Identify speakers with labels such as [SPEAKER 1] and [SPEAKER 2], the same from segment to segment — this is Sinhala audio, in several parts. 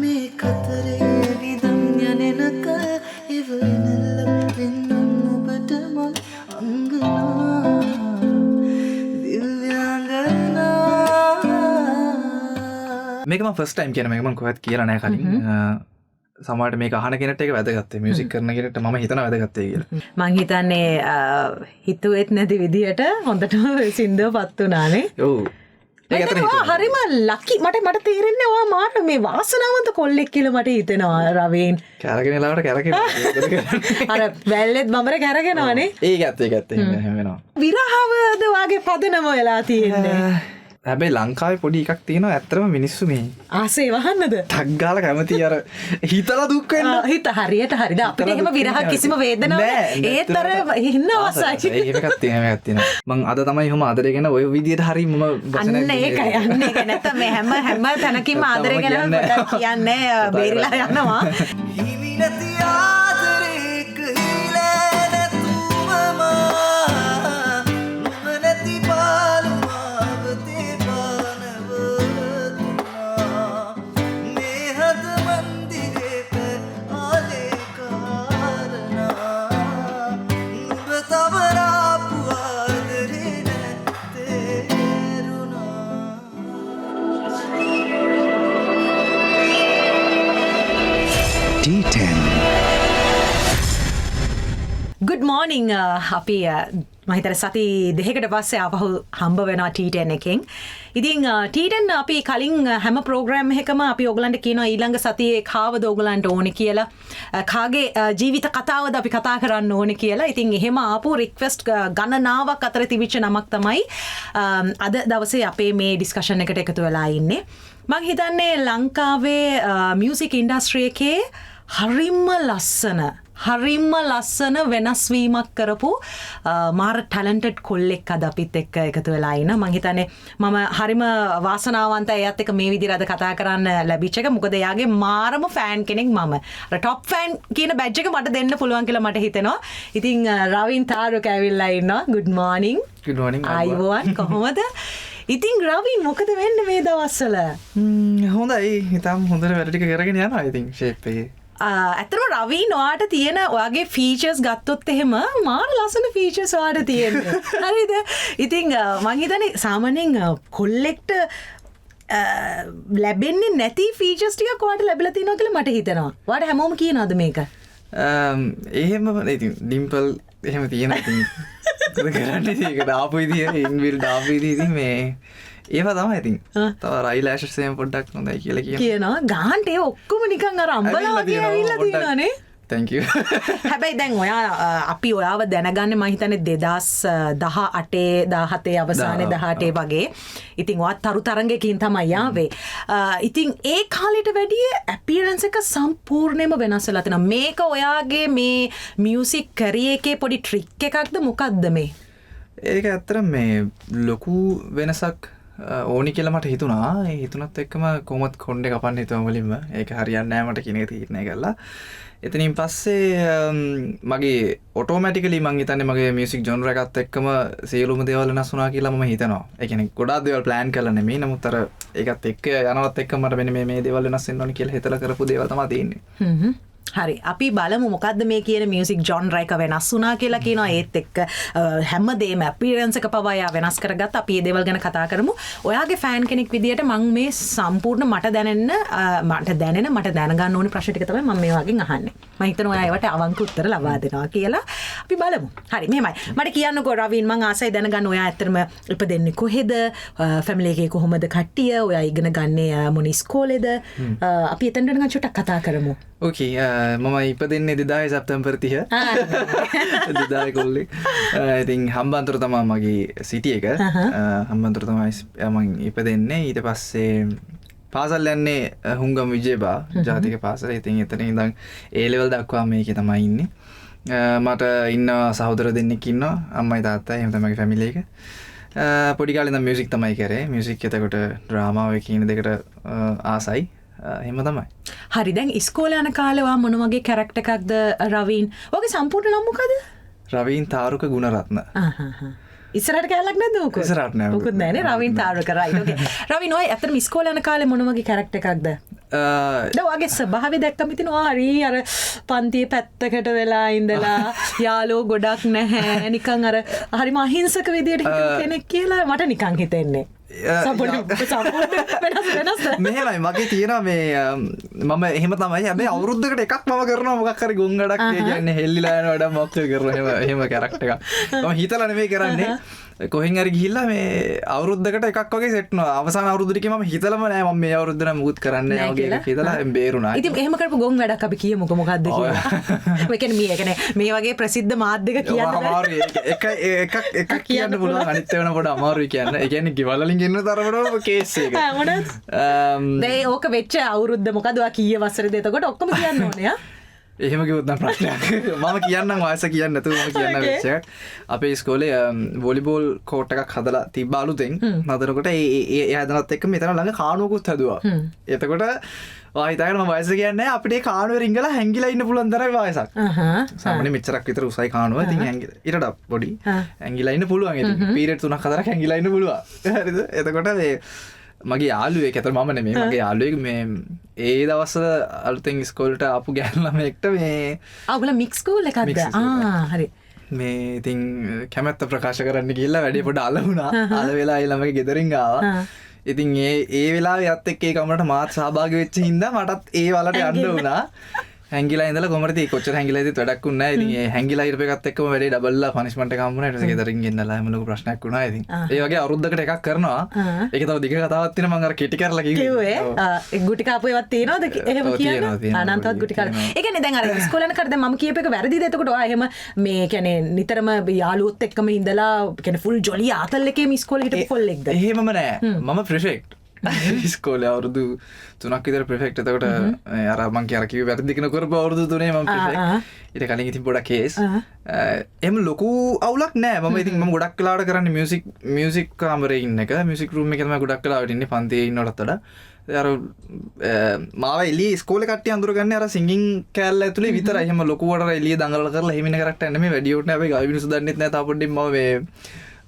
[SPEAKER 1] මේ කතරේ විදම් යනෙනක ඉවරනල්ල වෙන්නම් ඔබට මං අංගනා දිව්‍යාංගනා.
[SPEAKER 2] මේක මම ෆස්ට් ටයිම් කියන මේක මම කොහෙත් කියලා නැහැ කලින්. සමහරට මේක අහන කෙනෙක්ට ඒක වැදගත්. මියුසික් කරන කෙනෙක්ට මම හිතනවා වැදගත් කියලා.
[SPEAKER 3] මං හිතන්නේ හිතුවෙත් නැති විදියට හොඳටම සින්දුවපත් වුණානේ.
[SPEAKER 2] ඔව්.
[SPEAKER 3] හරිම ලකි. මට තේරෙන්නේ ඔයා මාර මේ වාසනාවන්ත කොල්ලෙක් කියලා මට හිතෙනවා රවීන්.
[SPEAKER 2] කැරගෙන ලාවට කැරගෙන.
[SPEAKER 3] අර වැල්ලෙත් බඹර කැරගෙනවනේ.
[SPEAKER 2] ඒකත් එහෙම වෙනවා.
[SPEAKER 3] විරහවද වාගේ පදනම වෙලා තියෙන්නේ.
[SPEAKER 2] හැබැයි ලංකාවේ පොඩි එකක් තියෙනවා ඇත්තටම මිනිස්සු මේ
[SPEAKER 3] ආසේ වහන්නද?
[SPEAKER 2] ටක් ගාලා කැමති අර හිතලා දුක් වෙන්න.
[SPEAKER 3] හිත හරියට හරිද? අපිට එහෙම විරහ කිසිම වේදනාවක් ඒත් අර හින්න අවසයි.
[SPEAKER 2] ඒකක් තියෙනවා. මං අද තමයි එහෙම ආදරය ගැන ඔය විදියට හරි මම වචන
[SPEAKER 3] අන්න ඒකයි. නැත්නම් මේ හැම තැනකින්ම ආදරය ගැන පොඩ්ඩක් කියන්නේ බේරිලා යනවා.
[SPEAKER 1] හිමි නැති ආදරේක හිලෑ නැතුවම නුඹ නැති පාළුමාවතේ පානවතුනා මේ හද මන්දිරේක ආලේකාරනා නුඹ තවරාපු ආදරේ නැතේරුණා.
[SPEAKER 4] D10
[SPEAKER 3] good morning. අපි මහිතර සති දෙකකට පස්සේ ආපහු හම්බ වෙනවා T10 එකෙන්. ඉතින් T10 අපි කලින් හැම ප්‍රෝග්‍රෑම් එකකම අපි ඔයගලන්ට කියනවා ඊළඟ සතියේ කාවද ඔයගලන්ට ඕනේ කියලා. කාගේ ජීවිත කතාවද අපි කතා කරන්න ඕනේ කියලා. ඉතින් එහෙම ආපු රික්වෙස්ට් ගණනාවක් අතර තිබිච්ච නමක් තමයි අද දවසේ අපේ මේ ඩිස්කෂන් එකට එකතු වෙලා ඉන්නේ. මං හිතන්නේ ලංකාවේ මියුසික් ඉන්ඩස්ට්‍රි එකේ හරිම ලස්සන වෙනස්වීමක් කරපු මාර ටැලන්ටඩ් කොල්ලෙක් අද අපිත් එක්ක එකතු වෙලා ඉන්න. මං හිතන්නේ මම හරිම වාසනාවන්තයි එයාත් එක්ක මේ විදිහට අද කතා කරන්න ලැබිච්ච එක. මොකද එයාගේ මාරම ෆෑන් කෙනෙක් මම. අර টොප් ෆෑන් කියන බැජ් එක මට දෙන්න පුළුවන් කියලා මට හිතෙනවා. ඉතින් රවින් තාරුක ඇවිල්ලා ඉන්නවා. good morning.
[SPEAKER 2] good morning.
[SPEAKER 3] අයිබෝන් කොහොමද? ඉතින් රවින් මොකද වෙන්නේ මේ දවස්වල?
[SPEAKER 2] හොඳයි. හිතම් හොඳට වැඩ ටික කරගෙන යනවා. I think shape එකේ.
[SPEAKER 3] ඇත්තම රවීන් ඔයාට තියෙන ඔයාගේ ෆීචර්ස් ගත්තොත් එහෙම මාර ලස්සන ෆීචර්ස් ඔයාට තියෙන්නේ. හරිද? ඉතින් මං හිතන්නේ සාමාන්‍යයෙන් කොල්ලෙක්ට ලැබෙන්නේ නැති ෆීචර්ස් ටිකක් ඔයාට ලැබිලා තියෙනවා කියලා මට හිතෙනවා. ඔයාට හැමෝම කියනවාද මේක?
[SPEAKER 2] එහෙම ඉතින් ඩිම්පල් එහෙම තියෙනවා. ඉතින් මොකද කරන්නේ? ඒක දාපු විදිය ඉන්බිල්ඩ් දාපු විදිය ඉතින් මේ ඒවා තමයි ඉතින්. තව රයිලෑෂස් එහෙම පොඩ්ඩක් හොඳයි කියලා
[SPEAKER 3] කියනවා. ගාන්ට ඒ ඔක්කොම නිකන් අර අම්බලා වගේ ඇවිල්ලා තියෙනවානේ.
[SPEAKER 2] thank you.
[SPEAKER 3] හැබැයි දැන් ඔයා අපි ඔයාව දැනගන්නේ මම හිතන්නේ 2018 17 අවසානයේ 18 වගේ. ඉතින් ඔයා තරු තරංගයකින් තමයි ආවේ. ඉතින් ඒ කාලෙට වැඩිය අපියරන්ස් එක සම්පූර්ණයෙන්ම වෙනස් වෙලා තියෙනවා. මේක ඔයාගේ මේ මියුසික් කැරියර් එකේ පොඩි ට්‍රික් එකක්ද මොකක්ද මේ?
[SPEAKER 2] ඒක ඇත්තට මේ ලොකු වෙනසක් ඕනි කියලා මට හිතුණා. ඒ හිතුණත් එක්කම කොහොමත් කොණ්ඩේ කපන්න හිතුවා මුලින්ම. ඒක හරියන්නේ නැහැ මට කියන එක තීරණය කළා. එතනින් පස්සේ මගේ ඔටෝමැටිකලි මං හිතන්නේ මගේ මියුසික් ජොනර් එකත් එක්කම සියලුම දේවල් වෙනස් වුණා කියලා මම හිතනවා. ඒ කියන්නේ ගොඩාක් දේවල් ප්ලෑන් කරලා නෙමෙයි. නමුත් අර ඒකත් එක්ක යනවත් එක්ක මට මෙන්න මේ දේවල් වෙනස් වෙන්න ඕනි කියලා හිතලා කරපු දේවල් තමයි තියෙන්නේ.
[SPEAKER 3] හරි අපි බලමු මොකද්ද මේ කියන මියුසික් ජොනර් එක වෙනස් වුණා කියලා කියනවා. ඒත් එක්ක හැමදේම අපියරන්ස් එක පවා යා වෙනස් කරගත්ත. අපි මේ දේවල් ගැන කතා කරමු. ඔයාගේ ෆෑන් කෙනෙක් විදියට මම මේ සම්පූර්ණ මට දැනගන්න ඕනේ ප්‍රශ්න ටික තමයි මම මේ වගේ අහන්නේ. මම හිතනවා ඔයා ඒවට අවංක උත්තර ලබා දෙනවා කියලා. අපි බලමු. හරි මෙහෙමයි. මට කියන්නකෝ රවින් මම ආසයි දැනගන්න ඔයා ඇත්තටම ඉපදෙන්නේ කොහෙද? ෆැමිලි එකේ කොහොමද කට්ටිය? ඔයා ඉගෙන ගන්නේ මොන ඉස්කෝලේද? අපි එතනට නිකන් චුට්ටක් කතා කරමු.
[SPEAKER 2] ඕකේ මම ඉපදෙන්නේ 2000 සැප්තැම්බර් 30 2000 කොල්ලෙක්. ඉතින් හම්බන්තොට තමයි මගේ සිටි එක. හම්බන්තොට තමයි මම ඉපදෙන්නේ. ඊට පස්සේ පාසල් යන්නේ හුංගම් විජේබා ජාතික පාසල. ඉතින් එතන ඉඳන් A level දක්වා මේකේ තමයි ඉන්නේ. මට ඉන්න සහෝදර දෙන්නෙක් ඉන්නවා. අම්මයි තාත්තයි එහෙම තමයි ෆැමිලි එක. පොඩි කාලේ ඉඳන් මියුසික් තමයි කරේ. මියුසික් එතකොට ඩ්‍රාමා ඔය කියන දෙකට ආසයි. එහෙම තමයි.
[SPEAKER 3] හරි දැන් ඉස්කෝලේ යන කාලේ ඔයා මොන වගේ කැරක්ටර් එකක්ද රවීන්? ඔගේ සම්පූර්ණ නම මොකද?
[SPEAKER 2] රවීන් තාරුක ගුණරත්න.
[SPEAKER 3] ඉස්සරහට කැලක් නැද්ද මොකද?
[SPEAKER 2] ඉස්සරහට නෑ.
[SPEAKER 3] මොකුත් නෑනේ රවීන් තාරුක රයිට්. ඕකේ. රවීන් ඔය ඇත්තටම ඉස්කෝලේ යන කාලේ මොන වගේ කැරක්ටර් එකක්ද? වගේ ස්වභාවය දැක්කම හිතෙනවා හරි අර පන්තියේ පැත්තකට වෙලා ඉඳලා යාළුවෝ ගොඩක් නැහැ නිකන් අර හරිම අහිංසක විදියට හිටපු කෙනෙක් කියලා මට නිකන් හිතෙන්නේ.
[SPEAKER 2] මෙහෙමයි මගේ තියෙනවා මේ මම එහෙම තමයි හැබැයි අවුරුද්දකට එකක් මම කරනවා මොකක් හරි ගොංගඩක් කියන්නේ හෙල්ලිලා යන වැඩ මොකක් කරනවා එහෙම කැරක්ටර් එකක් මම හිතලා නෙමෙයි කරන්නේ කොහෙන් හරි ගිහිල්ලා මේ අවුරුද්දකට එකක් වගේ සෙට් වෙනවා අවසාන අවුරුද්දට මම හිතලම නෑ මම මේ අවුරුද්ද නම් මුකුත් කරන්නේ නෑ වගේ එකක් හිතලා බේරුණා.
[SPEAKER 3] ඉතින් එහෙම කරපු ගොන් වැඩක් අපි කියමුකෝ මොකද්ද කියලා. ඒ කියන්නේ මේ වගේ ප්‍රසිද්ධ මාධ්‍යක කියන්න
[SPEAKER 2] අමාරුයි. එකක් කියන්න පුළුවන් අනිත් ඒවා පොඩ අමාරුයි කියන්න. ඒ කියන්නේ ගෙවල් වලින් ගෙන්න තරමටම කේස් එක.
[SPEAKER 3] දැන් ඕක වෙච්ච අවුරුද්ද මොකද ඔයා කීයේ වසරේද එතකොට ඔක්කොම කියන්න ඕනේ ආ.
[SPEAKER 2] එහෙම කිව්වොත් නම් ප්‍රශ්නයක්. මම කියන්නම් වයස කියන්නේ නැතුව මම කියන්න වෙච්ච එකක්. අපේ ඉස්කෝලේ වොලිබෝල් කෝට් එකක් හදලා තිබ්බ අලුතෙන්. හදනකොට ඒ හදනත් එක්ක මෙතන ළඟ කානුවකුත් හැදුවා. එතකොට ඔයා හිතාගෙන මම වයස කියන්නේ අපිට ඒ කානුවේ රිංගලා හැංගිලා ඉන්න පුළුවන් තරම් වයසක්. සාමාන්‍යයෙන් මෙච්චරක් විතර උසයි කානුව. ඉතින් හැංගිලා ඊටට පොඩි හැංගිලා ඉන්න පුළුවන්. ඉතින් පීරියඩ් 3ක් 4ක් හැංගිලා ඉන්න පුළුවන්. හරිද? එතකොට මේ මගේ යාළුවෙක් ඇතර මම නෙමෙයි මගේ යාළුවෙක් මේ ඒ දවස්වල අලුතෙන් ඉස්කෝලේට ආපු ගෑනු ළමයෙක්ට මේ
[SPEAKER 3] ඔයගොල්ලෝ මික්ස් ස්කූල් එකක්ද හරි
[SPEAKER 2] මේ ඉතින් කැමැත්ත ප්‍රකාශ කරන්න ගිහිල්ලා වැඩේ පොඩ අල වුණා අල වෙලා ඒ ළමගේ ගෙදරින් ආවා ඉතින් ඒ වෙලාවේ යත් එක්ක ඒ කමරට මාත් සහභාගී වෙච්ච හින්දා මටත් ඒ වලට යන්න වුණා හැංගිලා ඉඳලා කොහමද ඒ කොච්චර හැංගිලා ඉඳිත් වැඩක් වුණේ නැහැ. ඉතින් ඒ හැංගිලා ඉරප එකත් එක්කම වැඩේ ඩබල්ලා පනිෂ්මන්ට් එක හම්බුණා. ඊට පස්සේ ගෙදරින් ගෙන්නලා හැම ලොකු ප්‍රශ්නයක් වුණා. ඉතින් ඒ වගේ අවුරුද්දකට එකක් කරනවා. ඒක තව දිග කතාවක් තියෙනවා මම අර කෙටි කරලා කිව්වේ.
[SPEAKER 3] ඒ ගුටි කාපු ඒවත් තියෙනවද? එහෙම කියන්නේ. අනන්තවත් ගුටි කාලා. ඒ කියන්නේ දැන් අර ඉස්කෝලේ යන කර දැන් මම කියප එක වැරදිද? එතකොට ඔයා එහෙම මේ කියන්නේ නිතරම යාළුවොත් එක්කම ඉඳලා කියන්නේ ෆුල් ජොලි ආතල් එකේම ඉස්කෝලේ හිටපු කොල්ලෙක්ද?
[SPEAKER 2] එහෙමම නෑ. මම ප්‍රිෆෙක්ට්. ඉස්කෝලේ අවුරුදු 3ක් විතර ප්‍රිෆෙක්ට්. එතකොට අර මං කිය අර කිව්වේ වැරදි දින කරපු අවුරුදු 3 මම ප්‍රිෆෙක්ට්. ඊට කලින් ඉතින් පොඩක් කේස්. එහෙම ලොකු අවුලක් නෑ. මම ඉතින් මම ගොඩක් වෙලාවට කරන්නේ මියුසික් කාමරේ ඉන්න එක. මියුසික් රූම් එකේ තමයි ගොඩක් වෙලාවට ඉන්නේ පන්තියේ ඉන්නකොටත් වඩා. අර මාව එළියේ ඉස්කෝලේ කට්ටිය අඳුරගන්නේ අර සිංගින් කෑල්ල ඇතුලේ විතරයි. එහෙම ලොකුවට එළියේ දඟලලා කරලා එහෙම ඉන්න කරක්ට නෙමෙයි වැඩියට නෑ. අපි ගාවි මිනිස්සු දන්නෙත් නෑ. තාම පොඩ්ඩින් මම මේ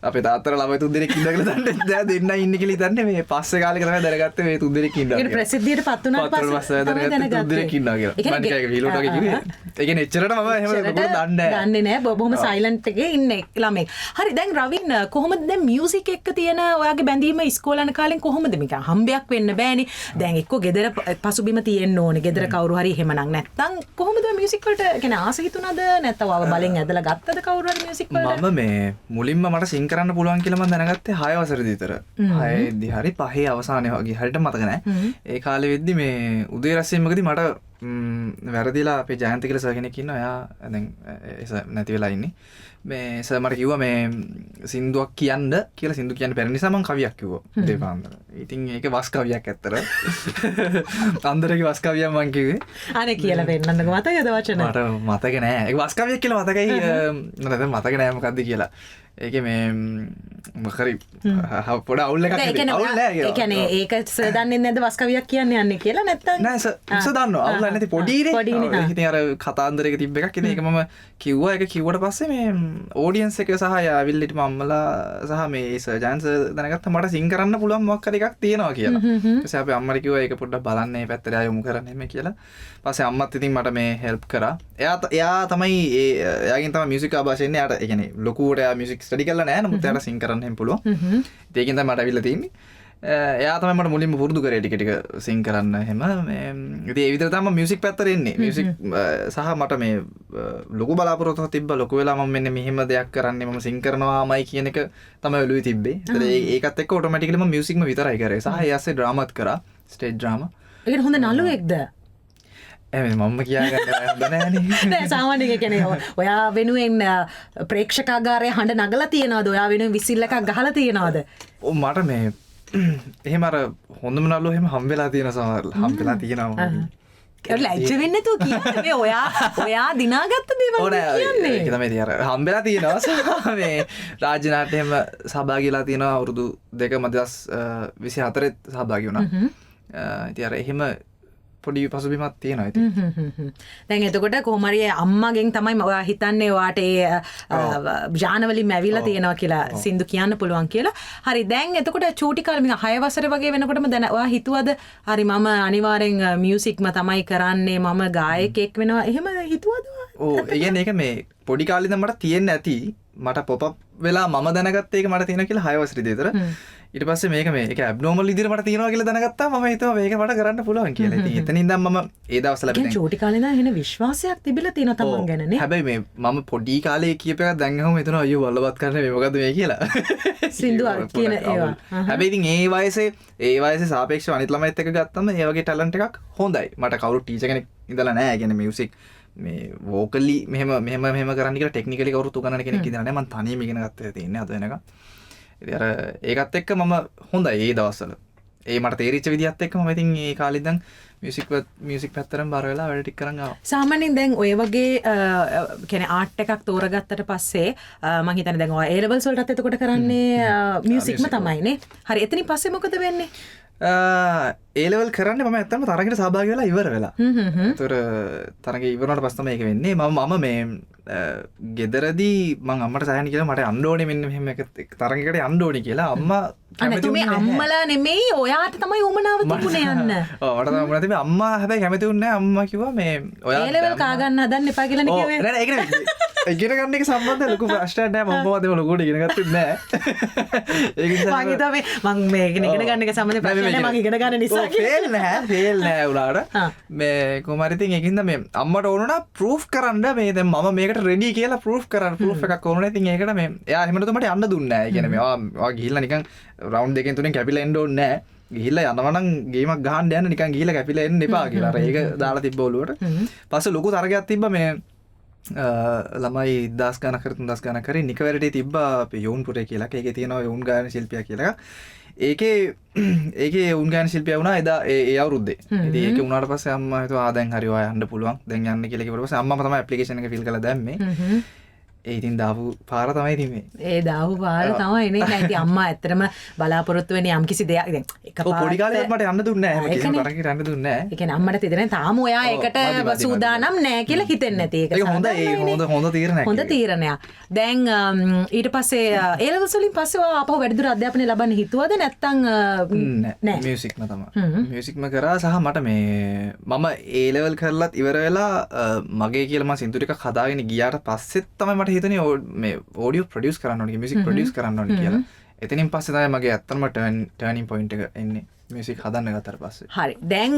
[SPEAKER 2] අපේ තාත්තර ළමයි 3 දෙනෙක් ඉඳලා දන්නේ දැන් දෙන්න ඉන්නේ කියලා හිතන්නේ මේ පස්සේ කාලෙක තමයි දැනගත්තේ මේ 3 දෙනෙක් ඉන්නවා.
[SPEAKER 3] ඒක ප්‍රසිද්ධියට පත් වුණාට පස්සේ
[SPEAKER 2] දැනගත්තේ 3 දෙනෙක් ඉන්නවා කියලා. මම නිකන් වීලෝට වගේ කිව්වේ. ඒ කියන්නේ එච්චරට මම එහෙම පොඩ්ඩක් දන්නේ
[SPEAKER 3] නෑ. බොහොම සයිලන්ට් එකේ ඉන්නේ ළමෙක්. හරි දැන් රවින් කොහොමද දැන් මියුසික් එක්ක තියෙන ඔයාගේ බැඳීම ඉස්කෝලේ යන කාලෙන් කොහොමද මේක හම්බයක් වෙන්න බෑනේ. දැන් එක්ක ගෙදර පසුබිම තියෙන්න ඕනේ. ගෙදර කවුරු හරි එහෙමනම් නැත්තම් කොහොමද මියුසික් වලට කියන්නේ ආස හිතුණාද නැත්නම් ඔයාව බලෙන් ඇදලා ගත්තද කවුරු හරි මියුසික් වලට?
[SPEAKER 2] මම මේ මුලින්ම මට සිං කරන්න පුළුවන් කියලා දැනගත්තේ 6 වසරේදී විතර. 6 දී හරි 5 අවසානයේ වගේ හරියට මතක නැහැ. ඒ කාලේ වෙද්දි මේ උදේ රැස්වීමකදී මට වැරදිලා අපේ ජයන්ත කියලා සර් කෙනෙක් ඉන්නවා. එයා දැන් නැති වෙලා ඉන්නේ. මේ සර් මට කිව්වා මේ සින්දුවක් කියන්න කියලා. සින්දු කියන්න බැරි නිසා මම කවියක් කිව්වා උදේ පාන්දර. ඉතින් ඒක වස් කවියක් ඇත්තට. අන්දරගේ වස් කවියක් මම කිව්වේ.
[SPEAKER 3] අනේ කියලා වෙන්නන්නක මතකද වචන?
[SPEAKER 2] මට මතක නෑ. ඒක වස් කවියක් කියලා මතකයි. මට දැන් මතක නෑ මොකද්ද කියලා. ඒකේ මේ මොකරි පොඩ අවුල් එකක් නෙවෙයි. අවුල් නෑ කියලා.
[SPEAKER 3] ඒ කියන්නේ ඒක සර් දන්නේ නැද්ද වස් කවියක් කියන්නේ යන්නේ කියලා නැත්තම්?
[SPEAKER 2] නෑ සර් දන්නවා. අවුල් නැති පොඩිනේ. ඉතින් අර කතාන්දරයක තිබ්බ එකක්. ඉතින් ඒක මම කිව්වා. ඒක කිව්වට පස්සේ මේ ඔඩියන්ස් එක සහ ආවිල්ලිට මම්මලා සහ මේ සර් ජයන් සර් දැනගත්තා මට සිං කරන්න පුළුවන් මොකක් හරි එකක් තියෙනවා කියලා. ඊට පස්සේ අපි අම්මට කිව්වා ඒක පොඩ්ඩක් බලන්න මේ පැත්තට යමු කරන්න එමෙ කියලා. පස්සේ අම්මත් ඉතින් මට මේ හෙල්ප් කරා. එයා තමයි එයාගෙන් තමයි මියුසික් ආභාෂය එන්නේ. එයාට ඒ කියන්නේ ලොකුවට එයා මියුසික් ස්ටඩි කරලා නැහැ. නමුත් එයාට සිං කරන්න හැම පුළුවන්. ඒකෙන් තමයි මට අවිල්ලා තියෙන්නේ. එයා තමයි මට මුලින්ම පුරුදු කරේ ටික ටික සිං කරන්න එහෙම. මේ ඉතින් ඒ විදිහට තමයි මියුසික් පැත්තට එන්නේ. මියුසික් සහ මට මේ ලොකු බලාපොරොත්තුවක් තිබ්බා. ලොකු වෙලා මම මෙන්න මෙහෙම දෙයක් කරන්නේ මම සිං කරනවාමයි කියන එක තමයි ඔළුවේ තිබ්බේ. ඒකත් එක්ක ඔටෝමැටිකලි මම මියුසික්ම විතරයි කරේ. සහ ඒ ඇස්සේ ඩ්‍රාමාත් කරා. Stage drama.
[SPEAKER 3] ඒකට හොඳ නළුවෙක්ද?
[SPEAKER 2] මම කියාගන්න හොඳ නෑනේ.
[SPEAKER 3] නෑ සාමාන්‍යයෙන් කියන්නේ ඔයා වෙනුවෙන් ප්‍රේක්ෂකාගාරයේ හඬ නගලා තියනවද? ඔයා වෙනුවෙන් විසිල් එකක් ගහලා තියනවද?
[SPEAKER 2] ඔව් මට මේ එහෙම අර හොඳම නළුවෝ එහෙම හම්බෙලා තියෙන සමහරවල් හම්බෙලා තියෙනවා.
[SPEAKER 3] ලැජ්ජ වෙන්නේ නැතුව කියන්නේ මේ ඔයා දිනාගත්ත දේවල් කියන්නේ.
[SPEAKER 2] ඒක තමයි ඉතින් අර හම්බෙලා තියෙනවා. මේ රාජ්‍ය නාට්‍යෙම සහභාගීලා තියෙනවා අවුරුදු 2 2024 සහභාගී වුණා. ඉතින් අර එහෙම පොඩි පසුබිමක් තියෙනවා ඉතින්.
[SPEAKER 3] දැන් එතකොට කොහොමරි අම්මගෙන් තමයි ඔයා හිතන්නේ ඔයාට ඒ ජානවලින් ඇවිල්ලා තියෙනවා කියලා සින්දු කියන්න පුළුවන් කියලා. හරි දැන් එතකොට චූටි කාලේ මින් 6 වසර වගේ වෙනකොටම දැන් ඔයා හිතුවද හරි මම අනිවාර්යෙන් මියුසික්ම තමයි කරන්නේ මම ගායකයෙක් වෙනවා එහෙම හිතුවද?
[SPEAKER 2] ඔව් ඒ කියන්නේ ඒක මේ පොඩි කාලේ ඉඳන් මට තියෙන්න ඇති මට පොප් වෙලා මම දැනගත්ත එක මට තියෙනවා කියලා 6 වසරේදී විතර. ඊට පස්සේ මේක ඇබ්නෝමල් විදිහට මට තියෙනවා කියලා දැනගත්තා මම හිතුවා මේක මට කරන්න පුළුවන් කියලා. ඉතින් එතනින් ඉඳන් මම ඒ දවස්වල
[SPEAKER 3] දැන් චූටි කාලේ ඉඳන් එන විශ්වාසයක් තිබිලා තියෙනවා තමන් ගැන නේ.
[SPEAKER 2] හැබැයි මේ මම පොඩි කාලේ කියප එකක් දැන් ගහම හිතනවා අයියෝ වල්ලවත් කරන්න මේ මොකද්ද මේ කියලා.
[SPEAKER 3] සින්දුවක් කියන ඒවා.
[SPEAKER 2] හැබැයි ඉතින් ඒ වයසේ සාපේක්ෂව අනිත් ළමයිත් එක්ක ගත්තම ඒ වගේ ටැලන්ට් එකක් හොඳයි. මට කවුරු ටීචර් කෙනෙක් ඉඳලා නැහැ. ඒ කියන්නේ මියුසික් මේ වෝකලි මෙහෙම කරන්න කියලා ටෙක්නිකලි කවුරුත් උගන්නන කෙනෙක් ඉඳලා නැහැ. මම තනියම ඉගෙන ගත්තා තියෙන්නේ අද වෙනකම්. ඉතින් අර ඒකත් එක්ක මම හොඳයි ඒ දවස්වල. ඒ මට තේරිච්ච විදිහත් එක්ක මම ඉතින් ඒ කාලේ ඉඳන් මියුසික් පැත්තටම බර වෙලා වැඩ ටික කරන් ආවා.
[SPEAKER 3] සාමාන්‍යයෙන් දැන් ඔය වගේ කියන්නේ ආර්ට් එකක් තෝරගත්තට පස්සේ මම හිතන්නේ දැන් ඔය A levels වලටත් එතකොට කරන්නේ මියුසික්ම තමයිනේ. හරි එතනින් පස්සේ මොකද වෙන්නේ?
[SPEAKER 2] ඒ ලෙවල් කරන්න මම ඇත්තම තරගයට සහභාගී වෙලා ඉවර වෙලා. ඒතර තරගය ඉවර වුණාට පස්සේ තමයි ඒක වෙන්නේ. මම මේ ගෙදරදී මම අම්මට සායන කියලා මට යන්න ඕනේ මෙන්න මෙහෙම එක තරගයකට යන්න ඕනේ කියලා අම්මා
[SPEAKER 3] කැමති වුණේ නැහැ. අම්මලා නෙමෙයි ඔයාට තමයි උමනාව තිබුණේ යන්න.
[SPEAKER 2] ඔව් මට තමයි උමනාව තිබුණේ. අම්මා හැබැයි කැමති වුණේ නැහැ. අම්මා කිව්වා මේ ඔයා
[SPEAKER 3] ඒ ලෙවල් කා ගන්න හදන්න එපා කියලා නේ කිව්වේ.
[SPEAKER 2] නෑ ඒක නෙමෙයි. ඉගෙන ගන්න එක සම්බන්ධ ලොකු ප්‍රශ්නයක් නෑ. මම මොකද ලොකුට ඉගෙන ගත්තේ නෑ. ඒක නිසා
[SPEAKER 3] මම හිතුවා මම මේ ඉගෙන ගන්න එක සම්බන්ධ ප්‍රශ්නයක් නෑ. මම ඉගෙන ගන්න නිසා
[SPEAKER 2] ෆේල් නෑ උනාට. මේ කොහොම හරි ඉතින් ඒකින්ද මේ අම්මට ඕන වුණා ප්‍රූෆ් කරන්න මේ දැන් මම මේකට රෙඩි කියලා ප්‍රූෆ් එකක් ඕන වුණා. ඉතින් ඒකට මේ එයා එහෙම නැතුව මට යන්න දුන්නේ නෑ. ඒ කියන්නේ මේවා ගිහිල්ලා නිකන් රවුන්ඩ් දෙකෙන් තුනෙන් කැපිලා එන්න ඕනේ නෑ. ගිහිල්ලා යනවා නම් ගේමක් ගහන්න යන්න නිකන් ගිහිල්ලා කැපිලා එන්න එපා කියලා. අර ඒක දාලා තිබ්බ ඔලුවට. පස්සේ ලොකු තරගයක් තිබ්බා මේ ළමයි 10 ගණන් කර 3000 ගණන් කරේ නිකවැරටි තිබ්බා අපේ යෝන්පුරේ කියලා. ඒකේ තියෙනවා යෝන් ගායන ශිල්පියා කියලා. ඒකේ උන් ගායන ශිල්පියා වුණා එදා ඒ අවුරුද්දේ. ඉතින් ඒක වුණාට පස්සේ අම්මා හිතුවා දැන් හරි ඔයා යන්න පුළුවන්. දැන් යන්න කියලා කිව්වට පස්සේ අම්මම තමයි ඇප්ලිකේෂන් එක ෆිල් කරලා දැම්මේ. ඒ ඉතින් දාපු පාර තමයි ඉතින් මේ.
[SPEAKER 3] ඒ දාපු පාර තමයි නේ. දැන් ඉතින් අම්මා ඇත්තටම බලාපොරොත්තු වෙන්නේ යම්කිසි දෙයක්. දැන් එකපාරට
[SPEAKER 2] පොඩි කාලේ මට යන්න දුන්නේ නැහැ. හැම කිසිම තරගයකට යන්න දුන්නේ නැහැ.
[SPEAKER 3] ඒ කියන්නේ අම්මට තේරෙන්නේ තාම ඔයා ඒකට සූදානම් නැහැ කියලා හිතෙන්නේ නැති ඒක.
[SPEAKER 2] ඒක හොඳ තීරණයක්.
[SPEAKER 3] හොඳ තීරණයක්. දැන් ඊට පස්සේ A levels වලින් පස්සේ ඔයා ආපහු වැඩිදුර අධ්‍යාපනය ලබන්න හිතුවද නැත්නම්
[SPEAKER 2] නෑ මියුසික්ම තමයි. මියුසික්ම කරා සහ මට මේ මම A level කරලත් ඉවර වෙලා මගේ කියලා මම සින්දු ටිකක් හදාගෙන ගියාට පස්සෙත් තමයි මට හිතෙන්නේ මේ ඔඩියෝ ප්‍රොඩියුස් කරන්න ඕනේ මියුසික් ප්‍රොඩියුස් කරන්න ඕනේ කියලා. එතනින් පස්සේ තමයි මගේ ඇත්තම ටර්නින් පොයින්ට් එක එන්නේ මියුසික් හදන්න ගත්තට පස්සේ.
[SPEAKER 3] හරි. දැන්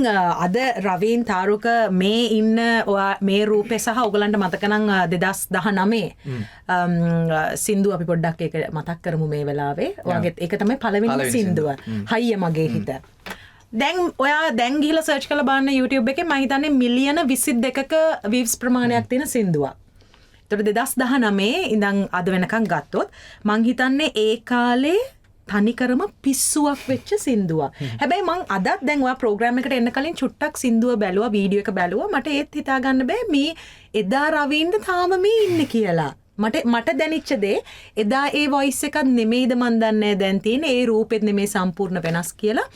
[SPEAKER 3] අද රවීන් තාරුක මේ ඉන්න ඔයා මේ රූපේ සහ ඔයගලන්ට මතක නම් 2019 සින්දු අපි පොඩ්ඩක් ඒක මතක් කරමු මේ වෙලාවේ. ඔයාගේ ඒක තමයි පළවෙනි සින්දුව. හයිය මගේ හිත. දැන් ඔයා දැන් ගිහිල්ලා සර්ච් කරලා බලන්න YouTube එකේ මම හිතන්නේ මිලියන 22ක වීව්ස් ප්‍රමාණයක් තියෙන සින්දුවක්. ඒතර 2019 ඉඳන් අද වෙනකන් ගත්තොත් මං හිතන්නේ ඒ කාලේ තනිකරම පිස්සුවක් වෙච්ච සින්දුවක්. හැබැයි මං අදත් දැන් ඔයා ප්‍රෝග්‍රෑම් එකට එන්න කලින් චුට්ටක් සින්දුව බැලුවා වීඩියෝ එක බැලුවා මට ඒත් හිතා ගන්න බෑ මේ එදා රවීන්ද තාම මේ ඉන්නේ කියලා. මට දැනිච්ච දේ එදා ඒ වොයිස් එකක් නෙමෙයිද මන් දන්නේ දැන් තියෙන ඒ රූපෙත් නෙමෙයි සම්පූර්ණ වෙනස් කියලා.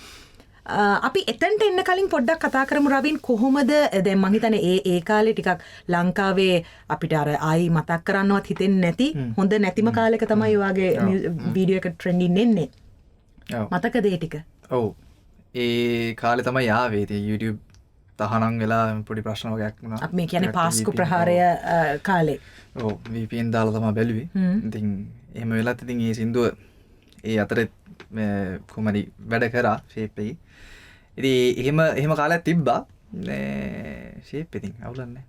[SPEAKER 3] අපි එතනට එන්න කලින් පොඩ්ඩක් කතා කරමු රවීන් කොහොමද දැන් මං හිතන්නේ ඒ කාලේ ටිකක් ලංකාවේ අපිට අර ආයි මතක් කරන්නවත් හිතෙන්නේ නැති හොඳ නැතිම කාලයක තමයි ඔයගේ වීඩියෝ එක ට්‍රෙන්ඩින් එන්නේ. මතකද ඒ ටික?
[SPEAKER 2] ඔව්. ඒ කාලේ තමයි ආවේ. ඉතින් YouTube තහනම් වෙලා පොඩි ප්‍රශ්න වගේක් වුණා.
[SPEAKER 3] අපි මේ කියන්නේ පාස්කු ප්‍රහාරය කාලේ.
[SPEAKER 2] ඔව් VPN දාලා තමයි බැලුවේ. ඉතින් එහෙම වෙලත් ඉතින් මේ සින්දුව ඒ අතරේ කොහමරි වැඩ කරා ෂේප් එකේ. ඉතින් එහෙම කාලයක් තිබ්බා. ෂේප් ඉතින් අවුලන්නේ.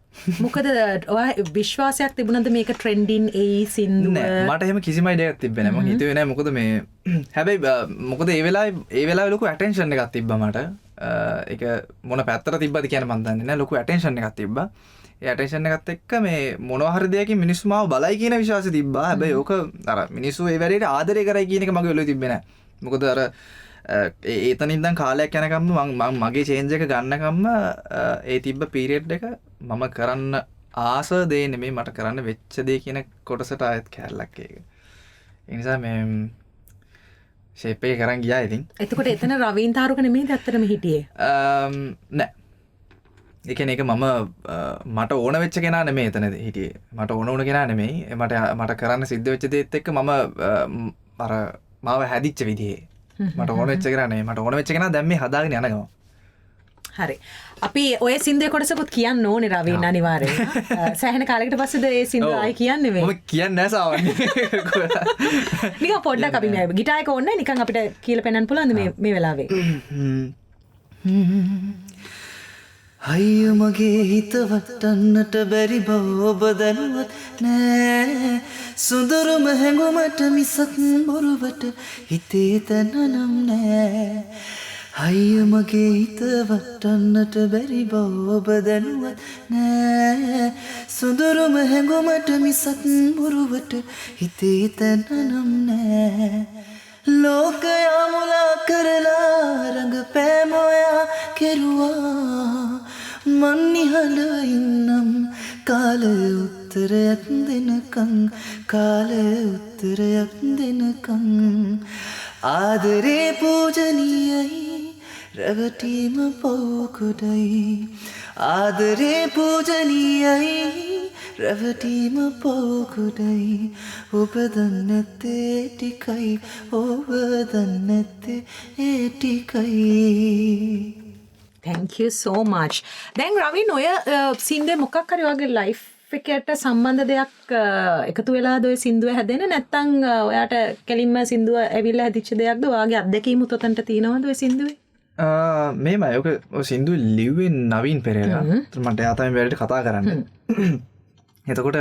[SPEAKER 3] මොකද ඔයා විශ්වාසයක් තිබුණාද මේක ට්‍රෙන්ඩින් ඒ සින්දුව?
[SPEAKER 2] නෑ මට එහෙම කිසිම අයිඩියාවක් තිබ්බේ නෑ. මම හිතුවේ නෑ මොකද මේ හැබැයි මොකද ඒ වෙලාවේ ලොකු ඇටෙන්ෂන් එකක් තිබ්බා මට. ඒක මොන පැත්තට තිබ්බද කියන මන් දන්නේ නෑ. ලොකු ඇටෙන්ෂන් එකක් තිබ්බා. ඒ ඇටෙන්ෂන් එකත් එක්ක මේ මොනවා හරි දෙයකින් මිනිස්සු මාව බලයි කියන විශ්වාසය තිබ්බා. හැබැයි ඕක අර මිනිස්සු ඒ වැඩේට ආදරය කරයි කියන එක මගේ ඔළුවේ තිබ්බේ නෑ. මොකද අර ඒතන ඉඳන් කාලයක් යනකම් මම මගේ චේන්ජ් එක ගන්නකම්ම ඒ තිබ්බ පීරියඩ් එක මම කරන්න ආස දේ නෙමෙයි මට කරන්න වෙච්ච දේ කියන කොටසට ආයෙත් කැරලක් ඒක. ඒ නිසා මේ ෂේප් එක කරන් ගියා ඉතින්.
[SPEAKER 3] එතකොට එතන රවීන් තාරුක නෙමෙයිද ඇත්තටම හිටියේ?
[SPEAKER 2] නෑ. එකන එක මම මට ඕන වෙච්ච කෙනා නෙමේ එතනද හිටියේ මට ඕන කෙනා නෙමෙයි මට කරන්න සිද්ධ වෙච්ච දේත් එක්ක මම අර මාව හැදිච්ච විදිහේ මට ඕන වෙච්ච කෙනා නෙමෙයි මට ඕන වෙච්ච කෙනා දැන් මේ හදාගෙන යනවා.
[SPEAKER 3] හරි. අපි ඔය සින්දුවේ කොටසකුත් කියන්න ඕනේ රවීන් අනිවාර්යෙන්. සෑහෙන කාලයකට පස්සේද ඒ සින්දුව ආයි කියන්නේ මේ.
[SPEAKER 2] මම කියන්නේ නැහැ සාමාන්‍යයෙන්.
[SPEAKER 3] නිකන් පොඩ්ඩක් අපි මේ ගිටාර් එක ඕනේ නිකන් අපිට කියලා පෙන්වන්න පුළුවන්ද මේ වෙලාවේ?
[SPEAKER 1] අයිය මගේ හිත වටන්නට බැරි බව ඔබ දැනුවත් නෑ සුඳුරුම හැඟුමට මිසක් බොරුවට හිතේ තැනනම් නෑ අයිය මගේ හිත වටන්නට බැරි බව ඔබ දැනුවත් නෑ සුඳුරුම හැඟුමට මිසක් බොරුවට හිතේ තැනනම් නෑ ලෝකයා මුලා කරලා රඟපෑම ඔයා කෙරුවා මන් නිහඬ ඉන්නම් කාලය උත්තරයක් දෙනකන් කාලය උත්තරයක් දෙනකන් ආදරේ පූජනීයයි රැවටීම පවුකුඩයි ආදරේ පූජනීයයි රැවටීම පවුකුඩයි ඔබ දන්නැත්තේ ටිකයි ඔබ දන්නැත්තේ ඒ ටිකයි.
[SPEAKER 3] Thank you so much. දැන් රවින් ඔය සින්දුවේ මොකක් හරි වගේ ලයිෆ් එකට සම්බන්ධ දෙයක් එකතු වෙලාද ඔය සින්දුව හැදෙන්නේ නැත්නම් ඔයාට කෙලින්ම සින්දුව ඇවිල්ලා හැදිච්ච දෙයක්ද ඔයාගේ අත්දැකීම් උතන්ට තියෙනවද ඔය සින්දුවේ?
[SPEAKER 2] මේමයි ඔක සින්දුව ලිව්වේ නවීන් පෙරේරා. මට එයා තමයි වැඩට කතා කරන්නේ. එතකොට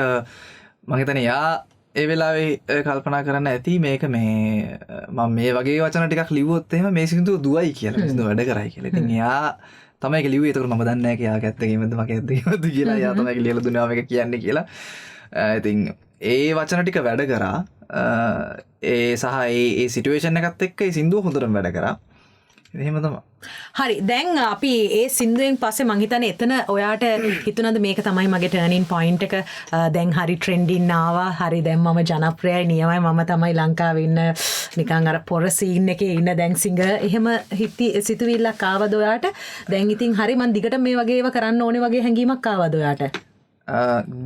[SPEAKER 2] මම හිතන්නේ යා ඒ වෙලාවේ කල්පනා කරන්න ඇති මේක මේ මම මේ වගේ වචන ටිකක් ලිව්වොත් එහෙම මේ සින්දුව දුවයි කියලා මේ සින්දුව වැඩ කරයි කියලා. ඉතින් එයා තමයි ඒක ලිව්වේ. ඒකට මම දන්නේ නැහැ කියා ඇත්තකීමද මගේ ඇත්තකීමද කියලා. එයා තමයි ලියලා දුන්නා මේක කියන්නේ කියලා. ඉතින් ඒ වචන ටික වැඩ කරා. ඒ සහ ඒ සිටුේෂන් එකත් එක්ක ඒ සින්දුව හොඳටම වැඩ කරා. එහෙම තමයි.
[SPEAKER 3] හරි දැන් අපි ඒ සින්දුවෙන් පස්සේ මං හිතන්නේ එතන ඔයාට හිතුණාද මේක තමයි මගේ ටර්නින් පොයින්ට් එක දැන් හරි ට්‍රෙන්ඩින් ආවා හරි දැන් මම ජනප්‍රියයි නියමයි මම තමයි ලංකාවේ ඉන්න නිකන් අර පොර සීන් එකේ ඉන්න දැන් සිංගර් එහෙම සිතුවිල්ලක් ආවද ඔයාට දැන් ඉතින් හරි මං දිගට මේ වගේ ඒවා කරන්න ඕනේ වගේ හැඟීමක් ආවද ඔයාට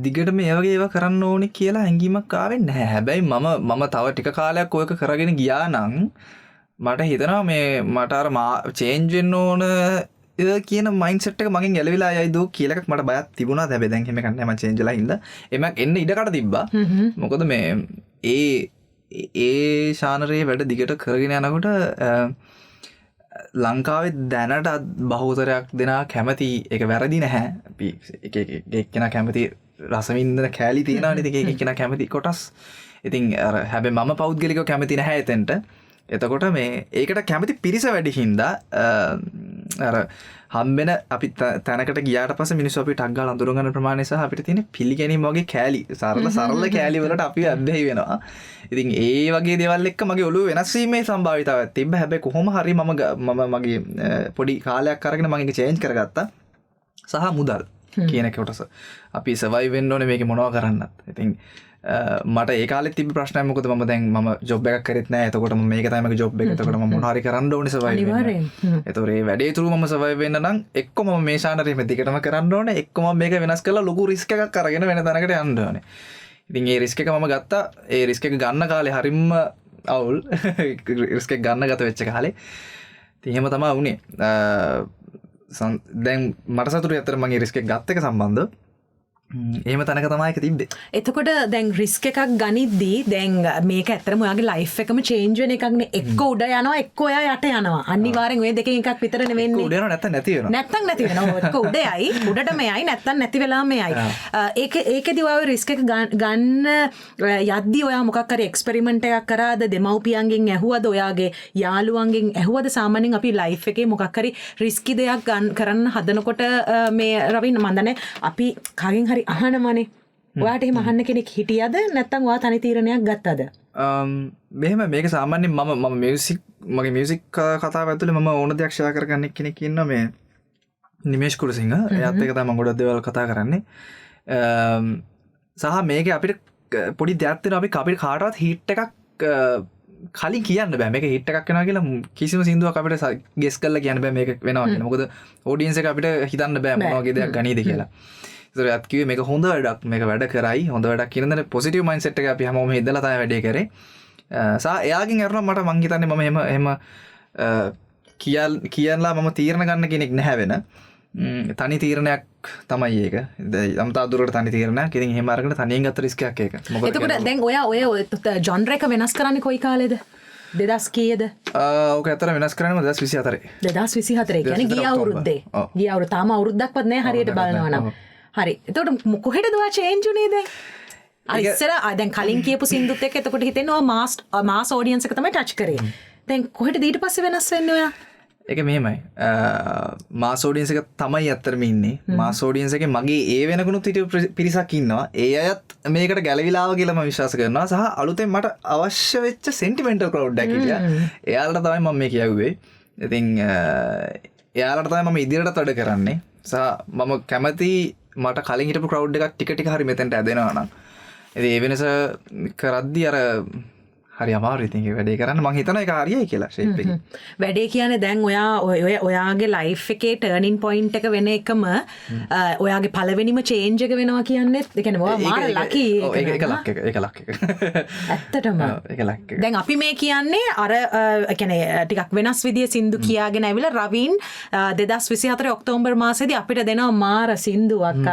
[SPEAKER 2] දිගට මේ වගේ ඒවා කරන්න ඕනේ කියලා හැඟීමක් ආවේ නැහැ හැබැයි මම තව ටික කාලයක් ඔයක කරගෙන ගියා නම් මට හිතනවා මේ මට අර චේන්ජ් වෙන්න ඕන කියන මයින්ඩ්සෙට් එක මගෙන් ගැලවිලා යයිද කියලා එකක් මට බයක් තිබුණා. හැබැයි දැන් එහෙම එකක් නැහැ මම චේන්ජ් වෙලා හින්දා. එමක් එන්න ඉඩකට තිබ්බා. මොකද මේ ඒ ශානරේ වැඩ දිගට කරගෙන යනකොට ලංකාවේ දැනට බහුතරයක් දෙනා කැමති ඒක වැරදි නැහැ. අපි එක එක්කෙනා කැමති රසවින්දන කෑලි තියෙනවානේ. ඒක එක්කෙනා කැමති කොටස්. ඉතින් අර හැබැයි මම පෞද්ගලිකව කැමති නැහැ එතෙන්ට. එතකොට මේ ඒකට කැමති පිරිස වැඩි හින්දා අර හම්බෙන අපි තැනකට ගියාට පස්සේ මිනිස්සු අපි ටක් ගාලා අඳුර ගන්න ප්‍රමාණය සහ අපිට තියෙන පිළිගැනීම වගේ කෑලි සරල කෑලි වලට අපි අබ්බැහි වෙනවා. ඉතින් ඒ වගේ දේවල් එක්ක මගේ ඔළුව වෙනස් වීමේ සම්භාවිතාවයක් තිබ්බා. හැබැයි කොහොම හරි මම මගේ පොඩි කාලයක් අරගෙන මම ඒක චේන්ජ් කරගත්තා. සහ මුදල් කියන කොටස අපි සර්වයිව් වෙන්න ඕනේ මේකේ මොනවා කරන්නත්. ඉතින් මට ඒ කාලෙත් තිබ්බ ප්‍රශ්නයක් මොකද මම දැන් මම ජොබ් එකක් කරෙත් නැහැ. එතකොට මම මේක තමයි මගේ ජොබ් එක. එතකොට මම මොනවා හරි කරන්න ඕනේ සර්වයිව් වෙන්න. එතකොට මේ වැඩේ තුරු මම සර්වයිව් වෙන්න නම් එක්ක මම මේ ශානරේ මේ දිගටම කරන්න ඕනේ. එක්ක මම මේක වෙනස් කරලා ලොකු රිස්ක් එකක් අරගෙන වෙන තැනකට යන්න ඕනේ. ඉතින් ඒ රිස්ක් එක මම ගත්තා. ඒ රිස්ක් එක ගන්න කාලේ හරිම අවුල්. රිස්ක් එක ගන්න ගත වෙච්ච කාලේ. ඉතින් එහෙම තමයි වුනේ. දැන් මට සතුටුයි අතර මගේ රිස්ක් එක ගත්ත එක සම්බන්ධව. එහෙම තැනක තමයි ඒක තිබ්බේ.
[SPEAKER 3] එතකොට දැන් රිස්ක් එකක් ගනිද්දී දැන් මේක ඇත්තටම ඔයාගේ ලයිෆ් එකම චේන්ජ් වෙන එකක් නේ. එක්ක උඩ යනවා එක්ක ඔයා යට යනවා. අනිවාර්යෙන් ඔය දෙකෙන් එකක් විතර නෙවෙන්නේ.
[SPEAKER 2] උඩ යනවා නැත්තම් නැති වෙනවා.
[SPEAKER 3] නැත්තම් නැති වෙනවා. එක්ක උඩ යයි උඩටම යයි නැත්තම් නැති වෙලාම යයි. ඒකෙදි ඔයා රිස්ක් එක ගන්න යද්දී ඔයා මොකක් හරි එක්ස්පෙරිමන්ට් එකක් කරාද දෙමව්පියන්ගෙන් ඇහුවද ඔයාගේ යාළුවන්ගෙන් ඇහුවද සාමාන්‍යයෙන් අපි ලයිෆ් එකේ මොකක් හරි රිස්කි දෙයක් කරන්න හදනකොට මේ රවින් මන් දන්නේ අපි කලින් අහනමනේ ඔයාට එහෙම අහන්න කෙනෙක් හිටියද නැත්නම් ඔයා තනි තීරණයක් ගත්තද?
[SPEAKER 2] මෙහෙම මේක සාමාන්‍යයෙන් මම මගේ මියුසික් කතාව ඇතුලේ මම ඕන දෙයක් ෂෙයා කරගන්න කෙනෙක් ඉන්නවා මේ නිමේෂ් කුලසිංහ. එයාත් එක්ක තමයි මම ගොඩක් දේවල් කතා කරන්නේ. සහ මේකේ අපිට පොඩි දෙයක් තියෙනවා අපි කාටවත් හීට් එකක් කලින් කියන්න බෑ මේක හිට් එකක් වෙනවා කියලා කිසිම සින්දුවක් අපිට ගෙස් කරලා කියන්න බෑ මේක වෙනවා කියලා. මොකද ඔඩියන්ස් එක අපිට හිතන්න බෑ මොන වගේ දෙයක් ගනීද කියලා. ඒතර එයාත් කිව්වේ මේක හොඳ වැඩක් මේක වැඩ කරයි හොඳ වැඩක් කියන දේ පොසිටිව් මයින්ඩ්සෙට් එක අපි හැමෝම හිතලා තමයි වැඩේ කරේ. එයාගෙන් අරනවා මට මං හිතන්නේ මම එහෙම කියන්නලා මම තීරණ ගන්න කෙනෙක් නැහැ වෙන තනි තීරණයක් තමයි ඒක. යම්තා දුරට තනි තීරණයක්. ඉතින් එහෙම අරගෙන තනියෙන් ගත්ත රිස්ක් එකක් ඒක.
[SPEAKER 3] මොකද එතකොට දැන් ඔය ජොන්ර් එක වෙනස් කරන්නේ කොයි කාලෙද? 2000 කීයද?
[SPEAKER 2] ඕක ඇත්තට වෙනස් කරන්නේ 2024.
[SPEAKER 3] 2024 කියන්නේ ගිය අවුරුද්දේ. ගිය අවුරුද්ද තාම අවුරුද්දක්වත් නැහැ හරියට බලනවා නම්. හරි. එතකොට කොහෙටද ඔයා චේන්ජ් උනේ දැන්? ඉස්සර දැන් කලින් කියපු සින්දුත් එක්ක එතකොට හිතෙනවා මාස් ඔඩියන්ස් එක තමයි ටච් කරේ. දැන් කොහෙටද ඊට පස්සේ වෙනස් වෙන්නේ ඔයා?
[SPEAKER 2] ඒක මෙහෙමයි. මාස් ඔඩියන්ස් එක තමයි ඇත්තටම ඉන්නේ. මාස් ඔඩියන්ස් එකේ මගේ ඒ වෙනකුණුත් හිටිය පිරිසක් ඉන්නවා. ඒ අයත් මේකට ගැලවිලාව කියලා මම විශ්වාස කරනවා. සහ අලුතෙන් මට අවශ්‍ය වෙච්ච සෙන්ටිමෙන්ටල් ක්‍රවුඩ් එකක් හිටියා. එයාලට තමයි මම මේ කියුවේ. ඉතින් එයාලට තමයි මම ඉදිරියට වැඩ කරන්නේ. සහ මම කැමති මට කලින් හිටපු ක්‍රවුඩ් එකක් ටික ටික හරි මෙතෙන්ට ඇදෙනවා නම්. ඉතින් ඒ වෙනස කරද්දී අර හරි අමාරු ඉතින් ඒ වැඩේ කරන්න මං හිතනවා ඒක හරියයි කියලා ෂේප් එකේ.
[SPEAKER 3] වැඩේ කියන්නේ දැන් ඔයාගේ ලයිෆ් එකේ ටර්නින් පොයින්ට් එක වෙන එකම ඔයාගේ පළවෙනිම චේන්ජ් එක වෙනවා කියන්නේ ඒ කියන්නේ ඔයා මාර ලකි
[SPEAKER 2] ඒක ලක් එක.
[SPEAKER 3] ඇත්තටම
[SPEAKER 2] ඒක ලක් එක.
[SPEAKER 3] දැන් අපි මේ කියන්නේ අර කියන්නේ ටිකක් වෙනස් විදිය සින්දු කියාගෙන ඇවිල්ලා රවින් 2024 ඔක්තෝබර් මාසෙදී අපිට දෙනවා මාර සින්දුවක්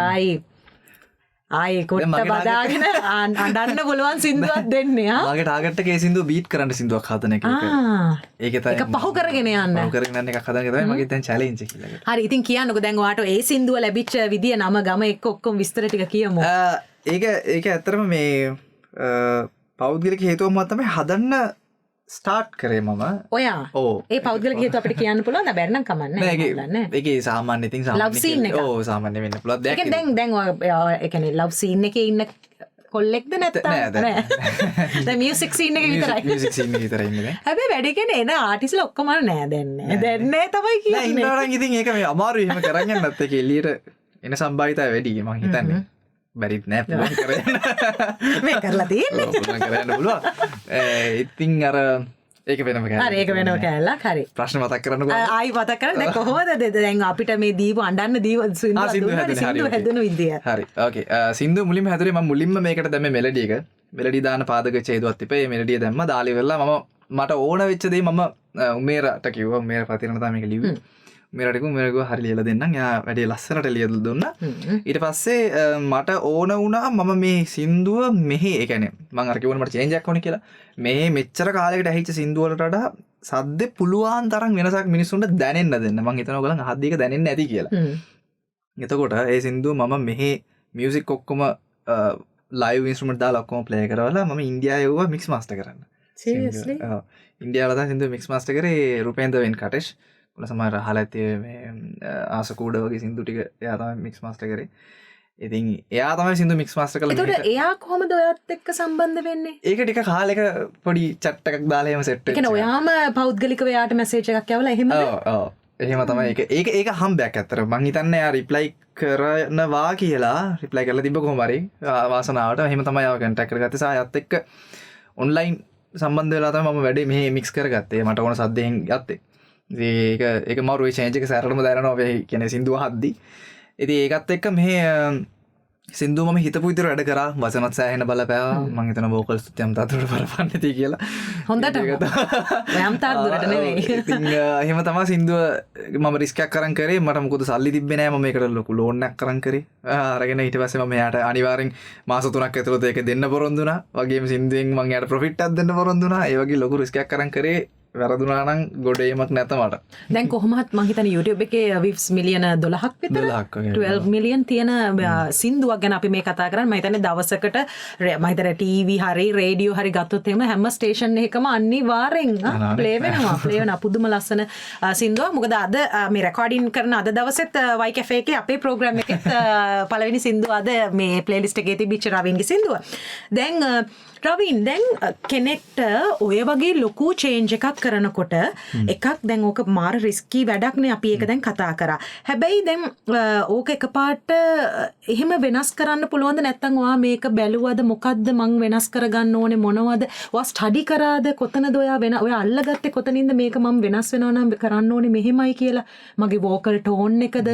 [SPEAKER 3] ආයේ කොට බදාගෙන අඬන්න පුළුවන් සින්දුවක් දෙන්නේ ආ.
[SPEAKER 2] මගේ ටාගට් එකේ සින්දුව බීට් කරන්න සින්දුවක් හදන එක. ඒක තමයි.
[SPEAKER 3] ඒක පහු කරගෙන යන්න.
[SPEAKER 2] පහු කරගෙන යන එකක් හදන එක තමයි මගේ දැන් චැලෙන්ජ් එක කියලා.
[SPEAKER 3] හරි ඉතින් කියන්නකෝ දැන් ඔයාට ඒ සින්දුව ලැබිච්ච විදිය නම ගම එක්ක ඔක්කොම විස්තර ටික කියමු.
[SPEAKER 2] ඒක ඇත්තටම මේ පෞද්ගලික හේතුවම තමයි හදන්න ස්ටාර්ට් කරේ මම.
[SPEAKER 3] ඔයා. ඒ පෞද්ගලික හේතුව අපිට කියන්න පුළුවන්. බැරි නම් කමන්නේ නැහැ.
[SPEAKER 2] ඒකේ සාමාන්‍ය ඉතින් සාමාන්‍ය. ඔව් සාමාන්‍ය වෙන්න පුළුවන්.
[SPEAKER 3] දැන් ඒ කියන්නේ ලව් සීන් එකේ ඉන්න කොල්ලෙක්ද නැත්තම් නෑ. දැන් මියුසික් සීන් එකේ විතරයි.
[SPEAKER 2] මියුසික් සීන් එකේ විතරයි ඉන්නේ.
[SPEAKER 3] හැබැයි වැඩි කියන්නේ එන ආටිස්ලා ඔක්කොම නෑ දැන් නෑ. දැන් නෑ තමයි කියන්නේ.
[SPEAKER 2] නෑ ඉන්නවනම් ඉතින් ඒක මේ අමාරුයි එහෙම කරන් යන්නත් ඒක එළියට එන සම්භාවිතය වැඩි මං හිතන්නේ. බැරිත් නෑ පුළුවන් කරන්න.
[SPEAKER 3] මේ කරලා තියෙන්නේ.
[SPEAKER 2] පුළුවන් කරන්න පුළුවන්. ඉතින් අර ඒක වෙනම කෑල්ලක්.
[SPEAKER 3] හරි ඒක වෙනම කෑල්ලක්. හරි.
[SPEAKER 2] ප්‍රශ්න මතක් කරන්නකෝ.
[SPEAKER 3] ආයි මතක් කරන්න. දැන් කොහොමද දැන් අපිට මේ දීපු අඬන්න දීපු සින්දු හැදුණු විදිය.
[SPEAKER 2] හරි. ඕකේ. සින්දු මුලින්ම හැදුවේ මම මුලින්ම මේකට දැම්මේ මෙලඩි එක. මෙලඩි දාන පාදක ඡේදුවත් තිබේ. මේ මෙලඩිය දැම්ම දාලි වෙලා මට ඕන වෙච්ච දේ මම උමේරට කිව්වා. උමේර පතිරණ තමයි මේක ලිව්වේ. උමේරට හරි ලියලා දෙන්නම්. එයා වැඩි ලස්සනට ලියලා දුන්නා. ඊට පස්සේ මට ඕන වුණා මම මේ සින්දුව මෙහි ඒ කියන්නේ මම අර කිව්වනේ මට චේන්ජ් එකක් ඕනේ කියලා. මේ මෙච්චර කාලයකට ඇහිච්ච සින්දු වලට වඩා සද්දේ පුළුවන් තරම් වෙනසක් මිනිස්සුන්ට දැනෙන්න දෙන්න. මම හිතනවා ඔයගොල්ලන් අහද්දී ඒක දැනෙන්නේ නැති කියලා. එතකොට ඒ සින්දුව මම මෙහි මියුසික් ඔක්කොම ලයිව් ඉන්ස්ට්‍රුමන්ට් දාලා ඔක්කොම ප්ලේ කරවලා මම ඉන්දියාවේ යුවා මික්ස් මාස්ටර් කරන්න.
[SPEAKER 3] සීරියස්ලි?
[SPEAKER 2] ඔව්. ඉන්දියාවල තමයි සින්දුව මික්ස් මාස්ටර් කරේ රුපේන්ද්‍ර වෙන්කටේෂ්. ඔල සමහර අහලා ඇති මේ ආසකූඩ වගේ සින්දු ටික එයා තමයි මික්ස් මාස්ටර් කරේ. ඉතින් එයා තමයි සින්දු මික්ස් මාස්ටර් කළා.
[SPEAKER 3] ඒකට එයා කොහොමද ඔයත් එක්ක සම්බන්ධ වෙන්නේ?
[SPEAKER 2] ඒක ටික කාලෙක පොඩි චැට් එකක් දාලා එහෙම සෙට් වෙච්චා.
[SPEAKER 3] ඒ කියන්නේ ඔයාම පෞද්ගලිකව එයාට මැසේජ් එකක් යවලා එහෙමද?
[SPEAKER 2] ඔව්. එහෙම තමයි ඒක හම්බයක් ඇත්තට. මං හිතන්නේ එයා රිප්ලයි කරනවා කියලා රිප්ලයි කරලා තිබ්බ කොහොම හරි වාසනාවට එහෙම තමයි ආව කන්ටැක්ට් කරගත්තේ. සහ එයාත් එක්ක ඔන්ලයින් සම්බන්ධ වෙලා තමයි මම වැඩේ මෙහෙ මික්ස් කරගත්තේ. මට ඕන සද්දෙන් ගත්තේ. ඒක මරු චේන්ජ් එක සැරටම දැනනවා අපි කියන්නේ සින්දුව හද්දි. ඉතින් ඒකත් එක්ක මෙහෙ සින්දුව මම හිතපු විදිහට වැඩ කරා. වචනත් සෑහෙන බලපෑවා. මම හිතන වෝකල්ස් යම් තාතුරට බලපන්න ඇති කියලා.
[SPEAKER 3] හොඳට. යම් තාතුරට නෙවෙයි.
[SPEAKER 2] ඉතින් එහෙම තමයි සින්දුව මම රිස්ක් එකක් අරන් කරේ. මට මොකද සල්ලි තිබ්බේ නෑ. මම මේකට ලොකු ලෝන් එකක් අරන් කරේ. අරගෙන ඊට පස්සේ මම එයාට අනිවාර්යෙන් මාස 3ක් ඇතුළත ඒක දෙන්න පොරොන්දු වුණා. වගේම සින්දුවෙන් මම එයාට ප්‍රොෆිට් එකක් දෙන්න පොරොන්දු වුණා. ඒ වගේ ලොකු රිස්ක් එකක් අරන් කරේ. වැරදුනා නම් ගොඩේමක් නැත මට.
[SPEAKER 3] දැන් කොහොමත් මම හිතන්නේ YouTube එකේ views මිලියන 12ක් විතර 12 මිලියන් තියෙන සින්දුවක් ගැන අපි මේ කතා කරන්නේ. මම හිතන්නේ දවසකට මම හිතන්නේ TV හරි රේඩියෝ හරි ගත්තොත් එහෙම හැම ස්ටේෂන් එකකම අනිවාර්යෙන් ප්ලේ වෙනවා පුදුම ලස්සන සින්දුවක්. මොකද අද මේ රෙකෝඩින් කරන අද දවසෙත් Y Cafe එකේ අපේ ප්‍රෝග්‍රෑම් එකෙත් පළවෙනි සින්දුව අද මේ ප්ලේලිස්ට් එකේ තිබිච්ච රවින්ගේ සින්දුව. දැන් රවින් දැන් කෙනෙක්ට ඔය වගේ ලොකු චේන්ජ් එකක් කරනකොට එකක් දැන් ඕක මාර රිස්කී වැඩක්නේ අපි ඒක දැන් කතා කරා. හැබැයි දැන් ඕක එකපාරට එහෙම වෙනස් කරන්න පුළුවන්ද නැත්නම් ඔයා මේක බැලුවද මොකද්ද මං වෙනස් කරගන්න ඕනේ මොනවද? ඔයා ස්ටඩි කරාද කොතනද ඔයා අල්ලගත්තේ කොතනින්ද මේක මම වෙනස් වෙනවා නම් කරන්න ඕනේ මෙහෙමයි කියලා මගේ වෝකල් ටෝන් එකද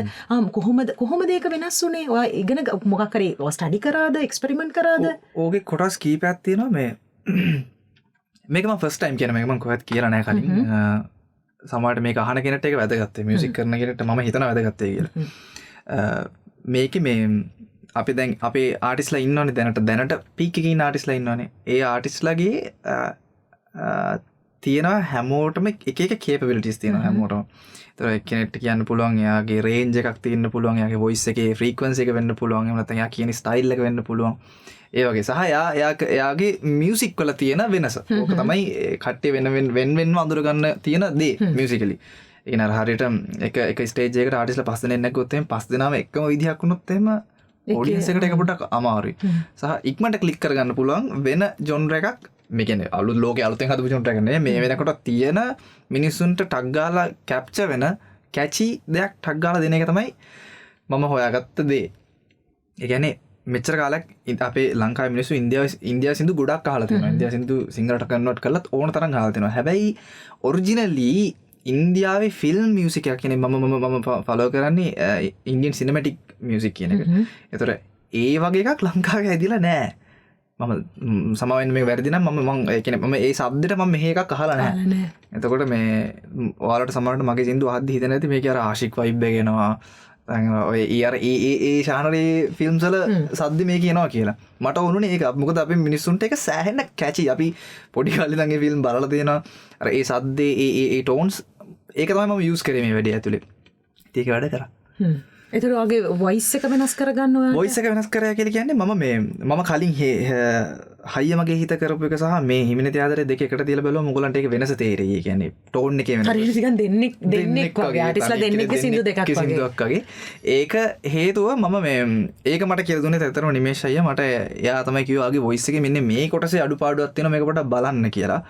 [SPEAKER 3] කොහොමද ඒක වෙනස් වුනේ? ඔයා ඉගෙන මොකක් හරි ඔයා ස්ටඩි කරාද එක්ස්පෙරිමන්ට් කරාද?
[SPEAKER 2] ඕකේ කොටස් කීපයක් තියෙනවා මේ මේක මම ෆස්ට් ටයිම් කියන මේක මම කොහෙවත් කියලා නැහැ කලින්. සමහරට මේක අහන කෙනෙක්ට ඒක වැදගත් වෙයි. මියුසික් කරන කෙනෙක්ට මම හිතනවා වැදගත් වෙයි කියලා. මේකේ මේ අපි දැන් අපේ ආටිස්ලා ඉන්නවනේ දැනට පීක් එකේ ඉන්න ආටිස්ලා ඉන්නවනේ. ඒ ආටිස්ලාගේ තියෙනවා හැමෝටම එක එක කේපබිලිටිස් තියෙනවා හැමෝටම. ඒතර එක්කෙනෙක්ට කියන්න පුළුවන් එයාගේ රේන්ජ් එකක් තියෙන්න පුළුවන්, එයාගේ වොයිස් එකේ ෆ්‍රීකවන්සි එක වෙන්න පුළුවන්, එහෙම නැත්නම් එයා කියන ස්ටයිල් එක වෙන්න පුළුවන්. ඒ වගේ සහ එයාගේ මියුසික් වල තියෙන වෙනස. ඕක තමයි කට්ටිය වෙනම අඳුර ගන්න තියෙන දේ මියුසිකලි. ඒ කියන්නේ හරියට එක ස්ටේජ් එකකට ආටිස්ලා 5 දෙනෙක් නැග්ගොත් එහෙම 5 දෙනාම එකම විදිහක් වුණොත් එහෙම ඔඩියන්ස් එකට ඒක පොඩ්ඩක් අමාරුයි. සහ ඉක්මනට ක්ලික් කරගන්න පුළුවන් වෙන ජොන්ර් එකක්. මේ කියන්නේ අලුත් ලෝකේ අලුතෙන් හදපු ජොන්ර් එකක් නෙමෙයි. මේ වෙනකොට තියෙන මිනිස්සුන්ට ටග් ගාලා කැප්චර් වෙන කැචි දෙයක් ටග් ගාලා දෙන එක තමයි මම හොයාගත්ත දේ. ඒ කියන්නේ මෙච්චර කාලයක් අපේ ලංකාවේ මිනිස්සු ඉන්දියාවේ සින්දු ගොඩක් අහලා තියෙනවා. ඉන්දියාවේ සින්දු සිංහලට කන්වර්ට් කරලත් ඕන තරම් අහලා තියෙනවා. හැබැයි ඔරිජිනලි ඉන්දියාවේ ෆිල්ම් මියුසික් එක කියන්නේ මම ෆලෝ කරන්නේ ඉන්දියන් සිනමැටික් මියුසික් කියන එක. ඒතර ඒ වගේ එකක් ලංකාවේ ඇදිලා නැහැ. මම සමාවෙන්න මේ වැරදි නම් මම ඒ කියන්නේ මම ඒ શબ્දෙට මම මෙහෙ එකක් අහලා නැහැ. එතකොට මේ ඔයාලට සමහරවිට මගේ සින්දු අහද්දි හිතෙන්නේ නැති මේකේ අර ආශික් වයිබ් එක එනවා. ඔය ඒ ශානරේ ෆිල්ම්ස් වල සද්ද මේ කියනවා කියලා. මට ඕනුනේ ඒක. මොකද අපි මිනිස්සුන්ට ඒක සෑහෙන්න කැචි. අපි පොඩි කාලේ ඉඳන් ඒ ෆිල්ම් බලලා තියෙනවා. අර ඒ සද්දේ ඒ ටෝන්ස් ඒක තමයි මම යූස් කරේ මේ වැඩේ ඇතුලේ. ඒක වැඩ කරා.
[SPEAKER 3] ඒතර ඔයගේ වොයිස් එක වෙනස් කරගන්න ඔයාලා?
[SPEAKER 2] වොයිස් එක වෙනස් කරා කියලා කියන්නේ මම කලින් හයිය මගේ හිත කරපු එක සහ මේ හිමිනති ආදරේ දෙක එකට තියලා බලුවම මොගලන්ට ඒක වෙනස තේරෙයි. ඒ කියන්නේ ටෝන් එකේ වෙනස.
[SPEAKER 3] හරියට නිකන් දෙන්නෙක් වගේ ආටිස්ලා දෙන්නෙක්ගේ සින්දු දෙකක් වගේ.
[SPEAKER 2] සින්දුවක් වගේ. ඒක හේතුව මම ඒක මට කියලා දුන්නේ ඇත්තටම නිමේෂ් අයියා මට එයා තමයි කිව්වා ආගේ වොයිස් එකේ මෙන්න මේ කොටසේ අඩුපාඩුවක් තියෙනවා මේක පොඩ්ඩක් බලන්න කියලා.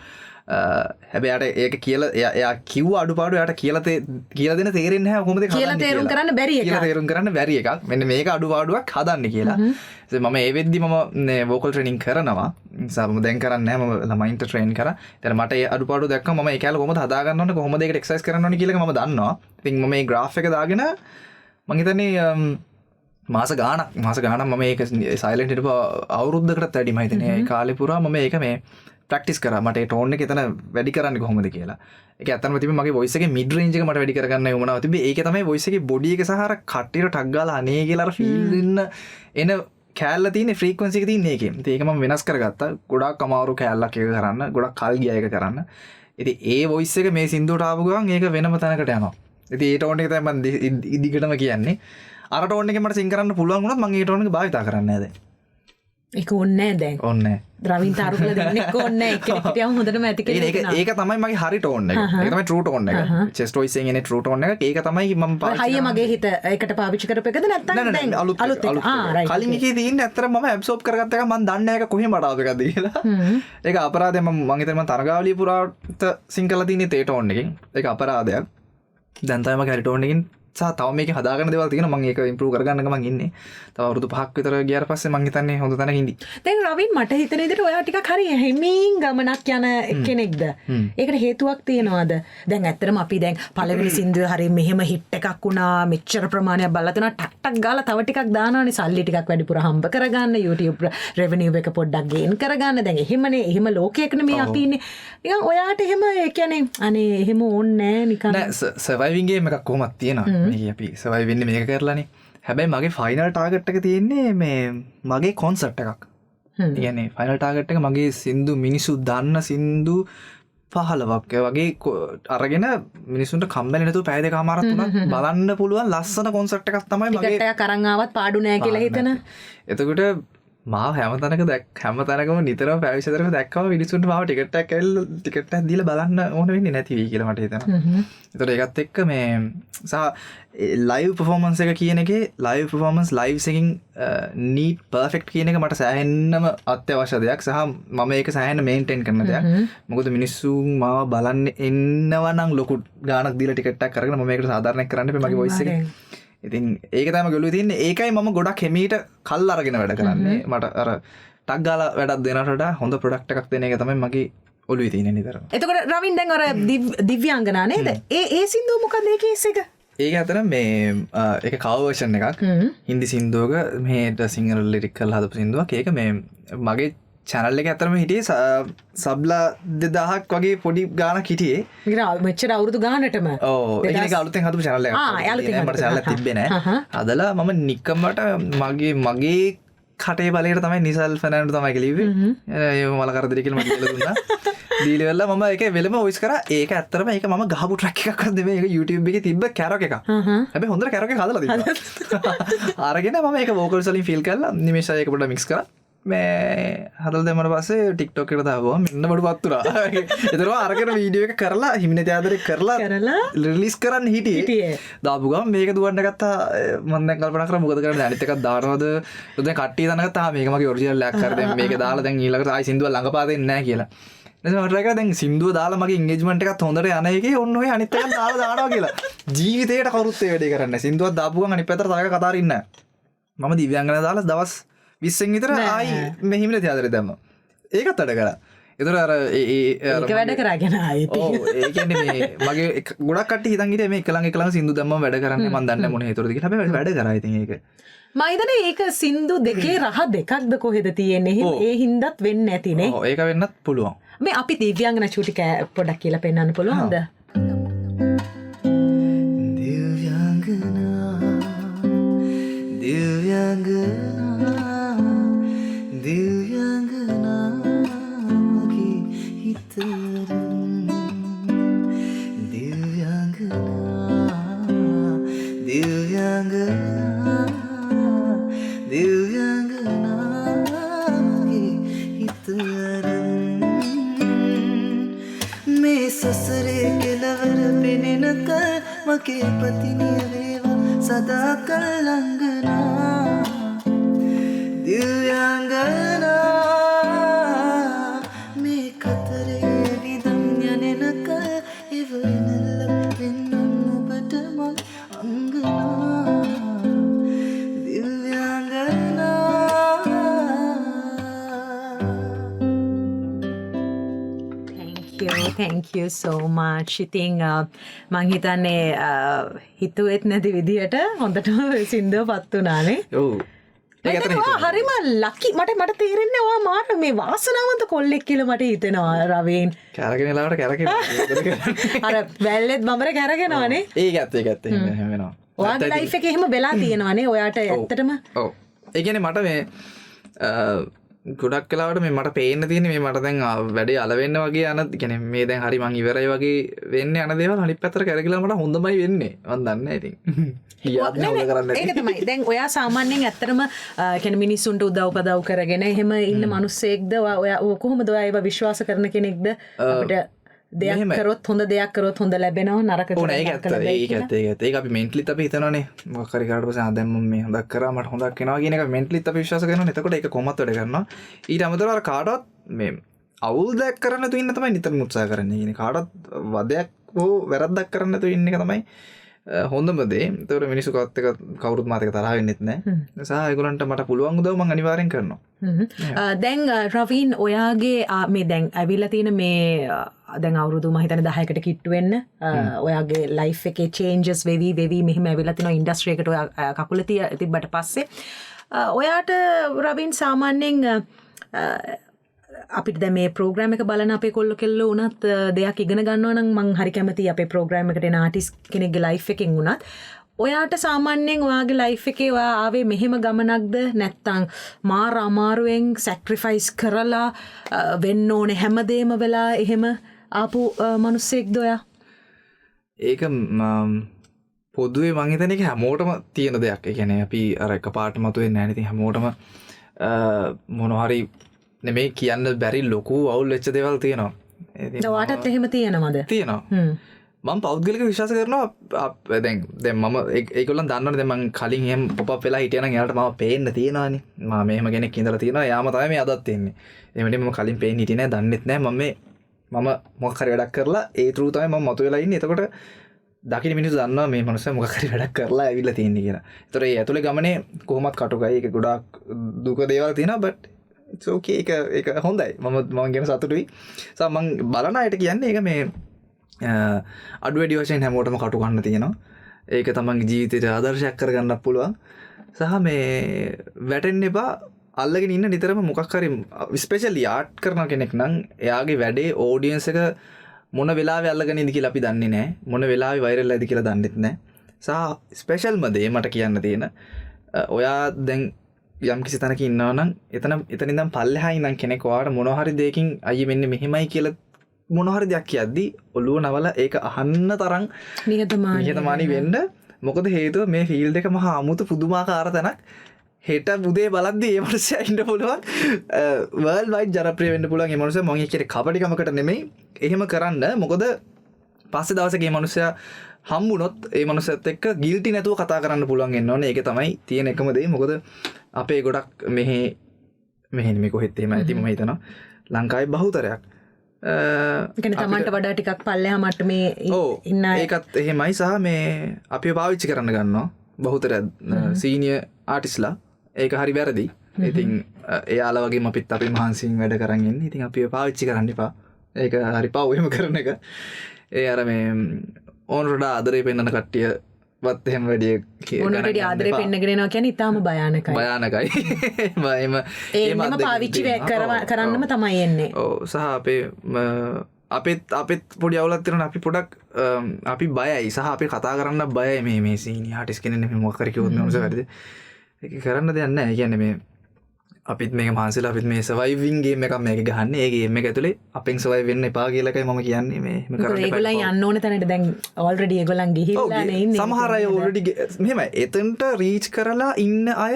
[SPEAKER 2] හැබැයි ඒක කියලා එයා කිව්ව අඩුපාඩු එයාට කියලා දෙන්න තේරෙන්නේ නැහැ කොහොමද
[SPEAKER 3] කියලා තේරුම් කරන්න බැරි එකක්.
[SPEAKER 2] කියලා තේරුම් කරන්න බැරි එකක්. මෙන්න මේක අඩුපාඩුවක් හදන්න කියලා. ඉතින් මම ඒ වෙද්දි මම වෝකල් ට්‍රේනින් කරනවා. නිසා මම දැන් කරන්නේ නැහැ. මම ළමයින්ට ට්‍රේන් කරා. ඊට මට ඒ අඩුපාඩු දැක්කම මම ඒ කැල කොහොමද හදා ගන්න ඕනේ කොහොමද ඒකට එක්සර්සයිස් කරන්න ඕනේ කියලා මම දන්නවා. ඉතින් මම මේ ග්‍රාෆ් එක දාගෙන මම හිතන්නේ මාස ගාණක් මම ඒක සයිලන්ට් හිටපු අවුරුද්දකටත් වැඩි මම හිතන්නේ ඒ කාලේ පුරා මම ඒක මේ ප්‍රැක්ටිස් කරා. මට ඒ ටෝන් එක එතන වැඩි කරන්න කොහොමද කියලා. ඒක ඇත්තටම තිබ්බේ මගේ වොයිස් එකේ මිඩ් රේන්ජ් එක මට වැඩි කරගන්න උවමනාව තිබ්බේ. ඒක තමයි වොයිස් එකේ බොඩි එක සහ අර කට්ටියට ටග් ගාලා අනේ කියලා අර ෆීල් එන කෑල්ල තියෙන ෆ්‍රීකවන්සි එක තියෙන එකේ. ඉතින් ඒක මම වෙනස් කරගත්තා. ගොඩාක් අමාරු කෑල්ලක් එක කරන්න. ගොඩක් කල් ගියා ඒක කරන්න. ඉතින් ඒ වොයිස් එක මේ සින්දුවට ආපු ගමන් ඒක වෙනම තැනකට යනවා. ඉතින් ඒ ටෝන් එක තමයි මම ඉදිකටම කියන්නේ. අර ටෝන් එකෙන් මට සින් කරන්න පුළුවන් වුණත් මම ඒ ටෝන් එක භාවිතා කරන්නේ නැහැ දැන්.
[SPEAKER 3] ඒක ඕනේ නැහැ දැන්.
[SPEAKER 2] ඕනේ නැහැ.
[SPEAKER 3] ද්‍රවින් තාරුකල දෙන්නෙක් ඕනේ නැහැ. එක්කෙනෙක් හිටියම හොඳටම ඇති කෙනෙක්
[SPEAKER 2] ඉන්නවා. ඒක තමයි මගේ හරි ටෝන් එක. ඒක තමයි ට්‍රූ ටෝන් එක. චෙස්ට් වොයිස් එකෙන් එන ට්‍රූ ටෝන් එක. ඒක තමයි මම පාවිච්චි
[SPEAKER 3] හයිය මගේ හිත ඒකට පාවිච්චි කරපු එකද නැත්නම් දැන් අලුත් එක.
[SPEAKER 2] කලින් එකේ තියෙන්නේ ඇත්තටම මම ඇබ්සෝබ් කරගත්ත එක මම දන්නේ නැහැ ඒක කොහෙම ආවද එකද කියලා. ඒක අපරාධය මම හිතන්නේ මම තරගාවලිය පුරාට සිංකලා තියෙන්නේ තේ ටෝන් එකෙන්. ඒක අපරාධයක්. දැන් තමයි මගේ හරි ටෝන් එකෙන් සහ තව මේක හදාගන්න දේවල් තියෙනවා මම ඒක ඉම්ප්‍රූව් කරගන්න ගමන් ඉන්නේ. තව අවුරුදු 5ක් විතර ගියාට පස්සේ මම හිතන්නේ හොඳ තැනක ඉඳි.
[SPEAKER 3] දැන් රවින් මට හිතෙන විදිහට ඔයා ටිකක් හරි හිමින් ගමනක් යන කෙනෙක්ද? ඒකට හේතුවක් තියනවාද? දැන් ඇත්තටම අපි දැන් පළවෙනි සින්දුව හරි මෙහෙම හිට් එකක් වුණා මෙච්චර ප්‍රමාණයක් බලලා තුනා ටක් ගාලා තව ටිකක් දානවානේ සල්ලි ටිකක් වැඩිපුර හම්බ කරගන්න YouTube රෙවෙනියු එක පොඩ්ඩක් ගේන් කරගන්න. දැන් එහෙම ලෝකයකනේ මේ අපි ඉන්නේ. නිකන් ඔයාට එහෙම ඒ කියන්නේ අනේ එහෙම ඕනේ නෑ නිකන්.
[SPEAKER 2] නෑ සර්වයිවිං ගේම් එකක් කොහොමද තියෙනවා. මේ අපි සර්වයිව් වෙන්නේ මේක කරලානේ. හැබැයි මගේ ෆයිනල් ටාගට් එක තියෙන්නේ මේ මගේ කොන්සර්ට් එකක්. ඒ කියන්නේ ෆයිනල් ටාගට් එක මගේ සින්දු මිනිස්සු දන්න සින්දු 15ක් වගේ අරගෙන මිනිස්සුන්ට කම්මැලි නැතුව පැය දෙකමාරක් තුනක් බලන්න පුළුවන් ලස්සන කොන්සර්ට් එකක් තමයි මගේ
[SPEAKER 3] ටිකට් එකක් අරන් ආවත් පාඩු නෑ කියලා හිතන.
[SPEAKER 2] එතකොට මාව හැම තැනකම නිතරම පැවිසතරම දැක්කම මිනිසුන්ට මාව ටිකට් දීලා බලන්න ඕන වෙන්නේ නැති වෙයි කියලා මට හිතෙනවා. ඒතකොට ඒකත් එක්ක මේ ලයිව් පර්ෆෝමන්ස් එක කියන එකේ ලයිව් පර්ෆෝමන්ස් ලයිව්ස් එකකින් නීට් පර්ෆෙක්ට් කියන එක මට සෑහෙන්නම අත්‍යවශ්‍ය දෙයක් සහ මම ඒක සෑහෙන්න මේන්ටේන් කරන දෙයක්. මොකද මිනිස්සුන් මාව බලන්න එනවා නම් ලොකු ගාණක් දීලා ටිකට් එකක් අරගෙන මම මේකට සාධාරණයක් කරන්න එපා මගේ වොයිස් එක. ඉතින් ඒක තමයි ගොළුවේ තියන්නේ. ඒකයි මම ගොඩක් හිමීට කල් අරගෙන වැඩ කරන්නේ. මට අර ටක් ගාලා වැඩක් දෙනවට වඩා හොඳ ප්‍රොඩක්ට් එකක් දෙන එක තමයි මගේ ඔළුවේ තියෙන්නේ නිතරම.
[SPEAKER 3] එතකොට රවින් දැන් අර දිව්‍යාංගනා නේද? ඒ සින්දුව මොකද ඒ කේස් එක?
[SPEAKER 2] ඒක අතර මේ එක කවර් වර්ෂන් එකක්. හින්දි සින්දුවක මේට සිංහල ලිරික් කරලා හදපු සින්දුවක්. ඒක මේ මගේ චැනල් එක ඇතරම හිටියේ සබ්ලා 2000ක් වගේ පොඩි ගානක් හිටියේ.
[SPEAKER 3] මෙච්චර අවුරුදු ගානටම.
[SPEAKER 2] ඔව් ඒක අලුතෙන් හදපු channel එකක්. මට channel එකක් තිබ්බේ නැහැ. හදලා මම නිකම්මට මගේ කටේ බලයට තමයි නිසල් ෆර්නෑන්ඩෝ තමයි කිව්වේ. ඒ මල කරදරේ කියලා මට කියලා දුන්නා. දීලි වෙලා මම ඒකේ වෙලම වොයිස් කරා. ඒක ඇත්තටම ඒක මම ගහපු ට්‍රැක් එකක් නෙමෙයි. ඒක YouTube එකේ තිබ්බ කැරොක් එකක්. හැබැයි හොඳට කැරොක් එක හදලා තිබ්බා. අරගෙන මම ඒක වෝකල්ස් වලින් ෆීල් කරලා නිමේෂය ඒක පොඩ්ඩක් මික්ස් කරා. මේ හදලා දැම්මට පස්සේ TikTok එකට දාපුවා මෙන්න බඩු පත්තුරා. ඒතරම අරගෙන වීඩියෝ එක කරලා හිමිනේ තියාදරේ කරලා රිලීස් කරන්න හිටියේ. දාපු ගමන් මේක දුවන්න ගත්තා. මම දැන් කල්පනා කරා මොකද කරන්නේ අනිත් එකක් දානවද? දැන් කට්ටිය දනගත්තා මේක මගේ ඔරිජිනල් එකක් කර දැන් මේක දාලා දැන් ඊළඟට ආයි සින්දුව ළඟපා දෙන්නේ නැහැ කියලා. ඊට පස්සේ මට රැකලා දැන් සින්දුව දාලා මගේ එන්ගේජ්මන්ට් එකත් හොඳට යන එකේ ඔන්න ඔය අනිත් එකක් දාලා දානවා කියලා. ජීවිතේට කවුරුත් ඒ වැඩේ කරන්නේ නැහැ. සින්දුවක් දාපු ගමන් අනිත් පැත්තට තව එකක් කතා අරින්න නැහැ. මම දිව්‍යාංගනා දාලා දවස් 20න් විතර ආයි මෙහිමිල තියාදරේ දැම්මා. ඒකත් වැඩ කරා. ඒතර අර
[SPEAKER 3] ඒක වැඩ කරාගෙන ආයෙත්.
[SPEAKER 2] ඔව් ඒ කියන්නේ මේ මගේ ගොඩක් කට්ටිය හිතන් හිටියේ මේ එක ළඟ සින්දු දැම්මම වැඩ කරන්නේ මම දන්නේ මොන හේතුවද කියලා. හැබැයි වැඩ කරා ඉතින් ඒක.
[SPEAKER 3] මම හිතන්නේ ඒක සින්දු දෙකේ රහ දෙකක්ද කොහෙද තියෙන්නේ. ඒ හින්දාත් වෙන්නේ නැතිනේ.
[SPEAKER 2] ඔව් ඒක වෙන්නත් පුළුවන්.
[SPEAKER 3] මේ අපි දිව්‍යාංගනා චූටි පොඩක් කියලා පෙන්නන්න පුළුවන්ද?
[SPEAKER 1] සසරේ කෙලවර පෙනෙනක මගේ පතිනිය වේවා සදා කල්ලංගනා දිව්‍යාංගනා මේ කතරේ විදම් යනෙනක ඉවනල්ල වෙන්නන් ඔබට මල් අංගනා දිව්‍යාංගනා.
[SPEAKER 3] Thank you so much. ඉතින් මං හිතන්නේ හිතුවෙත් නැති විදියට හොඳටම සින්දුව පත් වුණානේ.
[SPEAKER 2] ඔව්. ඒක අතන හිතුවා.
[SPEAKER 3] හරිම ලකි මට තේරෙන්නේ ඔයා මාර මේ වාසනාවන්ත කොල්ලෙක් කියලා මට හිතෙනවා රවීන්.
[SPEAKER 2] කැරගෙන ලාවට කැරගෙන.
[SPEAKER 3] අර වැල්ලෙත් බඹර කැරගෙනවනේ.
[SPEAKER 2] ඒකත් එහෙම වෙනවා.
[SPEAKER 3] ඔයාගේ ලයිෆ් එකේ එහෙම වෙලා තියෙනවනේ ඔයාට ඇත්තටම.
[SPEAKER 2] ඔව්. ඒ කියන්නේ මට මේ ගොඩක් කලාවට මේ මට පේන්න තියෙන මේ මට දැන් වැඩේ අලවෙන්න වගේ යන කියන්නේ මේ දැන් හරි මං ඉවරයි වගේ වෙන්න යන දේවල් අනිත් පැත්තට කරගලා මට හොඳමයි වෙන්නේ මං දන්නේ නැහැ ඉතින්
[SPEAKER 3] ඒක තමයි දැන් ඔයා සාමාන්‍යයෙන් ඇත්තටම කියන්නේ මිනිස්සුන්ට උදව් කරගෙන එහෙම ඉන්න මිනිස්සෙක්ද ඔයා කොහොමද ඔයා ඒව විශ්වාස කරන කෙනෙක්ද අපිට දෙයක් කරොත් හොඳ දෙයක් කරොත් හොඳ ලැබෙනවා නරක
[SPEAKER 2] ඒක අපි මෙන්ටලිත් අපි හිතනවානේ මොකක් හරි කරාට පස්සේ දැන් මම මේ හොඳක් කරා මට හොඳක් වෙනවා කියන එක මෙන්ටලිත් අපි විශ්වාස කරනවා. එතකොට ඒක කොහොමද වැඩ කරනවා. ඊට අමතරව අර කාටවත් මේ අවුල් දෙයක් කරන්න තු ඉන්න තමයි නිතරම උත්සාහ කරන්නේ. කියන්නේ කාටවත් වදයක් හෝ වැරද්දක් කරන්න තු ඉන්න එක තමයි හොඳම දේ. ඒතකොට මිනිස්සු කවත් එක කවුරුත් මාත් එක තරහ වෙන්නෙත් නැහැ. ඒ නිසා ඒගොල්ලන්ට මට පුළුවන් උදව් මම අනිවාර්යෙන් කරනවා.
[SPEAKER 3] දැන් රවීන් ඔයාගේ මේ දැන් ඇවිල්ලා තියෙන මේ දැන් අවුරුදු මම හිතන්නේ 10කට කිට්ටු වෙන්න ඔයාගේ ලයිෆ් එකේ චේන්ජස් වෙවි මෙහෙම ඇවිල්ලා තිනවා ඉන්ඩස්ට්‍රි එකට ඔයා කකුල තිබ්බට පස්සේ ඔයාට රවීන් සාමාන්‍යයෙන් අපිට දැන් මේ ප්‍රෝග්‍රෑම් එක බලන අපේ කොල්ල කෙල්ල උනත් දෙයක් ඉගෙන ගන්නවා නම් මං හරි කැමතියි අපේ ප්‍රෝග්‍රෑම් එකට එන ආටිස්ට් කෙනෙක්ගේ ලයිෆ් එකෙන් උනත් ඔයාට සාමාන්‍යයෙන් ඔයාගේ ලයිෆ් එකේ ඔයා ආවේ මෙහෙම ගමනක්ද නැත්නම් මාර අමාරුවෙන් සැක්‍රිෆයිස් කරලා වෙන්න ඕනේ හැමදේම වෙලා එහෙම ආපු මිනිස්සෙක්ද ඔයා?
[SPEAKER 2] ඒක පොදුවේ මං හිතන්නේ ඒක හැමෝටම තියෙන දෙයක්. ඒ කියන්නේ අපි අර එකපාරට මතුවෙන්නේ නැහැ නේ. ඉතින් හැමෝටම මොනහරි නෙමේ කියන්න බැරි ලොකු අවුල් වෙච්ච දේවල් තියෙනවා.
[SPEAKER 3] වාටත් එහෙම තියෙනවද?
[SPEAKER 2] තියෙනවා. මම පෞද්ගලික විශ්වාස කරනවා දැන් මම ඒගොල්ලන් දන්නවනේ දැන් මං කලින් එහෙම පොප් වෙලා හිටියා නම් එයාලට මම පේන්න තියෙනවානේ. මම මෙහෙම කෙනෙක් ඉඳලා තියෙනවා. යාම තමයි මේ අදත් ඉන්නේ. එහෙම නෙමෙයි මම කලින් පේන්න හිටියේ නෑ, දන්නෙත් නෑ. මම මොකක් හරි වැඩක් කරලා ඒ ත්‍රූ තමයි මම මතුවෙලා ඉන්නේ. එතකොට දකින්න මිනිස්සු දන්නවා මේ මනුස්සයා මොකක් හරි වැඩක් කරලා ඇවිල්ලා තියෙන්නේ කියලා. ඒතර ඒ ඇතුලේ ගමනේ කොහොමත් කටුකයි. ඒක ගොඩාක් දුක දේවල් තියෙනවා. But it's okay. ඒක හොඳයි. මම ගැන සතුටුයි. මම බලන අයට කියන්නේ ඒක මේ අඩු වැඩි වශයෙන් හැමෝටම කටු ගන්න තියෙනවා. ඒක තමන්ගේ ජීවිතයට ආදර්ශයක් කරගන්නත් පුළුවන්. සහ මේ වැටෙන්න එපා. අල්ලගෙන ඉන්න නිතරම මොකක් හරි ස්පෙෂලි ආර්ට් කරන කෙනෙක් නම් එයාගේ වැඩේ ඔඩියන්ස් එක මොන වෙලාවෙ අල්ලගෙන ඉඳි කියලා අපි දන්නේ නැහැ. මොන වෙලාවෙ වෛරල් වෙයිද කියලා දන්නෙත් නැහැ. සහ ස්පෙෂල්ම දේ මට කියන්න තියෙන ඔයා දැන් යම් කිසි තැනක ඉන්නවා නම් එතන ඉඳන් පල්ලෙහා ඉඳන් කෙනෙක් ඔයාට මොන හරි දෙයකින් අයියේ මෙන්න මෙහෙමයි කියලා මොන හරි දෙයක් කියද්දි ඔළුව නවල ඒක අහන්න තරම් නිහතමානී වෙන්න. මොකද හේතුව මේ ෆීල්ඩ් එක මහා අමුතු පුදුමාකාර තැනක්. හෙට උදේ බලද්දි ඒ මනුස්සයා ඉන්න පුළුවන් වර්ල්ඩ් වයිඩ් ජනප්‍රිය වෙන්න පුළුවන්. ඒ මනුස්සයා මම කියන්නේ කපටිකමකට නෙමෙයි එහෙම කරන්න. මොකද පස්සේ දවසක මේ මනුස්සයා හම්බුනොත් ඒ මනුස්සයත් එක්ක ගිල්ටි නැතුව කතා කරන්න පුළුවන් වෙන්න ඕනේ. ඒක තමයි තියෙන එකම දේ. මොකද අපේ ගොඩක් මෙහෙ මේ කොහෙත් එහෙම ඇති මම හිතනවා. ලංකාවේ බහුතරයක්
[SPEAKER 3] තමන්ට වඩා ටිකක් පල්ලෙහා මට්ටමේ ඉන්න
[SPEAKER 2] ඒකත් එහෙමයි. සහ මේ අපිව පාවිච්චි කරන්න ගන්නවා බහුතර සීනියර් ආටිස්ලා. ඒක හරි වැරදි. ඉතින් එයාලා වගේම අපිත් අපි මහන්සියෙන් වැඩ කරන් ඉන්නේ. ඉතින් අපිව පාවිච්චි කරන්න එපා. ඒක හරි පව් එහෙම කරන එක. ඒ අර මේ ඕනරට ආදරේ පෙන්නන කට්ටිය වත් එහෙම වැඩි
[SPEAKER 3] ඕනරට ආදරේ පෙන්නගෙන යනවා කියන්නේ ඉතාලම භයානකයි. ඒම පාවිච්චි කරන්නම තමයි එන්නේ.
[SPEAKER 2] ඔව්. සහ අපිත් පොඩි අවුලක් තියෙනවා. අපි පොඩක් අපි බයයි. සහ අපි කතා කරන්න බයයි මේ සීනියර් ආටිස්ට් කෙනෙක් මේ මොකක් හරි කිව්වොත් මොනවද වැරදිද? ඒක කරන්න දෙයක් නැහැ. ඒ කියන්නේ මේ අපිත් මේක මහන්සිලා අපිත් මේ සර්වයිවිං ගේම් එකක් මේක ගහන්නේ. ඒ ගේම් එක ඇතුලේ අපෙන් සර්වයිව් වෙන්න එපා කියලා එකයි මම කියන්නේ. මේ කරන්න එපා.
[SPEAKER 3] ඒගොල්ලන් යන්න ඕන තැනට දැන් ඔල්රෙඩි ඒගොල්ලන් ගිහිල්ලා නේ ඉන්නේ.
[SPEAKER 2] සමහර අය ඔල්රෙඩි මෙහෙමයි. එතනට රීච් කරලා ඉන්න අය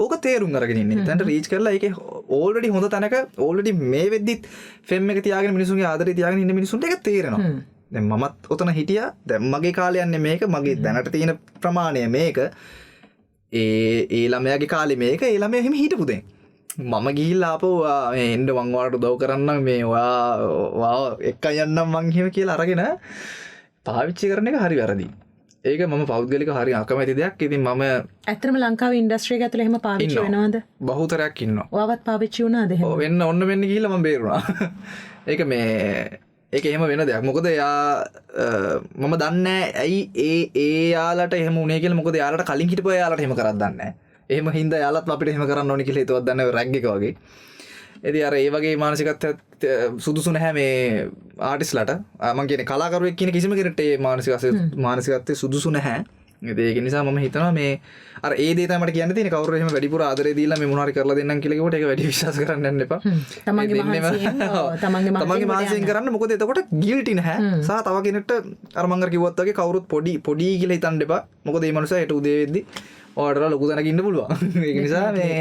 [SPEAKER 2] ඕක තේරුම් අරගෙන ඉන්නේ. එතනට රීච් කරලා ඒකේ ඔල්රෙඩි හොඳ තැනක ඔල්රෙඩි මේ වෙද්දිත් ෆෙම් එක තියාගෙන මිනිසුන්ගේ ආදරේ තියාගෙන ඉන්න මිනිසුන්ට ඒක තේරෙනවා. දැන් මමත් ඔතන හිටියා. දැන් මගේ කාලේ යන්නේ මේක. මගේ දැනට තියෙන ප්‍රමාණය මේක. ඒ ළමයාගේ කාලේ මේක. ඒ ළමයා එහෙම හිටපු දැන් මම ගිහිල්ලා ආපහු එන්න මං ඔයාලට උදව් කරන්නම් මේ ඔයා එක්ක යන්නම් මං එහෙම කියලා අරගෙන පාවිච්චි කරන එක හරි වැරදි. ඒක මම පෞද්ගලික හරි අකමැති දෙයක්. ඉතින් මම
[SPEAKER 3] ඇත්තටම ලංකාවේ ඉන්ඩස්ට්‍රි එක ඇතුලේ එහෙම පාවිච්චි වෙනවද?
[SPEAKER 2] බහුතරයක් ඉන්නවා.
[SPEAKER 3] ඔයාවත් පාවිච්චි වුණාද එහෙම?
[SPEAKER 2] ඔව් වෙන්න ඔන්න වෙන්න ගිහිල්ලා මම බේරුණා. ඒක ඒක එහෙම වෙන දෙයක්. මොකද එයා මම දන්නේ ඇයි ඒ යාලට එහෙම උනේ කියලා. මොකද යාලට කලින් හිටපු යාලට එහෙම කරක් දන්නේ නැහැ. එහෙම හින්දා යාලත් අපිට එහෙම කරන්න ඕනි කියලා හිතුවක් දන්නේ රැග් එක වගේ. ඉතින් අර ඒ වගේ මානසිකත්වයක් සුදුසු නැහැ මේ ආටිස්ලාට. මම කියන්නේ කලාකරුවෙක් කියන කිසිම කෙනෙක්ට ඒ මානසිකත්වයේ සුදුසු නැහැ. ඒක නිසා මම හිතනවා මේ අර ඒ දේ තමයි මට කියන්න තියෙන්නේ. කවුරු එහෙම වැඩිපුර ආදරේ දීලා මේ මොන හරි කරලා දෙන්නම් කියලා කිව්වට ඒක වැඩි විශ්වාස කරන්න යන්න එපා. තමන්ගේ මහන්සියෙන් කරන්න. මොකද එතකොට ගිල්ටි නැහැ. සහ තව කෙනෙක්ට අර මං අර කිව්වත් වගේ කවුරුත් පොඩි කියලා හිතන්න එපා. මොකද මේ මනුස්සයා හෙට උදේ වෙද්දි ඔයාලට ලොකු තැනක ඉන්න පුළුවන්. ඒක නිසා මේ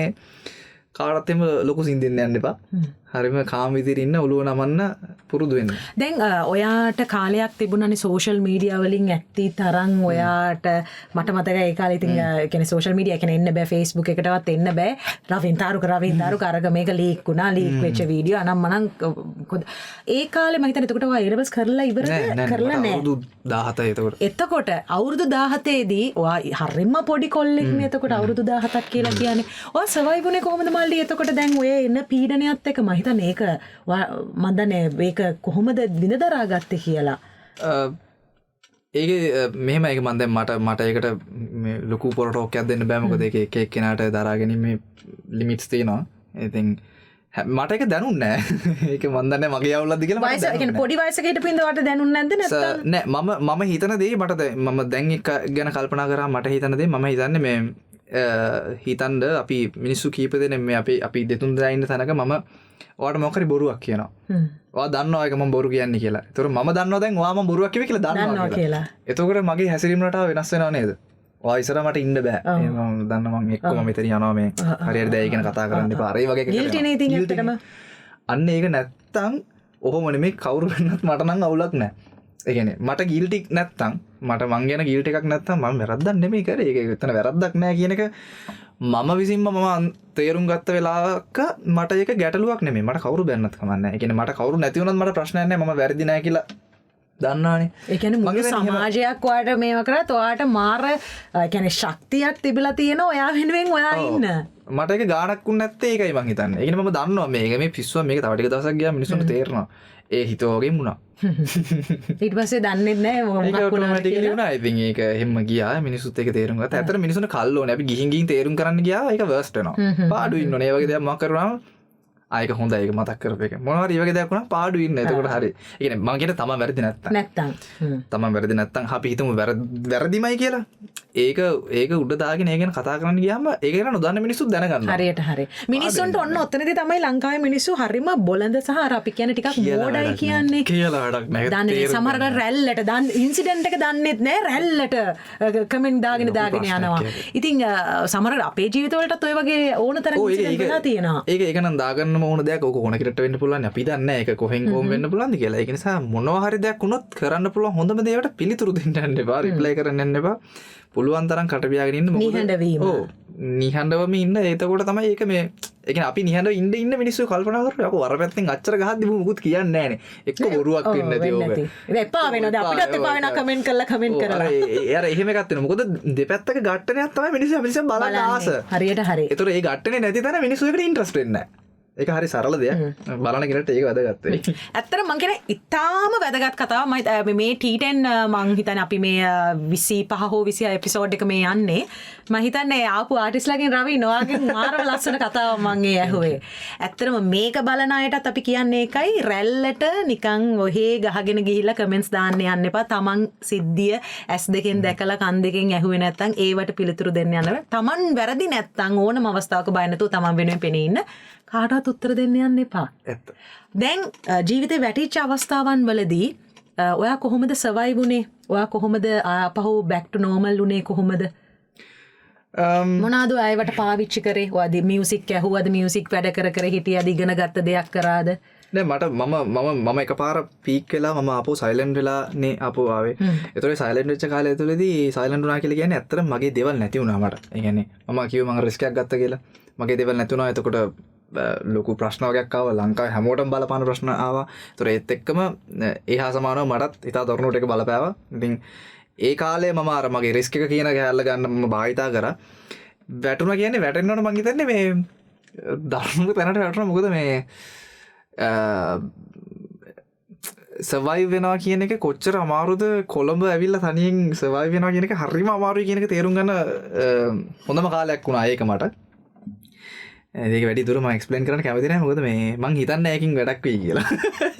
[SPEAKER 2] කාටත් එහෙම ලොකු සින්දින්න යන්න එපා. හරිම කාම විදිහට ඉන්න ඔළුව නමන්න පුරුදු වෙන්න.
[SPEAKER 3] දැන් ඔයාට කාලයක් තිබුණානේ සෝෂල් මීඩියා වලින් ඇත්ති තරම් ඔයාට මට මතකයි ඒ කාලේ ඉතින් කියන්නේ සෝෂල් මීඩියා කියන්නේ එන්න බෑ Facebook එකටවත් එන්න බෑ. රවින් තාරුක අරග මේක ලීක් වුණා. ලීක් වෙච්ච වීඩියෝ අනම්මනම් ඒ කාලේ මම හිතන්නේ එතකොට ඔයා A-levels කරලා ඉවරද? කරලා නෑ.
[SPEAKER 2] අවුරුදු 17
[SPEAKER 3] එතකොට අවුරුදු 17 දී ඔයා හරිම පොඩි කොල්ලෙක් නේ. එතකොට අවුරුදු 17ක් කියලා කියන්නේ ඔයා සර්වයිව් වුණේ කොහොමද මල්ලි? එතකොට දැන් ඔය එන පීඩනයත් එක්ක මම හිතන්නේ ඒක මම දන්නේ මේක කොහොමද විඳ දරාගත්තේ කියලා.
[SPEAKER 2] ඒක මෙහෙම ඒක මම දැන් මට ඒකට මේ ලොකු පොරටෝක් එකක් දෙන්න බෑ. මොකද ඒක එක එක්කෙනාට දරා ගැනීමේ ලිමිට්ස් තියෙනවා. ඉතින් මට ඒක දැනුන්නේ නැහැ. ඒක මම දන්නේ මගේ අවුලක්ද කියලා.
[SPEAKER 3] වයස කියන්නේ පොඩි වයසක හිටපු ඉඳ දැනුන්නේ නැද්ද නැත්නම්?
[SPEAKER 2] නෑ මම හිතන දේ මම දැන් එක ගැන කල්පනා කරා. මට හිතන දේ මම හිතන්නේ මේ හිතන්ඩ අපි මිනිස්සු කීප දෙනෙ මේ අපි දෙතුන් දෙනා ඉන්න තැනක මම ඔයාට මොකක් හරි බොරුවක් කියනවා. ඔයා දන්නවා ඒක මම බොරු කියන්නේ කියලා. ඒතකොට මම දන්නවා දැන් ඔයා මම බොරුවක් කිව්වේ කියලා දන්නවා කියලා. එතකොට මගේ හැසිරීම රටාව වෙනස් වෙනව නේද? වයිසර මට ඉන්න බෑ දන්න මං එක්කොම මෙතන යනවා මේ හරියට දැයි ගැන කතා කරන්න එපා අර වගේ
[SPEAKER 3] ගිල්ටිනේ ඉතින් ඇත්තටම
[SPEAKER 2] අන්න ඒක නැත්තම් ඔහොම නෙමෙයි කවුරු වෙන්නත් මට නම් අවුලක් නෑ ඒ කියන්නේ මට ගිල්ටි නැත්තම් මට මං ගැන ගිල්ට් එකක් නැත්තම් මම වැරද්දක් නෙමෙයි කරේ ඒක එතන වැරද්දක් නෑ කියන එක මම විසින්ම මම තේරුම් ගත්ත වෙලාවක මට ඒක ගැටලුවක් නෙමෙයි මට කවුරු බැන්නත් කමක් නෑ ඒ කියන්නේ මට කවුරු නැති වුණත් මට ප්‍රශ්නයක් නෑ මම වැරදි නෑ කියලා දන්නවානේ
[SPEAKER 3] ඒ කියන්නේ මුළු සමාජයක් ඔයාට මේවා කරත් ඔයාට මාර ඒ කියන්නේ ශක්තියක් තිබිලා තියෙනවා ඔයා වෙනුවෙන් ඔයා ඉන්න
[SPEAKER 2] මට ඒක ගානක් උන් නැත්තේ ඒකයි මං හිතන්නේ ඒ කියන්නේ මම දන්නවා මේක මේ පිස්සුව මේක තව ටික දවසක් ගියාම මිනිස්සුන්ට තේරෙනවා ඒ හිතෝගෙන් වුණා
[SPEAKER 3] ඊට පස්සේ දන්නේ නැහැ මොකක් වුණාද
[SPEAKER 2] කියලා ඉතින් ඒක එහෙම ගියා මිනිස්සුත් ඒක තේරුම් ගත්තා ඇත්තට මිනිස්සුන්ට කල් ඕනේ අපි ගිහින් ගිහින් තේරුම් කරන්න ගියා ඒක වර්ස්ට් වෙනවා පාඩු ඉන්න ඕනේ ඒ වගේ දේවල් මොකක් කරුණාම ආයක හොඳයි ඒක මතක් කරපු එක මොනවා හරි වගේ දෙයක් වුණා පාඩු ඉන්න එතකොට හරි ඒ කියන්නේ මම කියන්නේ තමන් වැරදි නැත්තම් තමන් වැරදි නැත්තම් අපි හිතමු වැරදිමයි කියලා ඒක උඩ දාගෙන ඒ ගැන කතා කරන්න ගියාම ඒක ගැන නොදන්න මිනිස්සුත් දැනගන්නවා
[SPEAKER 3] හරියට හරි මිනිස්සුන්ට ඔන්න ඔතනදී තමයි ලංකාවේ මිනිස්සු හරිම බොළඳ සහ අර අපි කියන්නේ ටිකක් මෝඩයි කියන්නේ
[SPEAKER 2] කියලා වැඩක් නැහැ
[SPEAKER 3] දන්නේ සමහරකට රැල්ලට ඉන්සිඩන්ට් එක දන්නෙත් නැහැ රැල්ලට කමෙන්ට් දාගෙන යනවා ඉතින් සමහරකට අපේ ජීවිතවලටත් ඔය වගේ ඕන තරම් ඉන්සිඩන්ට් වෙලා තියෙනවා
[SPEAKER 2] ඒක නම් දාගන්න ඕන දෙයක් ඕක කොනකට වෙන්න පුළුවන් අපි දන්නේ නැහැ ඒක කොහෙන් කොහොම වෙන්න පුළුවන්ද කියලා ඒක නිසා මොනවා හරි දෙයක් වුණොත් කරන්න පුළුවන් හොඳම දේවට පිළිතුරු දෙන්න යන්න එපා රිප්ලයි කරන්න යන්න එපා පුළුවන් තරම් කට පියාගෙන ඉන්න
[SPEAKER 3] නිහඬවීම
[SPEAKER 2] ඔව් නිහඬවම ඉන්න එතකොට තමයි ඒක මේ ඒ කියන්නේ අපි නිහඬව ඉන්න මිනිස්සු කල්පනා කරලා යකෝ වර පැත්තෙන් අච්චර ගහද්දි මොකුත් කියන්නේ නැහනේ එක්ක බොරුවක් වෙන්නේ නැති ඕක
[SPEAKER 3] ඒක එපා වෙනවද අපිටත් එපා වෙනවා කමෙන්ට් කරලා
[SPEAKER 2] යාර එහෙම එකක් වෙනවා මොකද දෙපැත්තක ගැට්ටනයක් තමයි මිනිස්සු බලන්න ආස
[SPEAKER 3] හරියට හරි
[SPEAKER 2] ඒතර ඒ ගැට්ටනේ නැති තැන මිනිස්සු ඒකට ඉන්ට්‍රස්ට් වෙන්නේ නැහැ ඒක හරි සරල දෙයක් බලන කෙනට ඒක වැදගත් වෙයි.
[SPEAKER 3] ඇත්තට මං කියන්නේ ඉතාම වැදගත් කතාවක් මේ T10 මං හිතන්නේ අපි මේ 25 හෝ 26 එපිසෝඩ් එක මේ යන්නේ මං හිතන්නේ ආපු ආටිස්ලාගෙන් රවි නොවාගෙන් මාරම ලස්සන කතාවක් මං ඒ ඇහුවේ. ඇත්තටම මේක බලන අයටත් අපි කියන්නේ ඒකයි රැල්ලට නිකන් ඔහේ ගහගෙන ගිහිල්ලා කමෙන්ට්ස් දාන්න යන්න එපා. තමන් සිද්ධිය ඇස් දෙකෙන් දැකලා කන් දෙකෙන් ඇහුවේ නැත්නම් ඒවට පිළිතුරු දෙන්න යන්න. තමන් වැරදි නැත්නම් ඕනම අවස්ථාවක බය නැතුව තමන් වෙනුවෙන් පෙනී ඉන්න. කාටවත් උත්තර දෙන්න යන්න එපා. දැන් ජීවිතේ වැටිච්ච අවස්ථාවන් වලදී ඔයා කොහොමද සර්වයිව් වුනේ? ඔයා කොහොමද ආපහු back to normal වුනේ කොහොමද? මොනවාද ඔයාවට පාවිච්චි කරේ? ඔයාද මියුසික් ඇහුවද? මියුසික් වැඩ කර හිටියද? ඉගෙන ගත්ත දෙයක් කරාද?
[SPEAKER 2] නෑ මට මම එකපාර පීක් වෙලා මම ආපහු සයිලන්ට් වෙලා නේ ආපහු ආවේ. ඒතකොට සයිලන්ට් වෙච්ච කාලය ඇතුළතදී සයිලන්ට් වුණා කියලා කියන්නේ ඇත්තටම මගේ දේවල් නැති වුණා මට. ඒ කියන්නේ මම කිව්වේ මම රිස්ක් එකක් ගත්තා කියලා. මගේ දේවල් නැති වුණා. එතකොට ලොකු ප්‍රශ්න වගේක් ආවා ලංකාවේ හැමෝටම බලපාන ප්‍රශ්න ආවා. ඒතර ඒත් එක්කම ඒහා සමානව මටත් ඉතා දරුණුවට එක බලපෑවා. ඉතින් ඒ කාලේ මම අර මගේ රිස්ක් එක කියන කෑල්ල ගන්න මම භාවිතා කරා. වැටුණා කියන්නේ වැටෙන්න ඕන මං හිතන්නේ මේ දරුණු තැනට වැටුණා. මොකද මේ සර්වයිව් වෙනවා කියන එක කොච්චර අමාරුද කොළඹ ඇවිල්ලා තනියෙන් සර්වයිව් වෙනවා කියන එක හරිම අමාරුයි කියන එක තේරුම් ගන්න හොඳම කාලයක් වුණා ඒක මට. ඒක වැඩි දුර මම එක්ස්ප්ලেইন කරන්න කැමති නැහැ මොකද මේ මං හිතන්නේ ඒකින් වැඩක් වෙයි කියලා.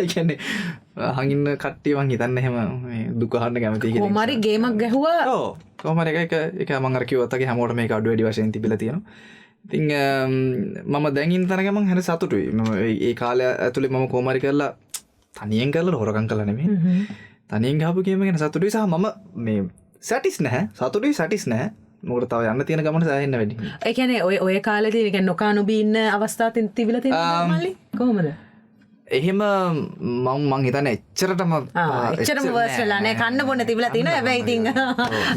[SPEAKER 2] ඒ කියන්නේ අහන් ඉන්න කට්ටිය මං හිතන්නේ එහෙම මේ දුක අහන්න කැමති කියලා.
[SPEAKER 3] කොහොම හරි ගේමක් ගැහුවා.
[SPEAKER 2] ඔව් කොහොම හරි ඒක මං අර කිව්වත් වගේ හැමෝටම මේක අඩු වැඩි වශයෙන් තිබිලා තියෙනවා. ඉතින් මම දැන් ඉන්න තැනක මං හරි සතුටුයි. මම ඒ කාලය ඇතුලේ මම කොහොම හරි කරලා තනියෙන් කරලා හොරකම් කළා නෙමෙයි. තනියෙන් ගහපු ගේම ගැන සතුටුයි සහ මම මේ සැටිස් නැහැ. සතුටුයි සැටිස් නැහැ. මොකට තව යන්න තියෙන ගමන සෑහෙන්න වැඩි. ඒ
[SPEAKER 3] කියන්නේ ඔය කාලේදී කියන්නේ නොකා නොබී ඉන්න අවස්ථා තිබිලා තියෙනවා මල්ලි කොහොමද?
[SPEAKER 2] එහෙම මං හිතන්නේ එච්චරටම
[SPEAKER 3] වර්ස් වෙලා නෑ කන්න බොන්න තිබිලා තියෙනවා හැබැයි ඉතින්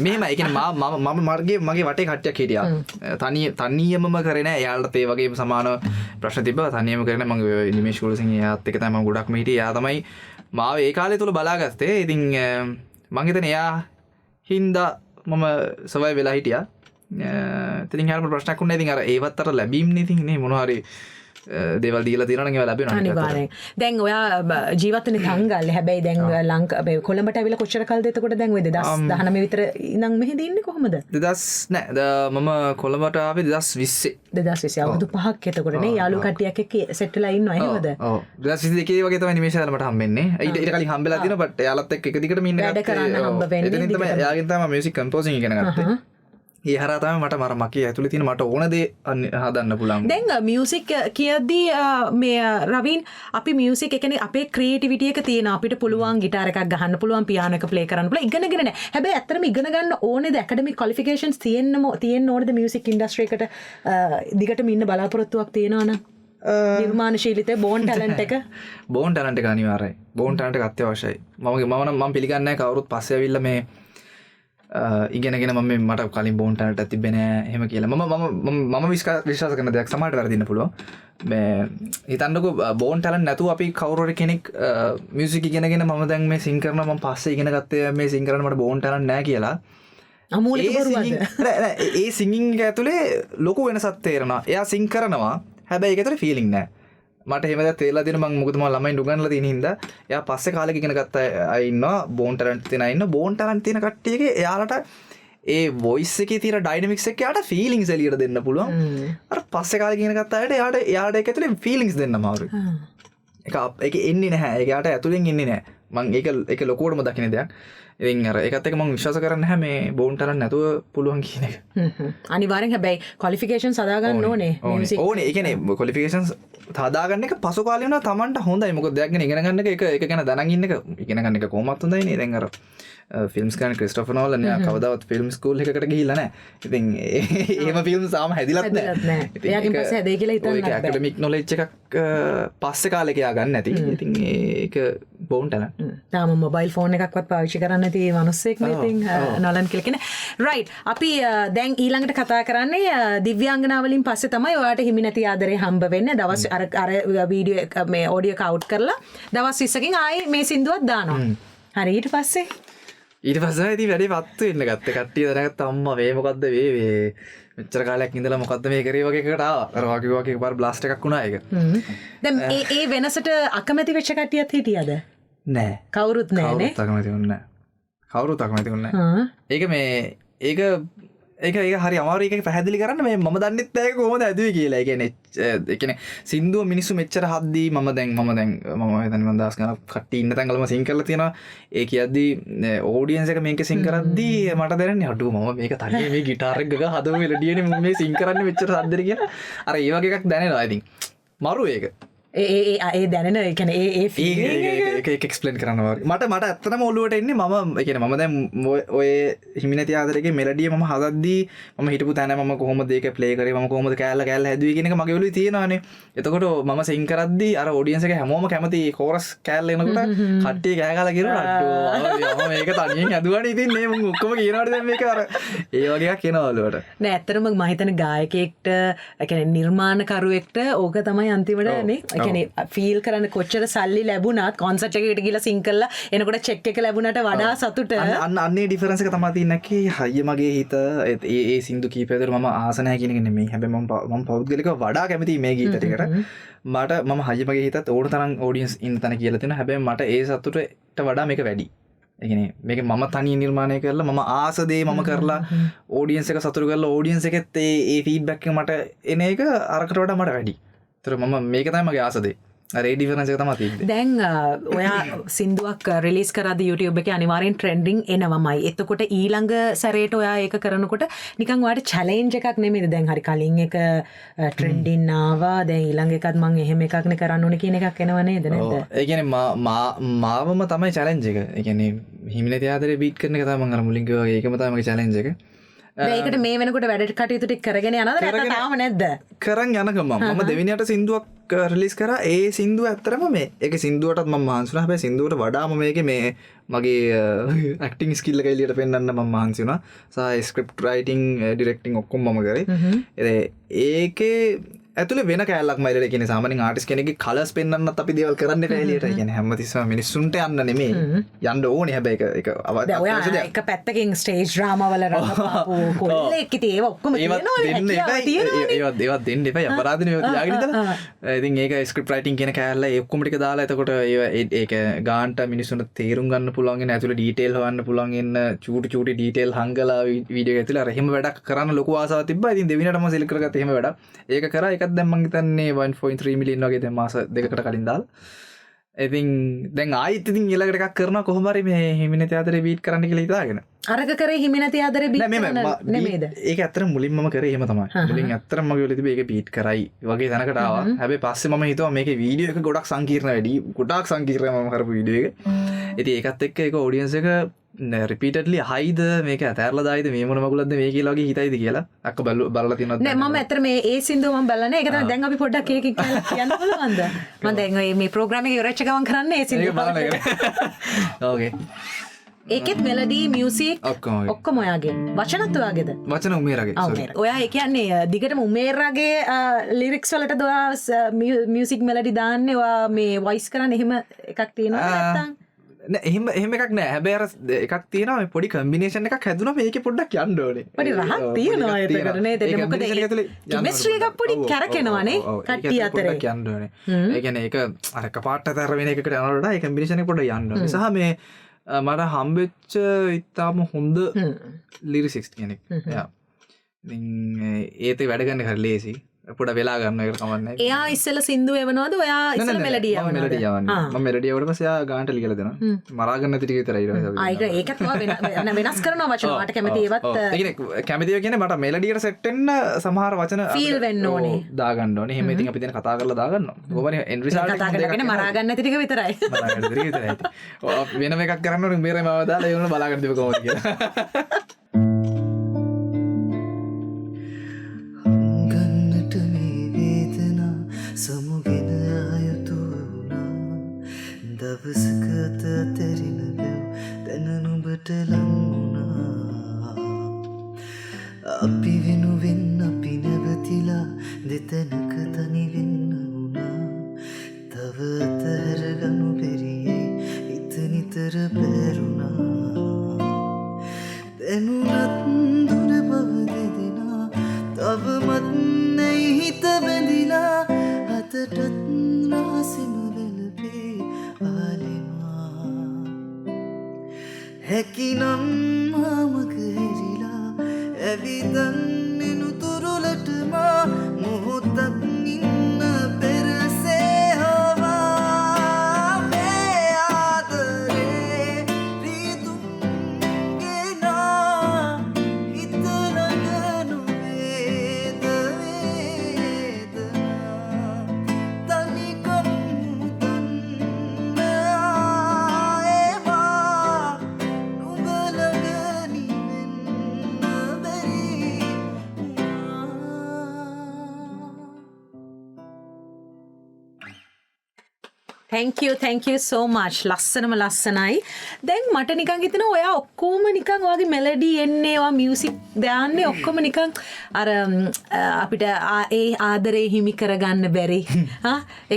[SPEAKER 2] මෙහෙමයි. ඒ කියන්නේ මම මගේ වටේ කට්ටියක් හිටියා. තනියමම කරේ නෑ. එයාලට ඒ වගේම සමාන ප්‍රශ්න තිබ්බා. තනියම කරේ නෑ. මම නිමේෂ් කුලසිංහ එයාත් එක තමයි මම ගොඩක්ම හිටියේ. එයා තමයි මාව ඒ කාලේ තුල බලාගත්තේ. ඉතින් මං හිතන්නේ එයා හින්දා මම සවයි වෙලා හිටියා. ඉතින් හැම ප්‍රශ්නයක් වුණා. ඉතින් අර ඒවත් අර ලැබීම්නේ ඉතින් නේ මොනවා හරි දේවල් දීලා තියෙනවා නම් ඒවා ලැබෙනවා.
[SPEAKER 3] අනිවාර්යෙන්. දැන් ඔයා ජීවත් වෙන්නේ තංගල්ලේ. හැබැයි දැන් ලංකාවේ කොළඹට ඇවිල්ලා කොච්චර කාලද එතකොට දැන් ඔය 2019 විතර ඉඳන් මෙහෙද ඉන්නේ කොහමද?
[SPEAKER 2] 2000 නෑ මම කොළඹට ආවේ 2020.
[SPEAKER 3] 2020 අවුරුදු 5ක් එතකොට නේ යාළු කට්ටියක් එක්ක සෙට් වෙලා ඉන්නවා එහෙමද?
[SPEAKER 2] ඔව් 2022 වගේ තමයි නිමේෂයල මට හම්බෙන්නේ. ඊට කලින් හම්බෙලා තියෙනවා බට් එයාලත් එක්ක එක දිගටම ඉන්න
[SPEAKER 3] වැඩ කරන්න හම්බ වෙන්නේ.
[SPEAKER 2] එතනින් තමයි එයාගෙන් තමයි මියුසික් කම්පෝසින් ඉගෙන ගත්තේ. ඒ හරහා තමයි මට මර මගේ ඇතුලේ තියෙන මට ඕන දේ හදන්න පුළුවන්.
[SPEAKER 3] දැන් මියුසික් කියද්දී මේ රවින් අපි මියුසික් ඒ කියන්නේ අපේ ක්‍රියේටිවිටි එක තියෙන අපිට පුළුවන් ගිටාර එකක් ගහන්න පුළුවන් පියානෝ එක ප්ලේ කරන්න පුළුවන් ඉගෙනගෙන නැහැ. හැබැයි ඇත්තටම ඉගෙන ගන්න ඕනේද ඇකඩමික් ක්වොලිෆිකේෂන්ස් තියෙන්න ඕනේද මියුසික් ඉන්ඩස්ට්‍රි එකට දිගටම ඉන්න බලාපොරොත්තුවක් තියෙනවනම් නිර්මාණශීලීතේ බෝන් ටැලන්ට් එක
[SPEAKER 2] බෝන් ටැලන්ට් එක අනිවාර්යයි. බෝන් ටැලන්ට් එක අත්‍යවශ්‍යයි. මම පිළිගන්නේ නැහැ කවුරුත් පස්සේ ඇවිල්ලා මේ ඉගෙනගෙන මට කලින් බෝන් ටැලන්ට් එකක් තිබ්බේ නෑ එහෙම කියලා. මම විශ්වාස කරන දෙයක් සමහරට වැරදින්න පුළුවන්. මේ හිතන්නකෝ බෝන් ටැලන්ට් නැතුව අපි කවුරු හරි කෙනෙක් මියුසික් ඉගෙනගෙන මම දැන් මේ සිං කරනවා මම පස්සේ ඉගෙන ගත්තේ මේ සිං කරන්න මට බෝන් ටැලන්ට් නෑ කියලා.
[SPEAKER 3] අමූලික බරුවක්ද?
[SPEAKER 2] ඒ සිංගින් එක ඇතුලේ ලොකු වෙනසක් තේරෙනවා. එයා සිං කරනවා හැබැයි ඒක ඇතුලේ ෆීලිං නෑ. මට එහෙම දැන් තේරලා තියෙන මම මොකද මම ළමයින් උගන්වලා තියෙන හින්දා එයා පස්සේ කාලෙක ඉගෙන ගත්ත අය ඉන්නවා බෝන් ටැලන්ට් තියෙන අය ඉන්නවා. බෝන් ටැලන්ට් තියෙන කට්ටියගේ එයාලට ඒ වොයිස් එකේ තියෙන ඩයිනමික්ස් එක එයාට ෆීලිංගස් එලියට දෙන්න පුළුවන්. අර පස්සේ කාලෙක ඉගෙන ගත්ත අයට එයාට ඒක ඇතුලේ ෆීලිංගස් දෙන්න අමාරුයි. ඒක එන්නේ නැහැ. ඒක එයාට ඇතුලෙන් එන්නේ නැහැ. මම ඒක ලොකුවටම දකින්න දෙයක්. ඉතින් අර ඒකත් එක්ක මම විශ්වාස කරන්නේ නැහැ මේ බෝන් ටැලන්ට් නැතුව පුළුවන් කියන එක.
[SPEAKER 3] අනිවාර්යෙන් හැබැයි ක්වොලිෆිකේෂන්ස් හදා ගන්න ඕනේ මියුසික්.
[SPEAKER 2] ඕනේ. ඒ කියන්නේ ක්වොලිෆිකේෂන්ස් හදාගන්න එක පසු කාලේ වුණා Tamanට හොඳයි. මොකද දෙයක් ගැන ඉගෙන ගන්න එක ඒක ගැන දැනන් ඉන්න එක ඉගෙන ගන්න එක කොහොමවත් හොඳයි නේ. දැන් අර ෆිල්ම්ස් ගන්න ක්‍රිස්ටොෆර් නෝලන් යා කවදාවත් ෆිල්ම් ස්කූල් එකකට ගිහිල්ලා නැහැ. ඉතින් එහෙම ෆිල්ම්ස් ආම හැදිලත් නැහැ.
[SPEAKER 3] එයාගෙන් පස්සේ හැදෙයි කියලා හිතන්න
[SPEAKER 2] බෑ. ඒක ඇකඩමික් නොලෙජ් එකක් පස්සේ කාලෙක යා ගන්න නැති. ඉතින් ඒක බෝන් ටැලන්ට්.
[SPEAKER 3] තාම මොබයිල් ෆෝන් එකක්වත් පාවිච්චි කරන්නේ නැති මිනිස්සෙක් නේ ඉතින් නෝලන් කියලා කියන්නේ. රයිට්. අපි දැන් ඊළඟට කතා කරන්නේ දිව්‍යාංගනාවලින් පස්සේ තමයි ඔයාට හිමි නැති ආදරේ හම්බ වෙන්නේ. දවස් අර වීඩියෝ මේ ඔඩියෝ එක අවුට් කරලා දවස් 20කින් ආයේ මේ සින්දුවක් දානවා. හරි ඊට පස්සේ
[SPEAKER 2] ඉතින් වැඩේ පත්තු වෙන්න ගත්තේ. කට්ටිය දැනගත්ත අම්මා මේ මොකද්ද මේ මෙච්චර කාලයක් ඉඳලා මොකද්ද මේ කරේ වගේ එකකට ආවා. අර වගේ එකපාර බ්ලාස්ට් එකක් වුණා ඒක.
[SPEAKER 3] දැන් ඒ වෙනසට අකමැති වෙච්ච කට්ටියත් හිටියද?
[SPEAKER 2] නෑ.
[SPEAKER 3] කවුරුත් නෑනේ.
[SPEAKER 2] කවුරුත් අකමැති වුණේ නෑ. කවුරුත් අකමැති වුණේ නෑ. ඒක හරි අමාරුයි. ඒක පැහැදිලි කරන්න මේ මම දන්නෙත් නැහැ කොහොමද ඇදුවේ කියලා. ඒ කියන්නේ සින්දුව මිනිස්සු මෙච්චර හද්දී මම හිතන්නේ මම දවස් ගණන් කට්ටිය ඉන්න තැන්වලම සින් කරලා තියෙනවා. ඒ කියද්දී ඔඩියන්ස් එක මේක සින් කරද්දී මට දැනෙන්නේ අඩුව මම මේක තනියම මේ ගිටාර් එක ගහ හදපු මෙලඩියනේ මම මේ සින් කරන්නේ මෙච්චර හද්දට කියලා. අර ඒ වගේ එකක් දැනෙනවා. ඉතින් මරු ඒක.
[SPEAKER 3] ඒ දැනෙන ඒ කියන්නේ ඒ ෆීලිං
[SPEAKER 2] ඒක එක්ස්ප්ලේන් කරන්න වගේ. මට ඇත්තටම ඔළුවට එන්නේ මම කියන්නේ මම දැන් ඔය හිමි නැති ආදරේගේ මෙලඩිය මම හදද්දී මම හිටපු තැන මම කොහොමද ඒක ප්ලේ කරේ මම කොහොමද කෑල්ල හැදුවේ කියන එක මගේ ඔළුවේ තියෙනවානේ. එතකොට මම සින් කරද්දී අර ඔඩියන්ස් එක හැමෝම කැමති කෝරස් කෑල්ල එනකොට කට්ටිය කෑ ගහලා කියනවා අඩෝ මම මේක තනියෙන් හැදුවානේ. ඉතින් මේ මම ඔක්කොම කියනවාට දැන් මේක අර ඒ වගේ එකක් එනවා ඔළුවට.
[SPEAKER 3] නෑ ඇත්තටම මම හිතන්නේ ගායකයෙක්ට ඒ කියන්නේ නිර්මාණකරුවෙක්ට ඕක තමයි අන්තිමට නේ ෆීල් කරන්න කොච්චර සල්ලි ලැබුණත් කොන්සර්ට් එකකට ගිහලා සිං කරලා එනකොට චෙක් එක ලැබුණාට වඩා සතුට
[SPEAKER 2] අන්නේ ඩිෆරන්ස් එක තමයි තියෙන්නේ. කී හයිය මගේ හිත ඒ සින්දු කීපයකට මම ආස නැහැ කියන එක නෙමෙයි. හැබැයි මම පෞද්ගලිකව වඩා කැමතියි මේ ගීත ටිකට. මම හයිය මගේ හිතත් ඕන තරම් ඔඩියන්ස් ඉන්න තැන කියලා තියෙනවා. හැබැයි මට ඒ සතුටට වඩා මේක වැඩි. ඒ කියන්නේ මේක මම තනියෙන් නිර්මාණය කරලා මම ආස දේ මම කරලා ඔඩියන්ස් එක සතුටු කරලා ඔඩියන්ස් එකෙත් ඒ ෆීඩ්බැක් එක මට එන එක අරකට වඩා මට වැඩි. ඒතර මම මේක තමයි මගේ ආස දේ. අර ඒ ඩිෆරන්ස් එක තමයි තියෙන්නේ.
[SPEAKER 3] දැන් ඔයා සින්දුවක් රිලීස් කරාද YouTube එකේ අනිවාර්යෙන් ට්‍රෙන්ඩින් එනවමයි. එතකොට ඊළඟ සැරේට ඔයා ඒක කරනකොට නිකන් ඔයාට චැලෙන්ජ් එකක් නෙමෙයිද? දැන් හරි කලින් එක ට්‍රෙන්ඩින් ආවා. දැන් ඊළඟ එකත් මම එහෙම එකක් නේ කරන්න ඕනේ කියන එකක් එනව නේද නැද්ද?
[SPEAKER 2] ඒ කියන්නේ මාවම තමයි චැලෙන්ජ් එක. ඒ කියන්නේ හිමි නැති ආදරේ බීට් කරන එක තමයි මම අර මුලින් කිව්වා වගේ ඒකම තමයි මගේ චැලෙන්ජ් එක.
[SPEAKER 3] ඒකට මේ වෙනකොට වැඩ කටයුතු ටික කරගෙන යනවද නැත්නම් තාම නැද්ද?
[SPEAKER 2] කරන් යනකම මම දෙවෙනියට සින්දුවක් රිලීස් කරා. ඒ සින්දුව ඇත්තරම මේ ඒක සින්දුවටත් මම මහන්සි වුණා. හැබැයි සින්දුවට වඩාම මේකේ මේ මගේ ඇක්ටිං ස්කිල් එක එළියට පෙන්වන්න මම මහන්සි වුණා. සහ ස්ක්‍රිප්ට් රයිටිං ඩිරෙක්ටිං ඔක්කොම මම කරේ. ඒකේ ඇතුලේ වෙන කැලලක් මයිලට කියන්නේ සාමාන්‍යයෙන් ආටිස්ට් කෙනෙක්ගේ කලර්ස් පෙන්වන්නත් අපි දේවල් කරන්න එපා එළියට. ඒ කියන්නේ හැමතිස්සම මිනිස්සුන්ට යන්න නෙමෙයි. යන්න ඕනේ. හැබැයි ඒක
[SPEAKER 3] අවශ්‍ය දෙයක්. එක පැත්තකින් ස්ටේජ් ඩ්‍රාමා වල රඟපාපු කොල්ලෙක් ඉතින් ඒව ඔක්කොම
[SPEAKER 2] ඒවත් දෙන්න එපා. අපරාධනේ ඒවා තියාගෙන ඉඳලා. ඉතින් ඒක ස්ක්‍රිප්ට් රයිටිං කියන කැලල ඒ ඔක්කොම ටික දාලා එතකොට ඒක ගාන්ට මිනිස්සුන්ට තේරුම් ගන්න පුළුවන් වෙන ඇතුලේ ඩීටේල් හොයන්න පුළුවන් වෙන චූටි ඩීටේල් හංගලා වීඩියෝ එක ඇතුලේ අර එහෙම වැඩක් කරන්න ලොකු ආසාවක් තිබ්බා. ඉතින් දෙවිනටම සිලෙක්ට් කරගත්ත එහෙම වැඩක්. ඒක කරා ඒක දැන් මං හිතන්නේ 1.3 මිලියන් වගේ දැන් මාස දෙකකට කලින් දාලා. ඉතින් දැන් ආයෙත් ඉතින් ඊළඟට එකක් කරනවා කොහොම හරි මේ හිමි නැති ආදරේ බීට් කරන්න කියලා හිතාගෙන.
[SPEAKER 3] අරක කරේ හිමි නැති ආදරේ බීට් නෙමෙයිද?
[SPEAKER 2] ඒක ඇත්තට මුලින් මම කරේ එහෙම තමයි. මුලින් ඇත්තටම මගේ වෙලෙ තිබේ ඒක බීට් කරයි වගේ තැනකට ආවා. හැබැයි පස්සේ මම හිතුවා මේකේ වීඩියෝ එක ගොඩක් සංකීර්ණ වැඩි. ගොඩක් සංකීර්ණ මම කරපු වීඩියෝ එක. ඉතින් ඒකත් එක්ක ඒක ඔඩියන්ස් එක රිපීටඩ්ලි හයිද මේක ඇතැරලා දායිද මේ මොන මගුලක්ද මේ කියලා වගේ හිතයිද කියලා අක්ක බලලා තියෙනවා.
[SPEAKER 3] නෑ මම ඇත්තට මේ ඒ සින්දුව මම බලලා නෑ. ඒක තමයි දැන් අපි පොඩ්ඩක් ඒකෙන් කියලා කියන්න පුළුවන්ද? මම දැන් මේ ප්‍රෝග්‍රෑම් එක ඉවරච්ච ගමන් කරන්නේ ඒ සින්දුව බලන්න.
[SPEAKER 2] ඕකේ.
[SPEAKER 3] ඒකෙත් මෙලඩි මියුසික් ඔක්කොම ඔයාගේ. වචනත් ඔයාගේද?
[SPEAKER 2] වචන උමේරගේ. sorry.
[SPEAKER 3] ඔයා ඒ කියන්නේ දිගටම උමේරගේ ලිරික්ස් වලට ඔයා මියුසික් මෙලඩි දාන්නේ ඔයා මේ වොයිස් කරන්නේ එහෙම එකක් තියෙනවද නැත්නම්?
[SPEAKER 2] එහෙම එකක් නෑ. හැබැයි අර එකක් තියෙනවා මේ පොඩි කම්බිනේෂන් එකක් හැදුනා මේකේ පොඩ්ඩක් යන්න ඕනේ.
[SPEAKER 3] පොඩි රහක් තියෙනවා ඒකට නේද? මොකද කෙමිස්ට්‍රි එකක් පොඩි කැරකෙනවානේ කට්ටිය අතරේ.
[SPEAKER 2] පොඩ්ඩක් යන්න ඕනේ. ඒ කියන්නේ ඒක අර එකපාරට තර වෙන එකකට යනකොට වඩා ඒ කම්බිනේෂන් එක පොඩ්ඩක් යන්න ඕනේ. සහ මේ මට හම්බෙච්ච ඉතාම හොඳ ලිරිසික්ස් කෙනෙක්. යා. ඉතින් ඒතේ වැඩ ගන්න හරි ලේසි. පොඩ වෙලා ගන්න එකට කමන්නේ.
[SPEAKER 3] එයා ඉස්සෙල්ලා සින්දු එවනවද? ඔයා ඉස්සෙල්ලා මෙලඩි යවනවද?
[SPEAKER 2] මම මෙලඩි යවන්නේ. මම මෙලඩි යවුවට පස්සේ එයා ගානට ලියලා දෙනවා. මරා ගන්න නැති ටික විතරයි ඊට පස්සේ.
[SPEAKER 3] ඒකත් වෙනස් කරනවා වචන. මට කැමති ඒවත්.
[SPEAKER 2] ඒ කියන්නේ කැමති ඒ කියන්නේ මට මෙලඩියට සෙට් වෙන්න සමහර වචන
[SPEAKER 3] ෆීල් වෙන්න ඕනේ.
[SPEAKER 2] දාගන්න ඕනේ. එහෙම ඉතින් අපි දැන් කතා කරලා දාගන්නවා. කොහොමද එන්ඩ් රිසල්ට්
[SPEAKER 3] කතා කරගෙන මරා ගන්න නැති ටික විතරයි.
[SPEAKER 2] මරා ගන්න ටික විතරයි. වෙනම එකක් කරන්න ඕනේ මේරේ මාව දාලා ඒ උන බලාගන්න දෙව කොහොමද කියලා.
[SPEAKER 1] සමුගෙන ආයුතු වුණා දවසකට අතරින බැව් දැන නුඹට ලං වුණා අපි වෙනුවෙන් අපි නැවතිලා දෙතැනක තනි වෙන්න වුණා තව අතහැරගනු බැරියේ හිත නිතර බැරුණා දැනුනත් දුර බව දෙදෙනා තවමත් නැයි හිත බැඳිලා අතටත් නාසෙම වැළපේ ආලෙමා හැකිනම් මාමක හැරිලා ඇවිදන්නෙනු තුරුලටමා මොහොතක් ඉන්න පෙරසේ හවා මේ ආදරේ රීතුම් ගෙනා හිත ළඟ නොවේද
[SPEAKER 3] thank you so much. ලස්සනම ලස්සනයි. දැන් මට නිකන් හිතෙනවා ඔයා ඔක්කොම නිකන් ඔයාගේ මෙලඩි එන්නේ ඔයා මියුසික් දාන්නේ ඔක්කොම නිකන් අර අපිට ඒ ආදරේ හිමි කරගන්න බැරි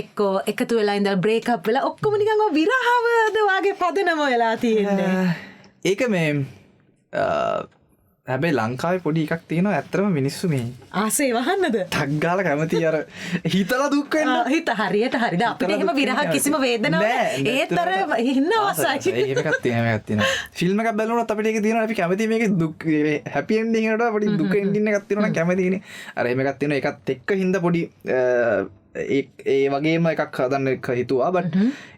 [SPEAKER 3] එක්කෝ එකතු වෙලා ඉඳලා බ්‍රේක් අප් වෙලා ඔක්කොම නිකන් ඔය විරහවද ඔයාගේ පදනම වෙලා තියෙන්නේ.
[SPEAKER 2] ඒක මේ හැබැයි ලංකාවේ පොඩි එකක් තියෙනවා ඇත්තටම මිනිස්සු මේ
[SPEAKER 3] ආසේ වහන්නද?
[SPEAKER 2] ටක් ගාලා කැමති අර හිතලා දුක් වෙන්න.
[SPEAKER 3] හිත හරියට හරිද අපිට එහෙම විරහ කිසිම වේදනාවක් ඒත් අර ඉන්න අවසයි.
[SPEAKER 2] ඒක එකක් තියෙනවා. ෆිල්ම් එකක් බලනකොට අපිට ඒක තියෙනවා අපි කැමති මේකේ දුක් හැපි එන්ඩින් එකට පොඩි දුක එන්ඩින් එකක් තියෙනවා නම් කැමතිනේ. අර එහෙම එකක් තියෙනවා ඒකත් එක්ක හින්දා පොඩි ඒ වගේම එකක් හදන්න හිතුවා බට්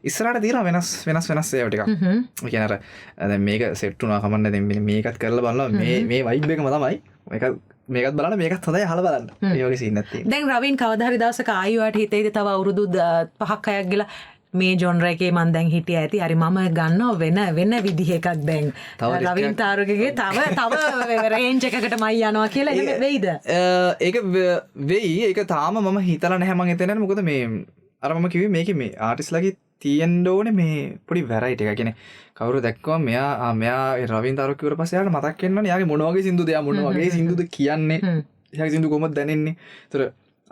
[SPEAKER 2] ඉස්සරහට තියෙනවා වෙනස් ඒවා ටිකක්. ඒ කියන්නේ අර දැන් මේක සෙට් වුණා කමන්න දැන් මේකත් කරලා බලනවා මේ වයිබ් එකම තමයි. මේකත් බලන්න මේකත් හොඳයි අහලා බලන්න. ඒ වගේ සීන් එකක් තියෙනවා.
[SPEAKER 3] දැන් රවින් කවදා හරි දවසක ආයෙත් හිතේද තව අවුරුදු 5ක් 6ක් ගිලා මේ ජොන්ර් එකේ මම දැන් හිටියා ඇති. හරි මම ගන්නවා වෙන විදිහ එකක් දැන්. රවින් තාරුගේ තව රේන්ජ් එකකට මයි යනවා කියලා එහෙම වෙයිද?
[SPEAKER 2] ඒක වෙයි. ඒක තාම මම හිතලා නැහැ මං හිතන්නේ. මොකද මේ අර මම කිව්වේ මේකේ මේ ආටිස්ට්ලාගේ තියෙන්න ඕනේ මේ පොඩි වැරයිටි එකක්. කියන්නේ කවුරු දැක්කම මෙයා රවින් තාරු කිව්වට පස්සේ යාට මතක් වෙන්න ඕනේ. යාගේ මොන වගේ සින්දුද යා මොන වගේ සින්දුද කියන්නේ. යාගේ සින්දු කොහොමද දැනෙන්නේ. ඒතර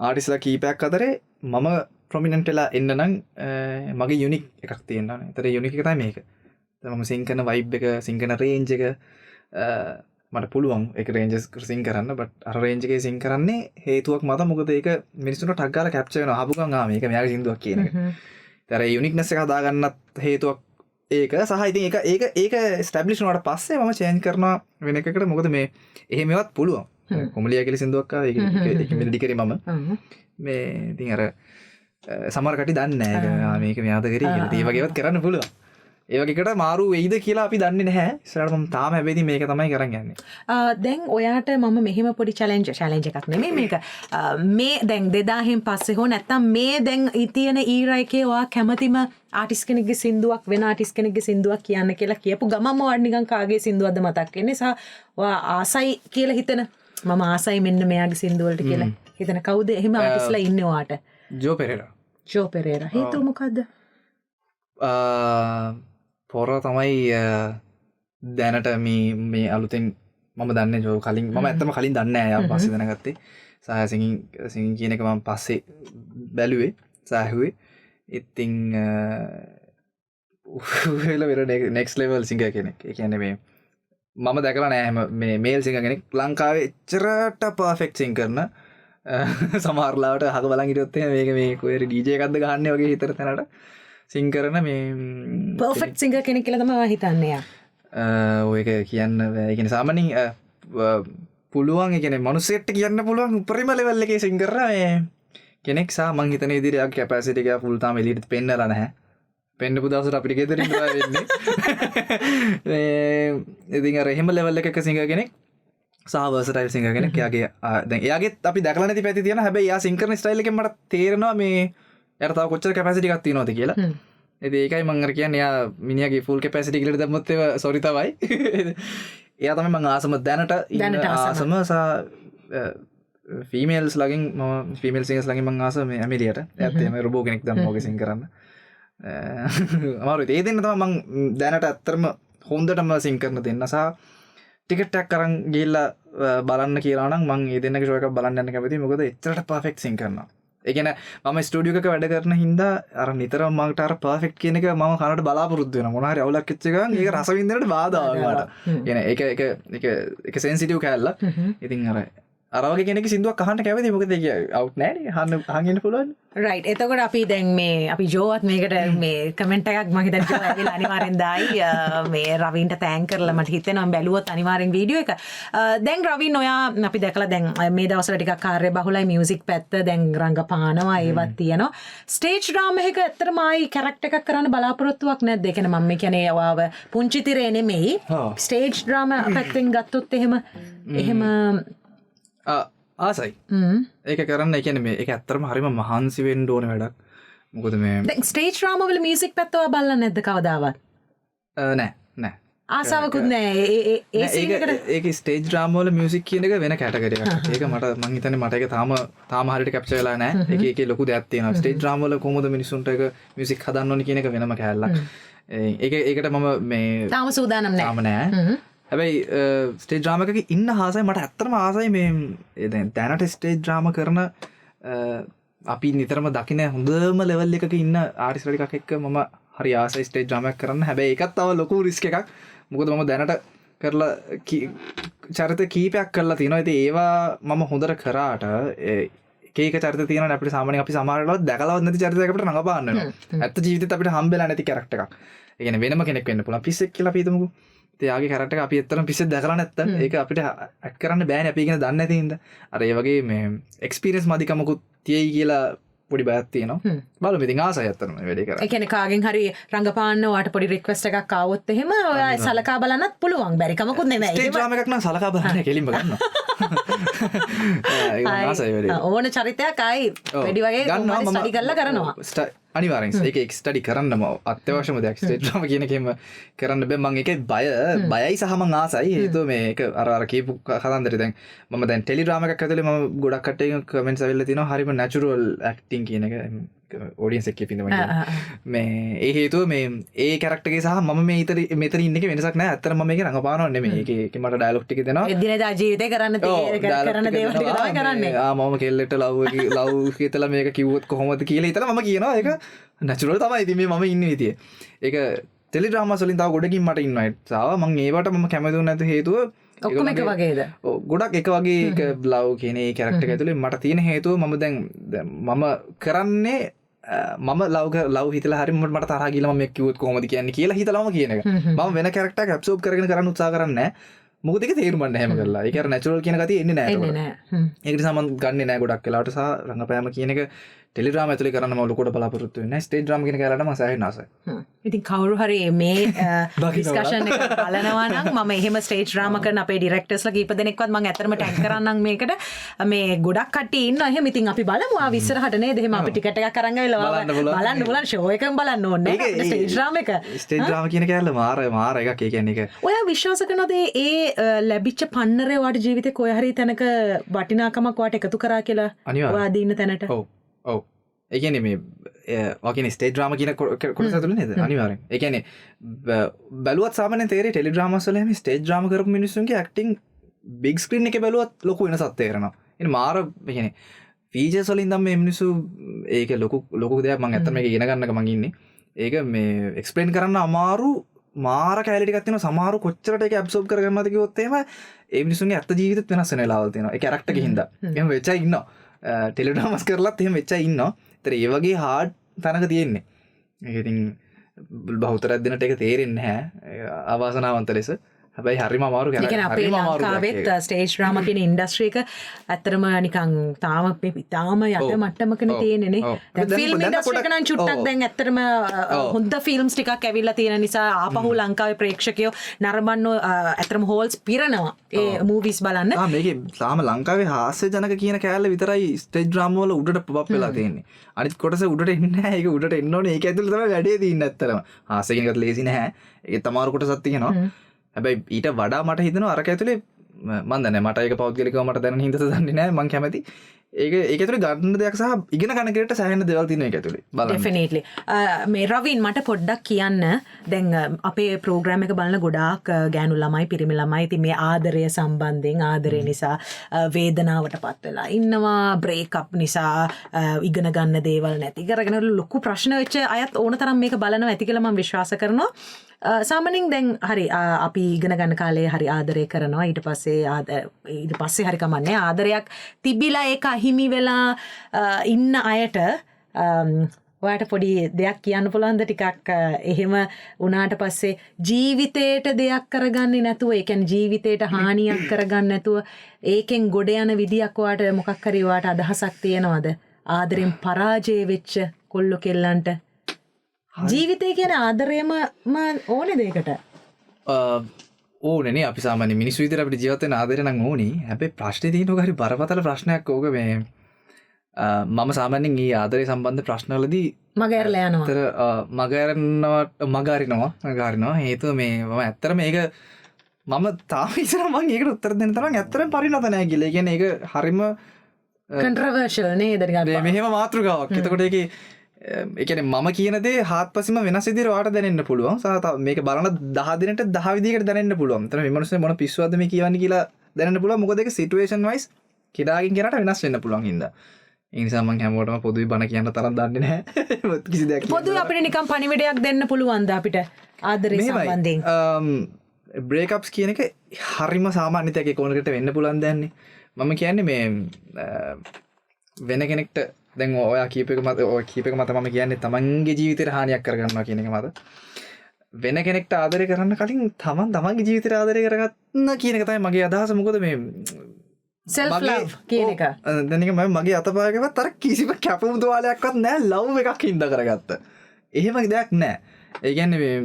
[SPEAKER 2] ආටිස්ට්ලා කීපයක් අතරේ මම ප්‍රොමිනන්ට් වෙලා එන්න නම් මගේ යුනික් එකක් තියෙන්න ඕනේ. ඒතර යුනික් එක තමයි මේක. මම සිං කරන වයිබ් එක සිං කරන රේන්ජ් එක මට පුළුවන් ඒක රේන්ජස් සිං කරන්න. බට් අර රේන්ජ් එකේ සිං කරන්නේ හේතුවක් මත. මොකද ඒක මිනිස්සුන්ට ටක් ගාලා කැප්චර් වෙනවා. අහපු ගමන් මේක මෙයාගේ සින්දුවක් කියන එක. ඒතර යුනික්නස් එක හදාගන්නත් හේතුවක් ඒක. සහ ඉතින් ඒක ස්ටැබ්ලිෂ් වුණාට පස්සේ මම චේන්ජ් කරනවා වෙන එකකට. මොකද මේ එහෙමවත් පුළුවන්. කොමලියා කියලා සින්දුවක් ආවා. ඒක මෙලඩි කරේ මම. මේ ඉතින් අර සමහර කටි දන්නේ නැහැ මේක මෙයාද කරේ කියලා. ඒ වගේවත් කරන්න පුළුවන්. ඒවකට මාරු වෙයිද කියලා අපි දන්නේ නැහැ. ඉස්සරහට මම තාම හැබැයි මේක තමයි කරන් යන්නේ.
[SPEAKER 3] දැන් ඔයාට මම මෙහෙම පොඩි චැලෙන්ජ් එකක් නෙමෙයි මේක. මේ දැන් 2000න් පස්සේ හෝ නැත්තම් මේ දැන් තියෙන ඊරා එකේ ඔයා කැමතිම ආටිස්ට් කෙනෙක්ගේ සින්දුවක් වෙන ආටිස්ට් කෙනෙක්ගේ සින්දුවක් කියන්න කියලා කියපු ගමන්ම ඔයාට නිකන් කාගේ සින්දුවක්ද මතක් වෙන්නේ සහ ඔයා ආසයි කියලා හිතන මම ආසයි මෙන්න මෙයාගේ සින්දු වලට කියලා හිතන කවුද එහෙම ආටිස්ට්ලා ඉන්නේ ඔයාට?
[SPEAKER 2] ජෝ පෙරේරා.
[SPEAKER 3] ජෝ පෙරේරා. හේතුව මොකද්ද?
[SPEAKER 2] පොර තමයි දැනට මේ අලුතෙන් මම දන්න ජෝ කලින් මම ඇත්තම කලින් දන්න අය පස්සේ දැනගත්තේ සහ කියන එක මම පස්සේ බැලුවේ සාහුවේ ඉතිං නෙක්ස් ලෙවල් සිංහ කෙනෙක්. ඒ කියන්නේ මේ මම දැකලා නෑ මේ මේල් සිංහ කෙනෙක් ලංකාවේ එච්චරට පර්ෆෙක්ට් සිං කරන සමහරලාවට අහක බලන් හිටියොත් මේක මේ කොහේ ඩීජේ එකක්ද ගහන්නේ වගේ හිතර තැනට සිං කරන මේ
[SPEAKER 3] පර්ෆෙක්ට් සිංගර් කෙනෙක් කියලා තමයි හිතන්නේ යා.
[SPEAKER 2] ඔය කියන්න බෑ. ඒ කියන්නේ සාමාන්‍යයෙන් පුළුවන් ඒ කියන්නේ මනුස්සයෙක්ට කියන්න පුළුවන් උපරිම ලෙවල් එකේ සිං කරන මේ කෙනෙක් සා මං හිතන විදිහට යාගේ කැපැසිටි එක ෆුල් තාම එළියට පෙන්නලා නැහැ. පෙන්නපු දවසට අපිට ගෙදරින් ඉඳලා වෙන්නේ. ඉතින් අර එහෙම ලෙවල් එකක සිංගර් කෙනෙක් සහ වර්සටයිල් සිංගර් කෙනෙක්. යාගේ දැන් එයාගෙත් අපි දැකලා නැති පැති තියෙනවා. හැබැයි යා සිං කරන ස්ටයිල් එකෙන් මට තේරෙනවා මේ එයාට තව කොච්චර කැපැසිටි එකක් තියෙනවද කියලා. ඉතින් ඒකයි මම අර කියන්නේ එයා මිනිහාගේ ෆුල් කැපැසිටි එකට දැම්මොත් ඒව සෝරි තමයි. එයා තමයි මම ආසම දැනට ආසම සහ ෆීමේල්ස් ලගින් ෆීමේල් සිංගර්ස් ලගින් මං ආස මේ ඇමිලියට. එයාත් එහෙම රොබෝ කෙනෙක් දැන් මොකද සිං කරන්න. අමාරුයි. ඒ දෙන්න තමයි මං දැනට ඇත්තටම හොඳටම සිං කරන දෙන්න සහ ටිකට් එකක් අරන් ගිහිල්ලා බලන්න කියලා නම් මං ඒ දෙන්නගේ ෂෝ එකක් බලන්න යන්න කැමතියි. මොකද එච්චරට පර්ෆෙක්ට් සිං කරනවා. ඒ කියන්නේ මම ස්ටුඩියෝ එකක වැඩ කරන හින්දා අර නිතරම මට අර පර්ෆෙක්ට් කියන එක මම කනට බලාපොරොත්තු වෙනවා. මොනවා හරි අවුලක් වෙච්ච ගමන් ඒක රස විඳින්නට බාධාවක් මට. කියන්නේ ඒක සෙන්සිටිව් කැලලක්. ඉතින් අර වගේ කෙනෙක් සින්දුවක් අහන්න කැමතියි. මොකද ඒක අවුට් නෑනේ. අහන්න ඉන්න පුළුවන්.
[SPEAKER 3] රයිට්. එතකොට අපි දැන් මේ අපි ජෝවත් මේකට මේ කමෙන්ට් එකක් මම හිතන්නේ ජෝ ඇවිල්ලා අනිවාර්යෙන් දායි. මේ රවින්ට තෑන්ක් කරලා මට හිතෙනවා බැලුවොත් අනිවාර්යෙන් වීඩියෝ එක. දැන් රවින් ඔයා අපි දැකලා දැන් මේ දවස්වල ටිකක් කාර්ය බහුලයි මියුසික් පැත්ත දැන් රංගපානවා ඒවත් තියෙනවා. ස්ටේජ් ඩ්‍රාමා එක ඇත්තටම ආයි කැරක්ටර් එකක් කරන්න බලාපොරොත්තුවක් නැද්ද? ඒ කියන්නේ මම කියන්නේ ඔයාව පුංචි තිරේ නෙමෙයි. ස්ටේජ් ඩ්‍රාමා පැත්තෙන් ගත්තොත් එහෙම ආසයි. ඒක කරන්න. ඒ කියන්නේ මේ ඒක ඇත්තටම හරිම මහන්සි වෙන්න ඕන වැඩක්. මොකද මේ දැන් ස්ටේජ් ඩ්‍රාමා වල මියුසික් පැත්ත ඔයා බලලා නැද්ද කවදාවත්?
[SPEAKER 2] නෑ.
[SPEAKER 3] ආසාවකුත් නෑ. ඒ සීන් එකට
[SPEAKER 2] ඒක ස්ටේජ් ඩ්‍රාමා වල මියුසික් කියන එක වෙන කැටගරි එකක්. ඒක මම හිතන්නේ මට ඒක තාම හරියට කැප්චර් වෙලා නෑ. ඒකේ ලොකු දෙයක් තියෙනවා. ස්ටේජ් ඩ්‍රාමා වල කොහොමද මිනිසුන්ට ඒක මියුසික් හදන්න ඕනේ කියන එක වෙනම කැලලක්. ඒකට මම මේ
[SPEAKER 3] තාම සූදානම් නෑ.
[SPEAKER 2] තාම නෑ. හැබැයි ස්ටේජ් ඩ්‍රාමා එකක ඉන්න ආසයි. මට ඇත්තටම ආසයි මේ දැනට ස්ටේජ් ඩ්‍රාමා කරන අපි නිතරම දකින හොඳම ලෙවල් එකක ඉන්න ආටිස්ට්ලා ටිකක් එක්ක මම හරි ආසයි ස්ටේජ් ඩ්‍රාමා එකක් කරන්න. හැබැයි ඒකත් තව ලොකු රිස්ක් එකක්. මොකද මම දැනට කරලා චරිත කීපයක් කරලා තියෙනවා. ඉතින් ඒවා මම හොඳට කරාට එක චරිත තියෙනවා අපිට සාමාන්‍යයෙන් අපි සමහර වෙලාවට දැකලවත් නැති චරිතයක් අපිට රඟපාන්න වෙනවා. ඇත්ත ජීවිතේත් අපිට හම්බෙලා නැති කැරක්ටර් එකක්. ඒ කියන්නේ වෙනම කෙනෙක් වෙන්න පුළුවන්. පිස්සෙක් කියලා අපි හිතමුකෝ. යාගේ කැරක්ටර් එක අපි ඇත්තටම පිස්සෙක් දැකලා නැත්තම් ඒක අපිට ඇක්ට් කරන්න බෑනේ. අපි ඉගෙන දන්නේ නැති හින්දා. අර ඒ වගේ මේ එක්ස්පීරියන්ස් මදිකමකුත් තියෙයි කියලා පොඩි බයක් තියෙනවා. බලමු. ඉතින් ආසයි ඇත්තටම මේ වැඩේ කරන්න.
[SPEAKER 3] ඒ කියන්නේ කාගෙන් හරි රංගපාන්න ඔයාට පොඩි රික්වෙස්ට් එකක් ආවොත් එහෙම ඔයා සලකා බලන්නත් පුළුවන්. බැරි කමකුත් නෙමෙයි.
[SPEAKER 2] ස්ටේජ් ඩ්‍රාමා එකක් නම් සලකා බලන්න කෙලින්ම ගන්නවා. ඒක ආසයි වැඩේ.
[SPEAKER 3] ඕන චරිතයක් ආයි වැඩි වගේ ස්ටඩි කරලා කරනවා.
[SPEAKER 2] අනිවාර්යෙන් ඒක ස්ටඩි කරන්නම අත්‍යවශ්‍යම දෙයක්. ස්ටේජ් ඩ්‍රාමා කියන එකෙම කරන්න බෑ. මම ඒකේ බයයි සහ මං ආසයි. හේතුව මේක අර කියපු කතන්දරේ දැන් මම දැන් ටෙලි ඩ්‍රාමා එකක් ඇතුලේ මම ගොඩක් කට්ටියගෙන් කමෙන්ට්ස් අවිල්ලා තිනවා හරිම නැචරල් ඇක්ටිං කියන එක ඔඩියන්ස් එකේ පින්දම මේ ඒ හේතුව මේ ඒ කැරක්ටර් එකේ සහ මම මේ මෙතන ඉන්න එකේ වෙනසක් නැහැ. ඇත්තටම මම මේක රඟපානව නෙමෙයි. ඒකේ මට ඩයලොග් ටික දෙනවා.
[SPEAKER 3] එදිනෙදා ජීවිතේ කරන්න කරන දේවල් ටික තමයි කරන්නේ.
[SPEAKER 2] මම කෙල්ලෙට ලව් හිතලා මේක කිව්වොත් කොහොමද කියලා හිතලා මම කියනවා. ඒක නැචරල් තමයි. ඉතින් මේ මම ඉන්නේ විදිය. ඒක ටෙලි ඩ්‍රාමාස් වලින් තව ගොඩකින් මට ඉන්වයිට් ආවා. මම ඒවට මම කැමති නැති හේතුව
[SPEAKER 3] ඔක්කොම එක වගේද?
[SPEAKER 2] ගොඩක් එක වගේ එක ලව් කියන ඒ කැරක්ටර් එක ඇතුලේ මට තියෙන හේතුව මම දැන් මම කරන්නේ මම ලව් හිතලා හරි මට තරහා ගිහලා මම මේක කිව්වොත් කොහොමද කියන්නේ කියලා හිතලාම කියන එක. මම වෙන කැරක්ටර් එකක් ඇබ්සෝබ් කරගෙන කරන්න උත්සාහ කරන්නේ නැහැ. මොකද ඒක තේරුම් ගන්න හැම කරලා. ඒක අර නැචරල් කියන ගතිය එන්නේ නැහැ. ඒක නිසා මම ගන්නෙ නැහැ ගොඩක් වෙලාවට සහ රංගපෑම කියන එක ටෙලි ඩ්‍රාමා ඇතුලේ කරන්න මම ලොකුට බලාපොරොත්තු වෙන්නේ නැහැ. ස්ටේජ් ඩ්‍රාමා කියන කැලලට මම සෑහෙන ආසයි.
[SPEAKER 3] ඉතින් කවුරු හරි මේ ඩිස්කෂන් එක බලනවා නම් මම එහෙම ස්ටේජ් ඩ්‍රාමා කරන අපේ ඩිරෙක්ටර්ස්ලා කීප දෙනෙක්වත් මම ඇත්තටම ටැග් කරන්නම් මේකට මේ ගොඩක් කට්ටිය ඉන්නවා එහෙම ඉතින් අපි බලමු ආ ඉස්සරහට නේද එහෙම අපි ටිකට් එකක් අරන් ආවිලා බලන්න බලන්න ෂෝ එකම බලන්න ඕනේ නේද ස්ටේජ් ඩ්‍රාමා එක
[SPEAKER 2] ස්ටේජ් ඩ්‍රාමා කියන කෑල්ල මාර එකක් ඒ කියන්නේ ඒක
[SPEAKER 3] ඔයා විශ්වාස කරනවද ඒ ලැබිච්ච පන්නරේ වාට ජීවිතේ කොහේ හරි තැනක වටිනාකමක් වාට එකතු කරා කියලා ඔයා දින්න තැනට
[SPEAKER 2] ඔව් ඒ කියන්නේ මේ වගේ ස්ටේජ් ඩ්‍රාමා කියන කොටස ඇතුළේ නේද අනිවාර්යෙන් ඒ කියන්නේ බැලුවත් සාමාන්‍යයෙන් තේරෙයි ටෙලි ඩ්‍රාමාස් වල එහෙම ස්ටේජ් ඩ්‍රාමා කරපු මිනිස්සුන්ගේ ඇක්ටිං බිග් ස්ක්‍රීන් එකේ බැලුවත් ලොකු වෙනසක් තේරෙනවා ඉතින් මාර ඒ කියන්නේ ෆීචර්ස් වලින් නම් මේ මිනිස්සු ඒක ලොකු දෙයක් මම ඇත්තටම මේක ඉගෙන ගන්නක මං ඉන්නේ ඒක මේ එක්ස්ප්ලেইন කරන්න අමාරු මාර කැලේ ටිකක් තියෙනවා සමහරු කොච්චරට ඒක ඇබ්සෝබ් කරගන්නවද කිව්වොත් එහෙම ඒ මිනිස්සුන්ගේ ඇත්ත ජීවිතෙත් වෙනස් වෙන වෙලාවල් තියෙනවා ඒ කැරක්ටර් එකේ හින්දා එහෙම වෙච්චා ඉන්නවා ටෙලි ඩ්‍රාමාස් කරලත් එහෙම වෙච්චා ඉන්නවා ඒතර ඒ වගේ හાર્ඩ් තැනක තියෙන්නේ ඒක ඉතින් බහුතරයක් දෙනට ඒක තේරෙන්නේ නැහැ අවාසනාවන්ත ලෙස හැබැයි හරිම අමාරු
[SPEAKER 3] හරිම අමාරුවෙත් ස්ටේජ් ඩ්‍රාමා කියන ඉන්ඩස්ට්‍රි එක ඇත්තටම නිකන් තාම යට මට්ටමකනේ තියෙන්නේ නේ දැන් ෆිල්ම් ඉන්ඩස්ට්‍රි එක නම් චුට්ටක් දැන් ඇත්තටම හොඳ ෆිල්ම්ස් ටිකක් ඇවිල්ලා තියෙන නිසා ආපහු ලංකාවේ ප්‍රේක්ෂකයෝ නරඹන්න ඇත්තටම හෝල්ස් පිරනවා ඒ මූවිස් බලන්න
[SPEAKER 2] මේකේ තාම ලංකාවේ හාස්‍ය ජනක කියන කෑල්ල විතරයි ස්ටේජ් ඩ්‍රාමා වල උඩට පොප් වෙලා තියෙන්නේ අනිත් කොටස උඩට එන්නේ නැහැ ඒක උඩට එන්න ඕනේ ඒක ඇතුළේ තමයි වැඩේ තියෙන්නේ ඇත්තටම හාස්‍ය කියන එකට ලේසි නැහැ ඒක තමාරු කොටසක් තියෙනවා හැබැයි ඊට වඩා මට හිතෙනවා අරක ඇතුලේ මම දන්නේ මට ඒක පෞද්ගලිකව මට දැනෙන හින්දාද දන්නේ නැහැ මම කැමති ඒක ඇතුලේ ගන්න දෙයක් සහ ඉගෙන ගන්න කෙනෙක්ට සෑහෙන දේවල් තියෙනවා ඒක ඇතුලේ බලන්න
[SPEAKER 3] ඩෙෆිනිට්ලි මේ රවින් මට පොඩ්ඩක් කියන්න දැන් අපේ ප්‍රෝග්‍රෑම් එක බලන ගොඩාක් ගෑනු ළමයි පිරිමි ළමයි ඉතින් මේ ආදරය සම්බන්ධයෙන් ආදරය නිසා වේදනාවටපත් වෙලා ඉන්නවා බ්‍රේක් අප් නිසා ඉගෙන ගන්න දේවල් නැති කරගෙන ලොකු ප්‍රශ්න වෙච්ච අයත් ඕන තරම් මේක බලනවා ඇති කියලා මම විශ්වාස කරනවා සාමාන්‍යයෙන් දැන් හරි අපි ඉගෙන ගන්න කාලේ හරි ආදරය කරනවා ඊට පස්සේ හරි කමන්නේ ආදරයක් තිබිලා ඒක අහිමි වෙලා ඉන්න අයට ඔයාට පොඩි දෙයක් කියන්න පුළුවන්ද ටිකක් එහෙම වුණාට පස්සේ ජීවිතේට දෙයක් කරගන්නේ නැතුව ඒ කියන්නේ ජීවිතේට හානියක් කරගන්න නැතුව ඒකෙන් ගොඩ යන විදියක් ඔයාට මොකක් හරි ඔයාට අදහසක් තියෙනවද ආදරෙන් පරාජය වෙච්ච කොල්ල කෙල්ලන්ට ජීවිතය කියන ආදරයම ඕනේ දෙයකට
[SPEAKER 2] ඕනේ නේ අපි සාමාන්‍ය මිනිස්සු විතර අපිට ජීවත් වෙන ආදරය නම් ඕනේ හැබැයි ප්‍රශ්නේ තියෙන උග හරි බරපතල ප්‍රශ්නයක් ඕක මේ මම සාමාන්‍යයෙන් ඊ ආදරය සම්බන්ධ ප්‍රශ්නවලදී
[SPEAKER 3] මගහැරලා යනවා
[SPEAKER 2] මගහරිනවා හේතුව මේ මම ඇත්තටම මේක මම තාම ඉතර මම ඒකට උත්තර දෙන්න තරම් ඇත්තටම පරිණත නැහැ කියලා. ඒ කියන්නේ ඒක හරිම
[SPEAKER 3] controversial නේද
[SPEAKER 2] මෙහෙම මාතෘකාවක්. එතකොට ඒකේ ඒ කියන්නේ මම කියන දේ හාත්පසින්ම වෙනස් විදිහට ඔයාලට දැනෙන්න පුළුවන්. සහ මේක බලන 10 දිනට 10 විදිහකට දැනෙන්න පුළුවන්. එතන මේ මිනිස්සු මොන පිස්සුවක්ද මේ කියවන්නේ කියලා දැනෙන්න පුළුවන්. මොකද ඒක සිටුේෂන් වයිස් කිඩාකින් කරාට වෙනස් වෙන්න පුළුවන් හින්දා. ඒ නිසා මම හැමෝටම පොදුයි බණ කියන්න තරම් දන්නේ නැහැ. කිසි දෙයක්
[SPEAKER 3] පොදුයි අපිට නිකන් පණිවිඩයක් දෙන්න පුළුවන්ද අපිට ආදරේ සම්බන්ධයෙන්?
[SPEAKER 2] බ්‍රේක්අප්ස් කියන එක හරිම සාමාන්‍ය දෙයක්. ඒක ඕනකට වෙන්න පුළුවන් දෙන්නේ. මම කියන්නේ මේ වෙන කෙනෙක්ට දැන් ඔයා කීප එක මත මම කියන්නේ තමන්ගේ ජීවිතේට හානියක් කරගන්නවා කියන එක මත. වෙන කෙනෙක්ට ආදරය කරන්න කලින් තමන්ගේ ජීවිතේට ආදරය කරගන්න කියන එක තමයි මගේ අදහස. මොකද මේ
[SPEAKER 3] self love කියන එක.
[SPEAKER 2] දැන් එක මම මගේ අතපයකවත් අර කිසිම කැපුම් තුවාලයක්වත් නැහැ ලව් එකක් හින්දා කරගත්ත. එහෙම දෙයක් නැහැ. ඒ කියන්නේ මේ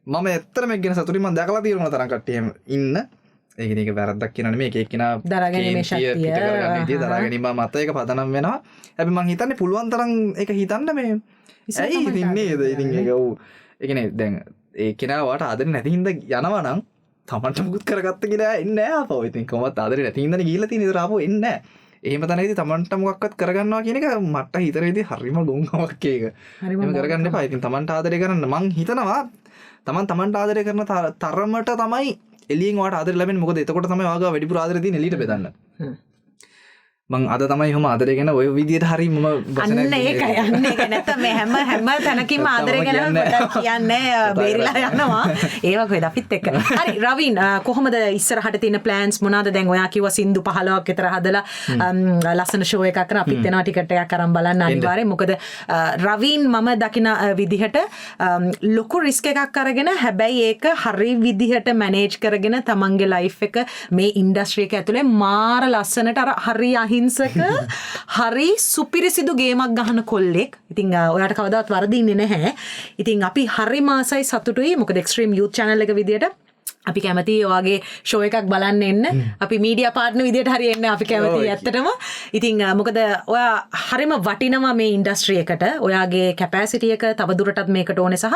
[SPEAKER 2] මම ඇත්තටම එක්ගෙන සතුටින් මම දැකලා තියෙන තරම් කට්ටිය එහෙම ඉන්න. ඒක නේ වැරද්දක් කියනවා නෙමෙයි. ඒක එක්කිනා
[SPEAKER 3] දරාගැනීමේ ශක්තිය
[SPEAKER 2] දරාගැනීම මත ඒක පදනම් වෙනවා. හැබැයි මං හිතන්නේ පුළුවන් තරම් ඒක හිතන්න මේ ඇයි ඉතින් නේද? ඉතින් ඒක ඔව්. ඒ කියන්නේ දැන් ඒ කෙනා වාට ආදරේ නැති හින්දා යනවා නම් තමන්ට මුකුත් කරගත්ත කියලා එන්නේ නැහැ ආපහු. ඉතින් කොහොමවත් ආදරේ නැති හින්දානේ ගිහිල්ලා තියෙන්නේ. ඒතර ආපහු එන්නේ නැහැ. එහෙම තැනකදී තමන්ට මොකක්වත් කරගන්නවා කියන එක මට හිතරේදී හරිම ගොංගාවක් ඒක. එහෙම කරගන්න එපා. ඉතින් තමන්ට ආදරය කරන්න මං හිතනවා තමන්ට ආදරය කරන තරමට තමයි එළියෙන් වාට ආදරය ලැබෙන්නේ. මොකද එතකොට තමයි වාගා වැඩිපුර ආදරය තියෙන එළියට බෙදන්න. මං අද තමයි එහෙම ආදරය ගැන ඔය විදියට හරි මම
[SPEAKER 3] අන්න ඒකයි නැත්නම් මේ හැම තැනකින්ම ආදරය ගැන පොඩ්ඩක් කියන්නේ බේරිලා යනවා. ඒවා කොහෙද අපිත් එක්ක. හරි රවින් කොහොමද ඉස්සරහට තියෙන ප්ලෑන්ස් මොනවාද? දැන් ඔයා කිව්වා සින්දු 15ක් විතර හදලා ලස්සන ෂෝ එකක් කරන අපිත් එනවා ටිකට් එකක් අරන් බලන්න අනිවාර්යෙන්. මොකද රවින් මම දකින විදිහට ලොකු රිස්ක් එකක් අරගෙන හැබැයි ඒක හරි විදිහට මැනේජ් කරගෙන තමන්ගේ ලයිෆ් එක මේ ඉන්ඩස්ට්‍රි එක ඇතුලේ මාර ලස්සනට අර හරි සීන්ස් එක හරි සුපිරිසිදු ගේමක් ගහන කොල්ලෙක්. ඉතින් ඔයාට කවදාවත් වරදින්නේ නැහැ. ඉතින් අපි හරි මාසයි සතුටුයි. මොකද එක්ස්ට්‍රීම් යූත් channel එක විදියට අපි කැමති ඔයාගේ ෂෝ එකක් බලන්න එන්න. අපි මීඩියා පාර්ට්නර් විදියට හරි එන්න අපි කැමති ඇත්තටම. ඉතින් මොකද ඔයා හරිම වටිනවා මේ ඉන්ඩස්ට්‍රි එකට. ඔයාගේ කැපැසිටි එක තව දුරටත් මේකට ඕනේ සහ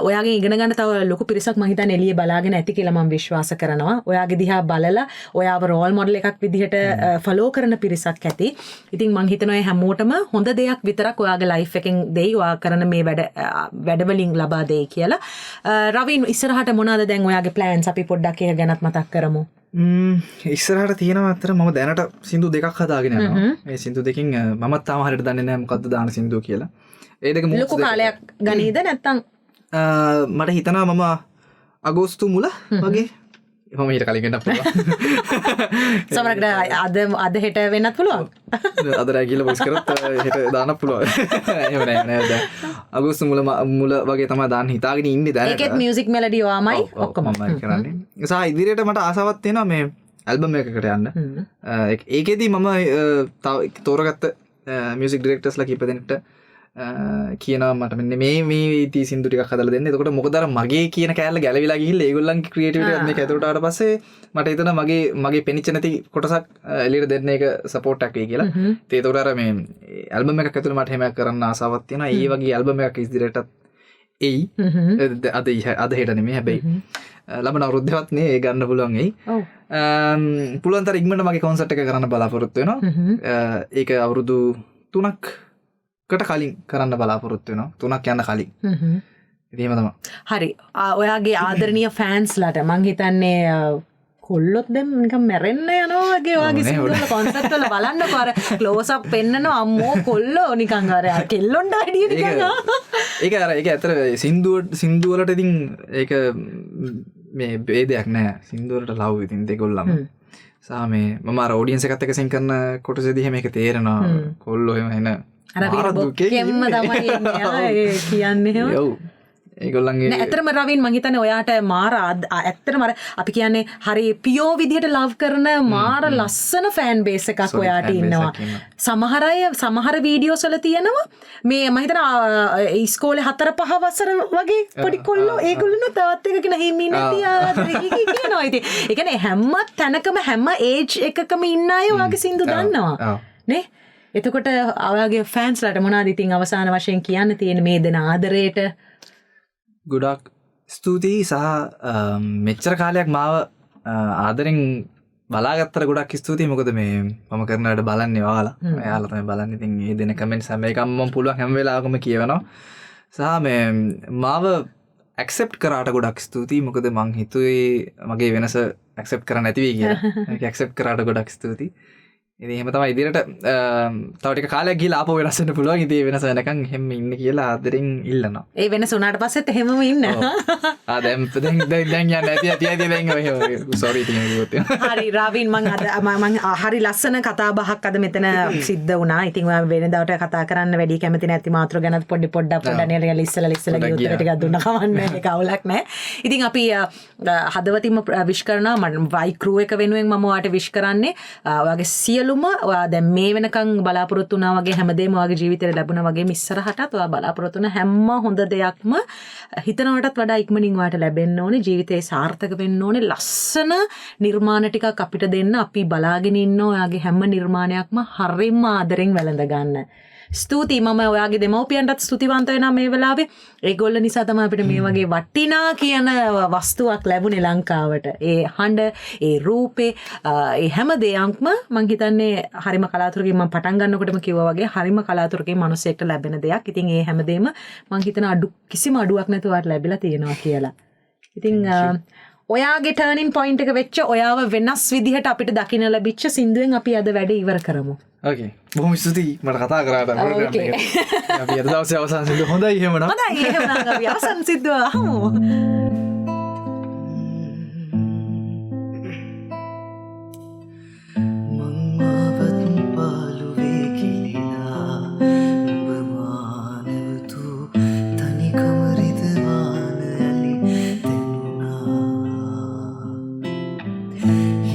[SPEAKER 3] ඔයාගේ ඉගෙන ගන්න තව ලොකු පිරිසක් මම හිතන්නේ එළියේ බලාගෙන ඇති කියලා මම විශ්වාස කරනවා. ඔයාගේ දිහා බලලා ඔයාව රෝල් මොඩල් එකක් විදිහට ෆලෝ කරන පිරිසක් ඇති. ඉතින් මම හිතනවා හැමෝටම හොඳ දෙයක් විතරක් ඔයාගේ ලයිෆ් එකෙන් දෙයි. ඔයා කරන මේ වැඩවලින් ලබා දෙයි කියලා. රවින් ඉස්සරහට මොනවාද දැන් ඔයාගේ ප්ලෑන්ස් අපි පොඩ්ඩක් ඒක ගැනත් මතක් කරමු.
[SPEAKER 2] ඉස්සරහට තියෙනවා අතර මම දැනට සින්දු දෙකක් හදාගෙන යනවා. මේ සින්දු දෙකෙන් මමත් තාම හරියට දන්නේ නැහැ මොකද්ද දාන සින්දුව කියලා. ඒ දෙක
[SPEAKER 3] ලොකු කාලයක් ගනීද නැත්නම්
[SPEAKER 2] මට හිතනවා මම අගෝස්තු මුල වගේ මම ඊට කලින් වෙන්නත් පුළුවන්.
[SPEAKER 3] සමහරකට අද හෙට වෙන්නත් පුළුවන්.
[SPEAKER 2] අද රෑ කියලා වොයිස් කරත් හෙට දාන්නත් පුළුවන්. එහෙම නෑ දැන් අගෝස්තු මුල වගේ තමයි දාන්න හිතාගෙන ඉන්නේ දැන්.
[SPEAKER 3] ඒකෙත් මියුසික් මෙලඩි ඔයාමයි ඔක්කොම
[SPEAKER 2] මම කරන්නේ. සහ ඉදිරියට මට ආසාවක් තියෙනවා මේ ඇල්බම් එකකට යන්න. ඒකෙදි මම තව තෝරගත්ත මියුසික් ඩිරෙක්ටර්ස්ලා කීප දෙනෙක්ට කියනවා මට මෙන්න මේ ඉති සින්දු ටිකක් හදලා දෙන්න. එතකොට මොකද අර මගේ කියන කෑල්ල ගැලවිලා ගිහිල්ලා ඒගොල්ලන්ගේ ක්‍රියේටිවිටි එකත් මේක ඇතුළට ආවට පස්සේ මට හිතෙනවා මගේ පෙනිච්ච නැති කොටසක් එළියට දෙන්න එක සපෝට් එකක් වෙයි කියලා. ඉතින් ඒතකොට අර මේ ඇල්බම් එකක් ඇතුළේ මට එහෙමයක් කරන්න ආසාවක් තියෙනවා. ඒ වගේ ඇල්බම් එකක් ඉදිරියටත් එයි. අද හෙට නෙමෙයි හැබැයි. ලබන අවුරුද්දේවත් නේ ඒ ගන්න පුළුවන් එයි. පුළුවන් තරම් ඉක්මනට මගේ කොන්සර්ට් එක කරන්න බලාපොරොත්තු වෙනවා. ඒක අවුරුදු 3ක් කට කලින් කරන්න බලාපොරොත්තු වෙනවා. 3ක් යන්න කලින්. එහෙම තමයි.
[SPEAKER 3] හරි. ඔයාගේ ආදරණීය ෆෑන්ස්ලාට මං හිතන්නේ කොල්ලොත් දැන් නිකන් මැරෙන්න යනවා වගේ ඔයාගේ සින්දුවල කොන්සර්ට් වල බලන්නකෝ අර ක්ලෝස් අප් පෙන්නනවා අම්මෝ කොල්ලෝ නිකන් අර කෙල්ලොන්ට වැඩිය නිකන්
[SPEAKER 2] ඒක ඇත්තට සින්දු වලට ඉතින් ඒක මේ ભેදයක් නෑ. සින්දු වලට ලව් ඉතින් දෙකොල්ලම. සහ මේ මම අර ඔඩියන්ස් එකත් එක්ක සින් කරන කොටසේදී එහෙම ඒක තේරෙනවා. කොල්ලෝ එහෙම එන
[SPEAKER 3] අර විරබොක්කෙම්ම තමයි එන්නේ කියන්නේ එහෙම.
[SPEAKER 2] ඔව්. ඒගොල්ලන්ගේ
[SPEAKER 3] ඇත්තටම රවින් මං හිතන්නේ ඔයාට මාර ඇත්තටම අර අපි කියන්නේ හරි පියෝ විදිහට ලව් කරන මාර ලස්සන ෆෑන් බේස් එකක් ඔයාට ඉන්නවා. සමහර අය සමහර වීඩියෝස් වල තියෙනවා මේ මම හිතනවා ඉස්කෝලේ 4-5 වසර වගේ පොඩි කොල්ලෝ ඒගොල්ලෝ තවත් එකකින හිමින් නැති කියනවා. ඉතින් ඒ කියන්නේ හැම තැනකම හැම ඒජ් එකකම ඉන්න අය ඔයාගේ සින්දු දන්නවා නේ. එතකොට ඔයාගේ ෆෑන්ස්ලාට මොනවද ඉතින් අවසාන වශයෙන් කියන්න තියෙන මේ දෙන ආදරේට?
[SPEAKER 2] ගොඩක් ස්තුතියි සහ මෙච්චර කාලයක් මාව ආදරෙන් බලාගත්තට ගොඩක් ස්තුතියි. මොකද මේ මම කරන වැඩ බලන්නේ ඔයාලා. එයාලා තමයි බලන්නේ. ඉතින් මේ දෙන කමෙන්ට්ස් හැම එකම මම පුළුවන් හැම වෙලාවකම කියවනවා. සහ මේ මාව ඇක්සෙප්ට් කරාට ගොඩක් ස්තුතියි. මොකද මං හිතුවේ මගේ වෙනස ඇක්සෙප්ට් කරන්න නැති වෙයි කියලා. ඒක ඇක්සෙප්ට් කරාට ගොඩක් ස්තුතියි. ඉතින් එහෙම තමයි ඉදිරියට තව ටික කාලයක් ගිහලා ආපහු වෙනස් වෙන්න පුළුවන්. ඉතින් වෙනස වෙනකන් එහෙම ඉන්න කියලා ආදරෙන් ඉල්ලනවා.
[SPEAKER 3] ඒ වෙනස උනාට පස්සෙත් එහෙමම ඉන්න.
[SPEAKER 2] දැන් යන්න ඇති දැන් ඔය සෝරි ඉතින් කිව්වොත්.
[SPEAKER 3] හරි රවින් මං හරි ලස්සන කතා බහක් අද මෙතන සිද්ධ වුණා. ඉතින් ඔයා වෙනදාට කතා කරන්න වැඩි කැමති නැති මාතෘ ගැනත් පොඩ්ඩක් නේද ඉස්සලා ගිය උත්තර ටිකක් දුන්නා කවන්නේ ඒක අවුලක් නැහැ. ඉතින් අපි හදවතින්ම විශ් කරනවා. මම වයි ක්‍රූ එක වෙනුවෙන් මම ඔයාට විශ් කරන්නේ ඔයාගේ ඔයා දැන් මේ වෙනකන් බලාපොරොත්තු වුණා වගේ හැමදේම ඔයාගේ ජීවිතේ ලැබුණා වගේ ඉස්සරහටත් ඔයා බලාපොරොත්තු වෙන හැම හොඳ දෙයක්ම හිතනවටත් වඩා ඉක්මනින් ඔයාට ලැබෙන්න ඕනේ. ජීවිතේ සාර්ථක වෙන්න ඕනේ. ලස්සන නිර්මාණ ටිකක් අපිට දෙන්න අපි බලාගෙන ඉන්න ඔයාගේ හැම නිර්මාණයක්ම හරියම ආදරෙන් වැළඳ ගන්න. ස්තුතියි. මම ඔයාගේ දෙමව්පියන්ටත් ස්තුතිවන්ත වෙනවා මේ වෙලාවේ. ඒගොල්ලෝ නිසා තමයි අපිට මේ වගේ වටිනා කියන වස්තුවක් ලැබුණේ ලංකාවට. ඒ හඬ, ඒ රූපේ, ඒ හැම දෙයක්ම මං හිතන්නේ හරිම කලාතුරකින් මම පටන් ගන්නකොටම කිව්වා වගේ හරිම කලාතුරකින් මිනිස්සෙක්ට ලැබෙන දෙයක්. ඉතින් ඒ හැමදේම මං හිතන කිසිම අඩුවක් නැතුව ලැබිලා තියෙනවා කියලා. ඉතින් ඔයාගේ ටර්නින් පොයින්ට් එක වෙච්ච ඔයාව වෙනස් විදිහට අපිට දකින්න ලැබිච්ච සින්දුවෙන් අපි අද වැඩේ ඉවර කරමු.
[SPEAKER 2] ඕකේ. බොහොම ස්තුතියි මට කතා කරාට. අපි අද දවසේ අවසන් සින්දුව හොඳයි එහෙමනම්.
[SPEAKER 3] හොඳයි එහෙමනම් අපි අවසන් සින්දුව අහමු.
[SPEAKER 1] Maybe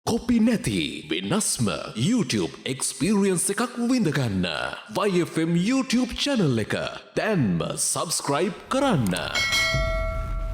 [SPEAKER 4] කොපි නැති වෙනස්ම YouTube එක්ස්පීරියන්ස් එකක් විඳගන්න. YFM YouTube channel එක දැන්ම subscribe කරන්න.